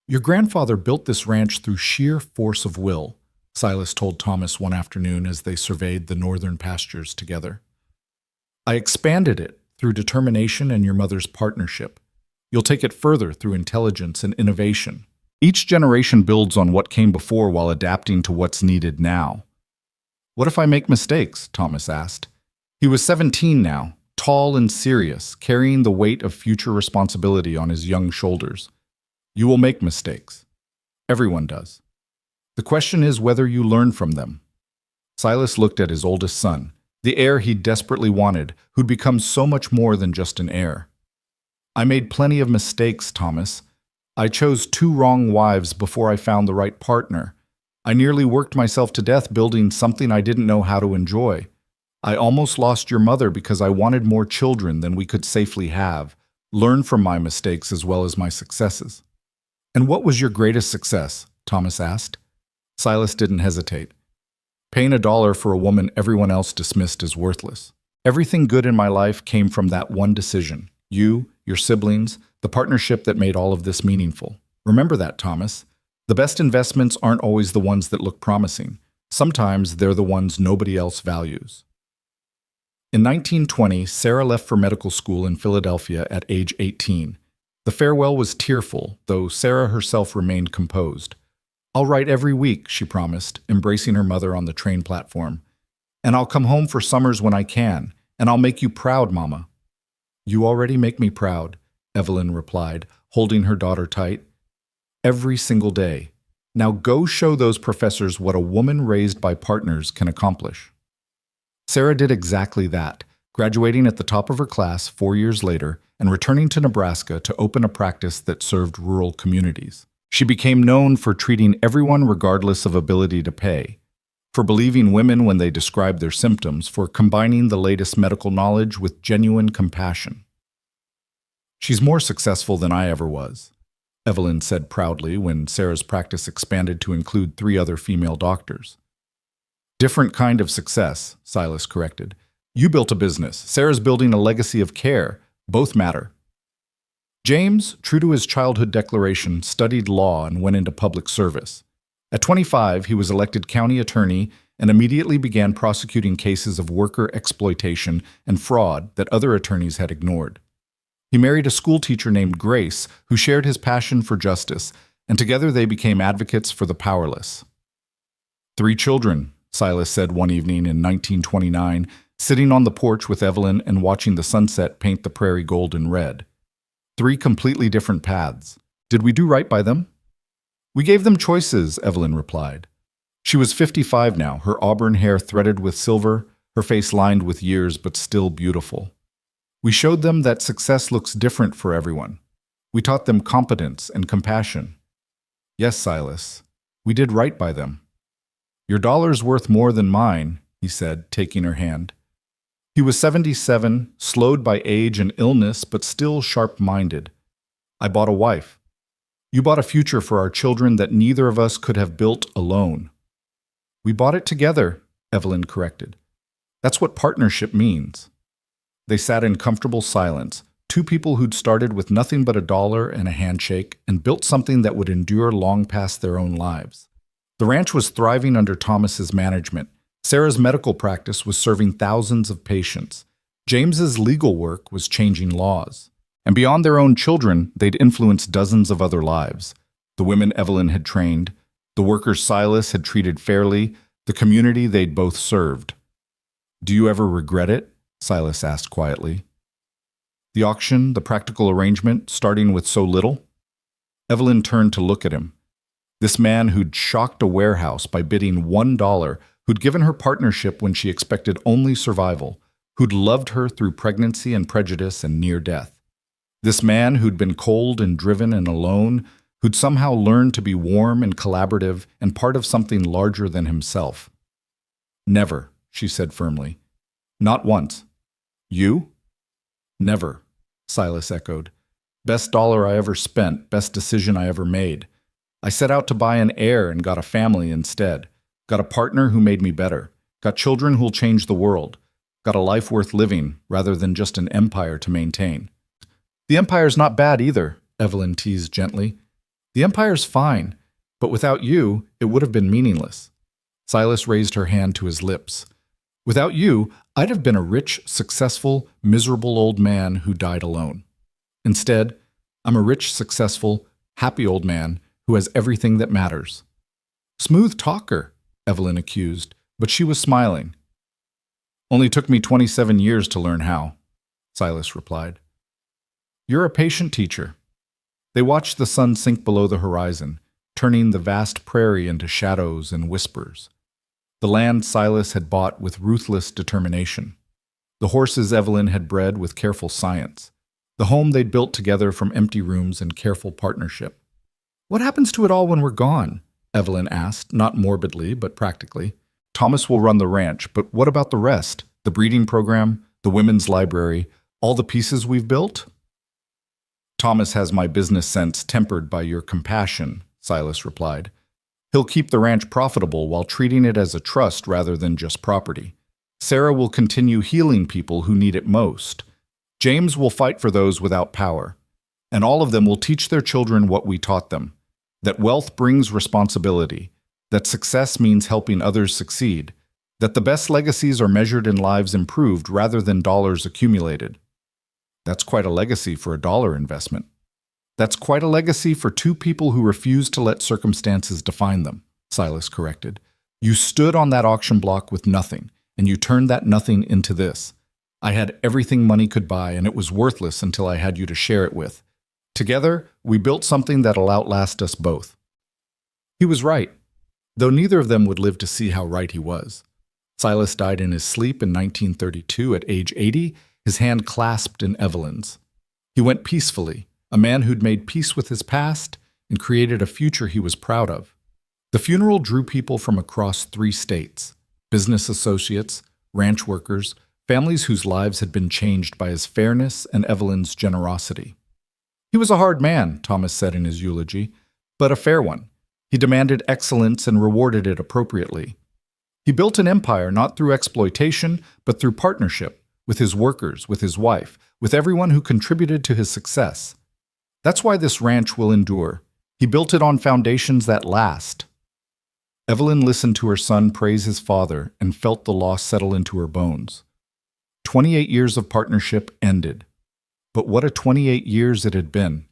"Your grandfather built this ranch through sheer force of will," Silas told Thomas one afternoon as they surveyed the northern pastures together. "I expanded it through determination and your mother's partnership. You'll take it further through intelligence and innovation. Each generation builds on what came before while adapting to what's needed now." "What if I make mistakes?" Thomas asked. He was 17 now, tall and serious, carrying the weight of future responsibility on his young shoulders. "You will make mistakes. Everyone does. The question is whether you learn from them." Silas looked at his oldest son, the heir he desperately wanted, who'd become so much more than just an heir. "I made plenty of mistakes, Thomas. I chose 2 wrong wives before I found the right partner. I nearly worked myself to death building something I didn't know how to enjoy. I almost lost your mother because I wanted more children than we could safely have. Learn from my mistakes as well as my successes." "And what was your greatest success?" Thomas asked. Silas didn't hesitate. "Paying $1 for a woman everyone else dismissed as worthless. Everything good in my life came from that one decision. You, your siblings, the partnership that made all of this meaningful. Remember that, Thomas. The best investments aren't always the ones that look promising. Sometimes they're the ones nobody else values." In 1920, Sarah left for medical school in Philadelphia at age 18. The farewell was tearful, though Sarah herself remained composed. "I'll write every week," she promised, embracing her mother on the train platform. "And I'll come home for summers when I can, and I'll make you proud, Mama." "You already make me proud," Evelyn replied, holding her daughter tight. "Every single day. Now go show those professors what a woman raised by partners can accomplish." Sarah did exactly that, graduating at the top of her class 4 years later and returning to Nebraska to open a practice that served rural communities. She became known for treating everyone regardless of ability to pay, for believing women when they described their symptoms, for combining the latest medical knowledge with genuine compassion. "She's more successful than I ever was," Evelyn said proudly when Sarah's practice expanded to include 3 other female doctors. "Different kind of success," Silas corrected. "You built a business. Sarah's building a legacy of care. Both matter." James, true to his childhood declaration, studied law and went into public service. At 25, he was elected county attorney and immediately began prosecuting cases of worker exploitation and fraud that other attorneys had ignored. He married a schoolteacher named Grace, who shared his passion for justice, and together they became advocates for the powerless. "3 children," Silas said one evening in 1929, sitting on the porch with Evelyn and watching the sunset paint the prairie gold and red. 3 completely different paths. Did we do right by them? "We gave them choices," Evelyn replied. She was 55 now, her auburn hair threaded with silver, her face lined with years but still beautiful. "We showed them that success looks different for everyone. We taught them competence and compassion." "Yes, Silas, we did right by them." "Your dollar's worth more than mine," he said, taking her hand. He was 77, slowed by age and illness, but still sharp-minded. "I bought a wife. You bought a future for our children that neither of us could have built alone." "We bought it together," Evelyn corrected. "That's what partnership means." They sat in comfortable silence, 2 people who'd started with nothing but $1 and a handshake and built something that would endure long past their own lives. The ranch was thriving under Thomas's management. Sarah's medical practice was serving thousands of patients. James's legal work was changing laws. And beyond their own children, they'd influenced dozens of other lives. The women Evelyn had trained, the workers Silas had treated fairly, the community they'd both served. "Do you ever regret it?" Silas asked quietly. "The auction, the practical arrangement, starting with so little?" Evelyn turned to look at him. This man who'd shocked a warehouse by bidding $1, who'd given her partnership when she expected only survival, who'd loved her through pregnancy and prejudice and near death. This man who'd been cold and driven and alone, who'd somehow learned to be warm and collaborative and part of something larger than himself. "Never," she said firmly. "Not once." "You?" "Never," Silas echoed. "Best dollar I ever spent, best decision I ever made. I set out to buy an heir and got a family instead. Got a partner who made me better. Got children who'll change the world. Got a life worth living, rather than just an empire to maintain." "The empire's not bad either," Evelyn teased gently. "The empire's fine, but without you, it would have been meaningless." Silas raised her hand to his lips. "Without you, I'd have been a rich, successful, miserable old man who died alone. Instead, I'm a rich, successful, happy old man who has everything that matters." "Smooth talker," Evelyn accused, but she was smiling. "Only took me 27 years to learn how," Silas replied. "You're a patient teacher." They watched the sun sink below the horizon, turning the vast prairie into shadows and whispers. The land Silas had bought with ruthless determination. The horses Evelyn had bred with careful science. The home they'd built together from empty rooms and careful partnership. "What happens to it all when we're gone?" Evelyn asked, not morbidly, but practically. "Thomas will run the ranch, but what about the rest? The breeding program, the women's library, all the pieces we've built?" "Thomas has my business sense tempered by your compassion," Silas replied. "He'll keep the ranch profitable while treating it as a trust rather than just property. Sarah will continue healing people who need it most. James will fight for those without power. And all of them will teach their children what we taught them, that wealth brings responsibility, that success means helping others succeed, that the best legacies are measured in lives improved rather than dollars accumulated." "That's quite a legacy for a dollar investment." "That's quite a legacy for 2 people who refused to let circumstances define them," Silas corrected. "You stood on that auction block with nothing, and you turned that nothing into this. I had everything money could buy, and it was worthless until I had you to share it with. Together, we built something that'll outlast us both." He was right, though neither of them would live to see how right he was. Silas died in his sleep in 1932 at age 80, his hand clasped in Evelyn's. He went peacefully, a man who'd made peace with his past and created a future he was proud of. The funeral drew people from across 3 states: business associates, ranch workers, families whose lives had been changed by his fairness and Evelyn's generosity. He was a hard man, Thomas said in his eulogy, but a fair one. He demanded excellence and rewarded it appropriately. He built an empire not through exploitation, but through partnership, with his workers, with his wife, with everyone who contributed to his success. That's why this ranch will endure. He built it on foundations that last. Evelyn listened to her son praise his father and felt the loss settle into her bones. 28 years of partnership ended. But what a 28 years it had been.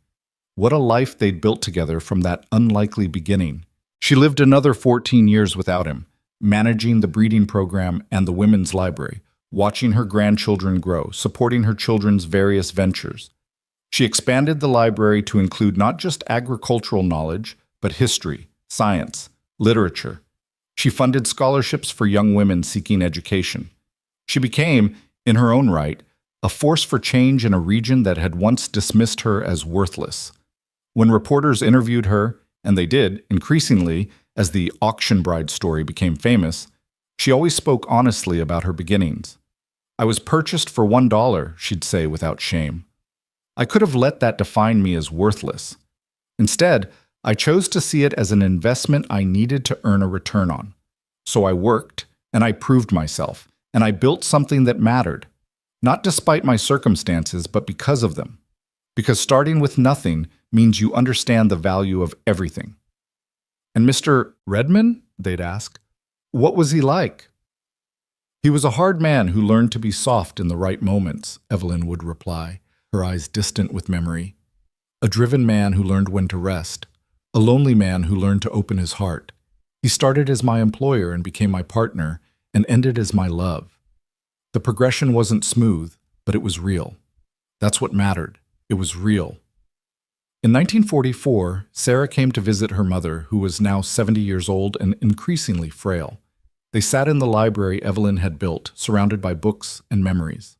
What a life they'd built together from that unlikely beginning. She lived another 14 years without him, managing the breeding program and the women's library, watching her grandchildren grow, supporting her children's various ventures. She expanded the library to include not just agricultural knowledge, but history, science, literature. She funded scholarships for young women seeking education. She became, in her own right, a force for change in a region that had once dismissed her as worthless. When reporters interviewed her, and they did, increasingly, as the auction bride story became famous, she always spoke honestly about her beginnings. "I was purchased for $1, she'd say without shame. I could have let that define me as worthless. Instead, I chose to see it as an investment I needed to earn a return on. So I worked, and I proved myself, and I built something that mattered, not despite my circumstances, but because of them. Because starting with nothing means you understand the value of everything." "And Mr. Redman?" they'd ask. "What was he like?" "He was a hard man who learned to be soft in the right moments," Evelyn would reply, her eyes distant with memory. "A driven man who learned when to rest. A lonely man who learned to open his heart. He started as my employer and became my partner, and ended as my love. The progression wasn't smooth, but it was real. That's what mattered. It was real." In 1944, Sarah came to visit her mother, who was now 70 years old and increasingly frail. They sat in the library Evelyn had built, surrounded by books and memories.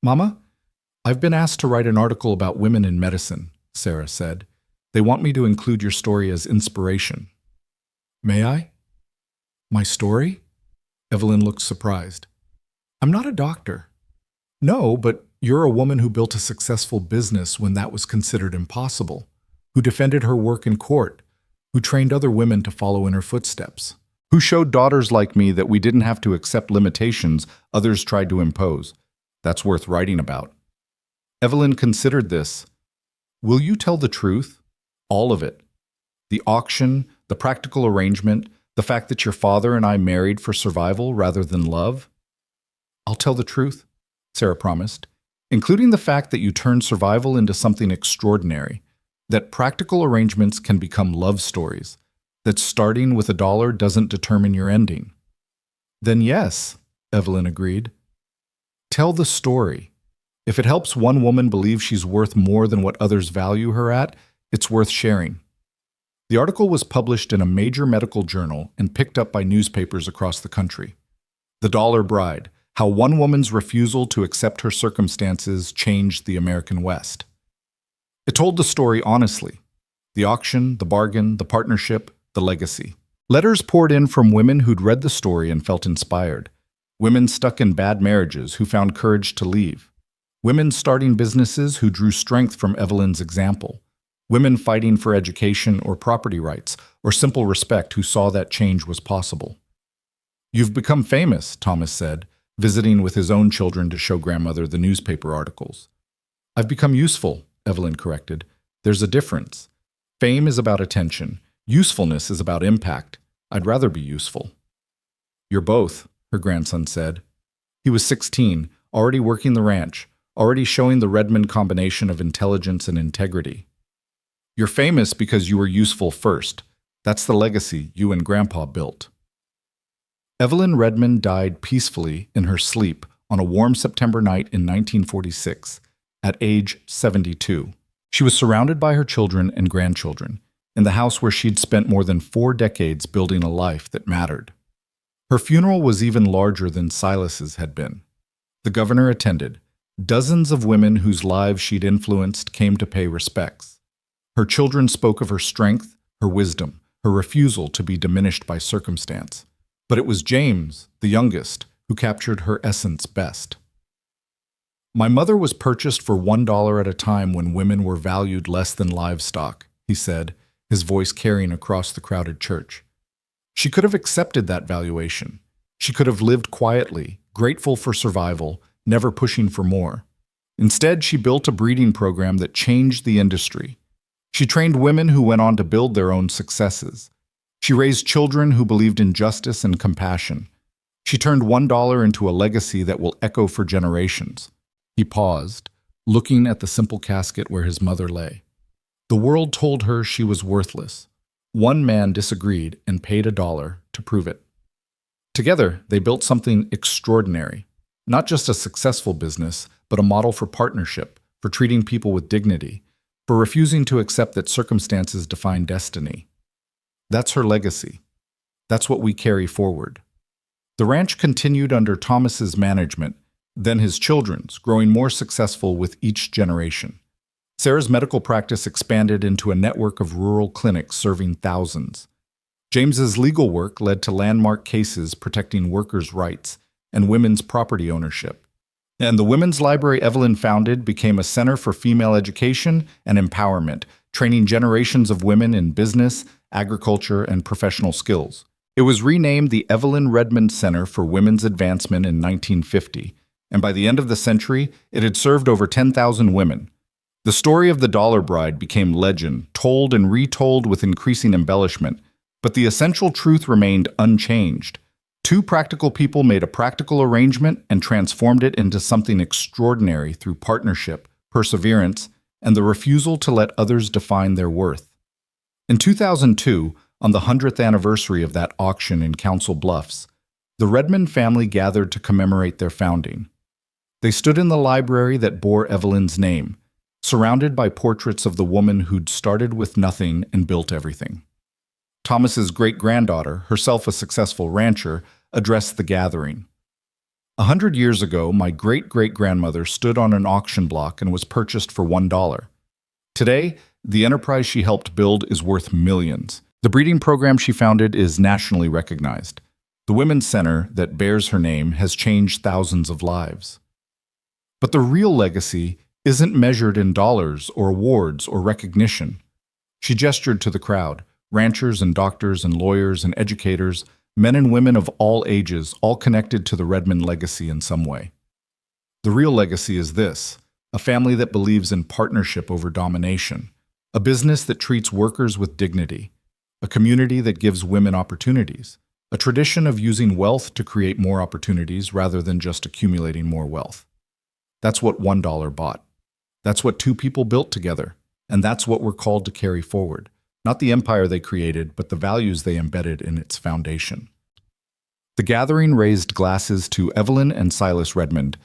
"Mama, I've been asked to write an article about women in medicine," Sarah said. "They want me to include your story as inspiration." "May I?" "My story?" Evelyn looked surprised. "I'm not a doctor." "No, but you're a woman who built a successful business when that was considered impossible, who defended her work in court, who trained other women to follow in her footsteps, who showed daughters like me that we didn't have to accept limitations others tried to impose. That's worth writing about." Evelyn considered this. "Will you tell the truth? All of it? The auction, the practical arrangement, the fact that your father and I married for survival rather than love?" "I'll tell the truth," Sarah promised, "including the fact that you turned survival into something extraordinary, that practical arrangements can become love stories, that starting with $1 doesn't determine your ending." "Then yes," Evelyn agreed. "Tell the story. If it helps one woman believe she's worth more than what others value her at, it's worth sharing." The article was published in a major medical journal and picked up by newspapers across the country. "The Dollar Bride: How One Woman's Refusal to Accept Her Circumstances Changed the American West." It told the story honestly. The auction, the bargain, the partnership, the legacy. Letters poured in from women who'd read the story and felt inspired. Women stuck in bad marriages who found courage to leave. Women starting businesses who drew strength from Evelyn's example. Women fighting for education or property rights or simple respect who saw that change was possible. "You've become famous," Thomas said, visiting with his own children to show grandmother the newspaper articles. "I've become useful," Evelyn corrected. "There's a difference. Fame is about attention. Usefulness is about impact. I'd rather be useful." "You're both," her grandson said. He was 16, already working the ranch, already showing the Redmond combination of intelligence and integrity. "You're famous because you were useful first. That's the legacy you and Grandpa built." Evelyn Redmond died peacefully in her sleep on a warm September night in 1946, at age 72. She was surrounded by her children and grandchildren, in the house where she'd spent more than 4 decades building a life that mattered. Her funeral was even larger than Silas's had been. The governor attended. Dozens of women whose lives she'd influenced came to pay respects. Her children spoke of her strength, her wisdom, her refusal to be diminished by circumstance. But it was James, the youngest, who captured her essence best. My mother was purchased for $1 at a time when women were valued less than livestock, he said, his voice carrying across the crowded church. She could have accepted that valuation. She could have lived quietly, grateful for survival, never pushing for more. Instead, she built a breeding program that changed the industry. She trained women who went on to build their own successes. She raised children who believed in justice and compassion. She turned $1 into a legacy that will echo for generations. He paused, looking at the simple casket where his mother lay. The world told her she was worthless. One man disagreed and paid $1 to prove it. Together, they built something extraordinary. Not just a successful business, but a model for partnership, for treating people with dignity, for refusing to accept that circumstances define destiny. That's her legacy. That's what we carry forward. The ranch continued under Thomas's management, then his children's, growing more successful with each generation. Sarah's medical practice expanded into a network of rural clinics serving thousands. James's legal work led to landmark cases protecting workers' rights and women's property ownership. And the women's library Evelyn founded became a center for female education and empowerment, training generations of women in business, agriculture, and professional skills. It was renamed the Evelyn Redmond Center for Women's Advancement in 1950, and by the end of the century, it had served over 10,000 women. The story of the Dollar Bride became legend, told and retold with increasing embellishment, but the essential truth remained unchanged. Two practical people made a practical arrangement and transformed it into something extraordinary through partnership, perseverance, and the refusal to let others define their worth. In 2002, on the 100th anniversary of that auction in Council Bluffs, the Redmond family gathered to commemorate their founding. They stood in the library that bore Evelyn's name, surrounded by portraits of the woman who'd started with nothing and built everything. Thomas's great-granddaughter, herself a successful rancher, addressed the gathering. 100 years ago, my great-great-grandmother stood on an auction block and was purchased for $1. Today, the enterprise she helped build is worth millions. The breeding program she founded is nationally recognized. The Women's Center that bears her name has changed thousands of lives. But the real legacy isn't measured in dollars or awards or recognition. She gestured to the crowd, ranchers and doctors and lawyers and educators, men and women of all ages, all connected to the Redmond legacy in some way. The real legacy is this: a family that believes in partnership over domination, a business that treats workers with dignity, a community that gives women opportunities, a tradition of using wealth to create more opportunities rather than just accumulating more wealth. That's what $1 bought. That's what two people built together, and that's what we're called to carry forward. Not the empire they created, but the values they embedded in its foundation. The gathering raised glasses to Evelyn and Silas Redmond,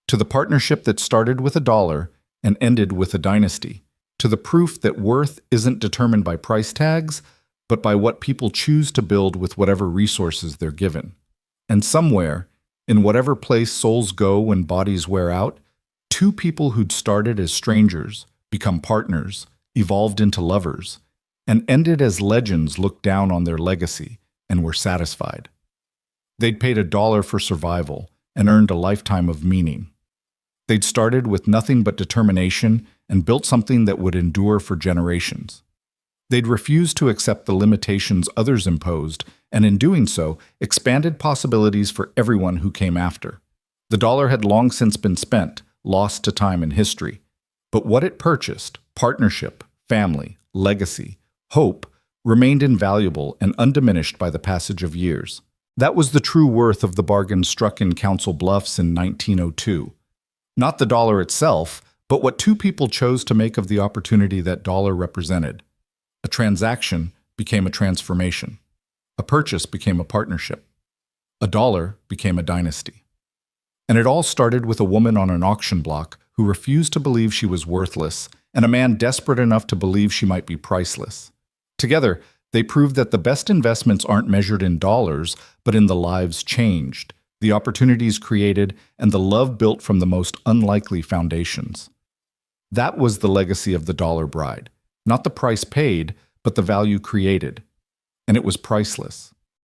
to the partnership that started with $1 and ended with a dynasty, to the proof that worth isn't determined by price tags, but by what people choose to build with whatever resources they're given. And somewhere, in whatever place souls go when bodies wear out, two people who'd started as strangers, become partners, evolved into lovers, and ended as legends looked down on their legacy and were satisfied. They'd paid $1 for survival and earned a lifetime of meaning. They'd started with nothing but determination and built something that would endure for generations. They'd refused to accept the limitations others imposed, and in doing so, expanded possibilities for everyone who came after. The dollar had long since been spent, lost to time and history. But what it purchased, partnership, family, legacy, hope, remained invaluable and undiminished by the passage of years. That was the true worth of the bargain struck in Council Bluffs in 1902. Not the dollar itself, but what two people chose to make of the opportunity that dollar represented. A transaction became a transformation. A purchase became a partnership. $1 became a dynasty. And it all started with a woman on an auction block who refused to believe she was worthless, and a man desperate enough to believe she might be priceless. Together, They proved that the best investments aren't measured in dollars, but in the lives changed, the opportunities created, and the love built from the most unlikely foundations. That was the legacy of the dollar bride. Not the price paid, but the value created. And it was priceless.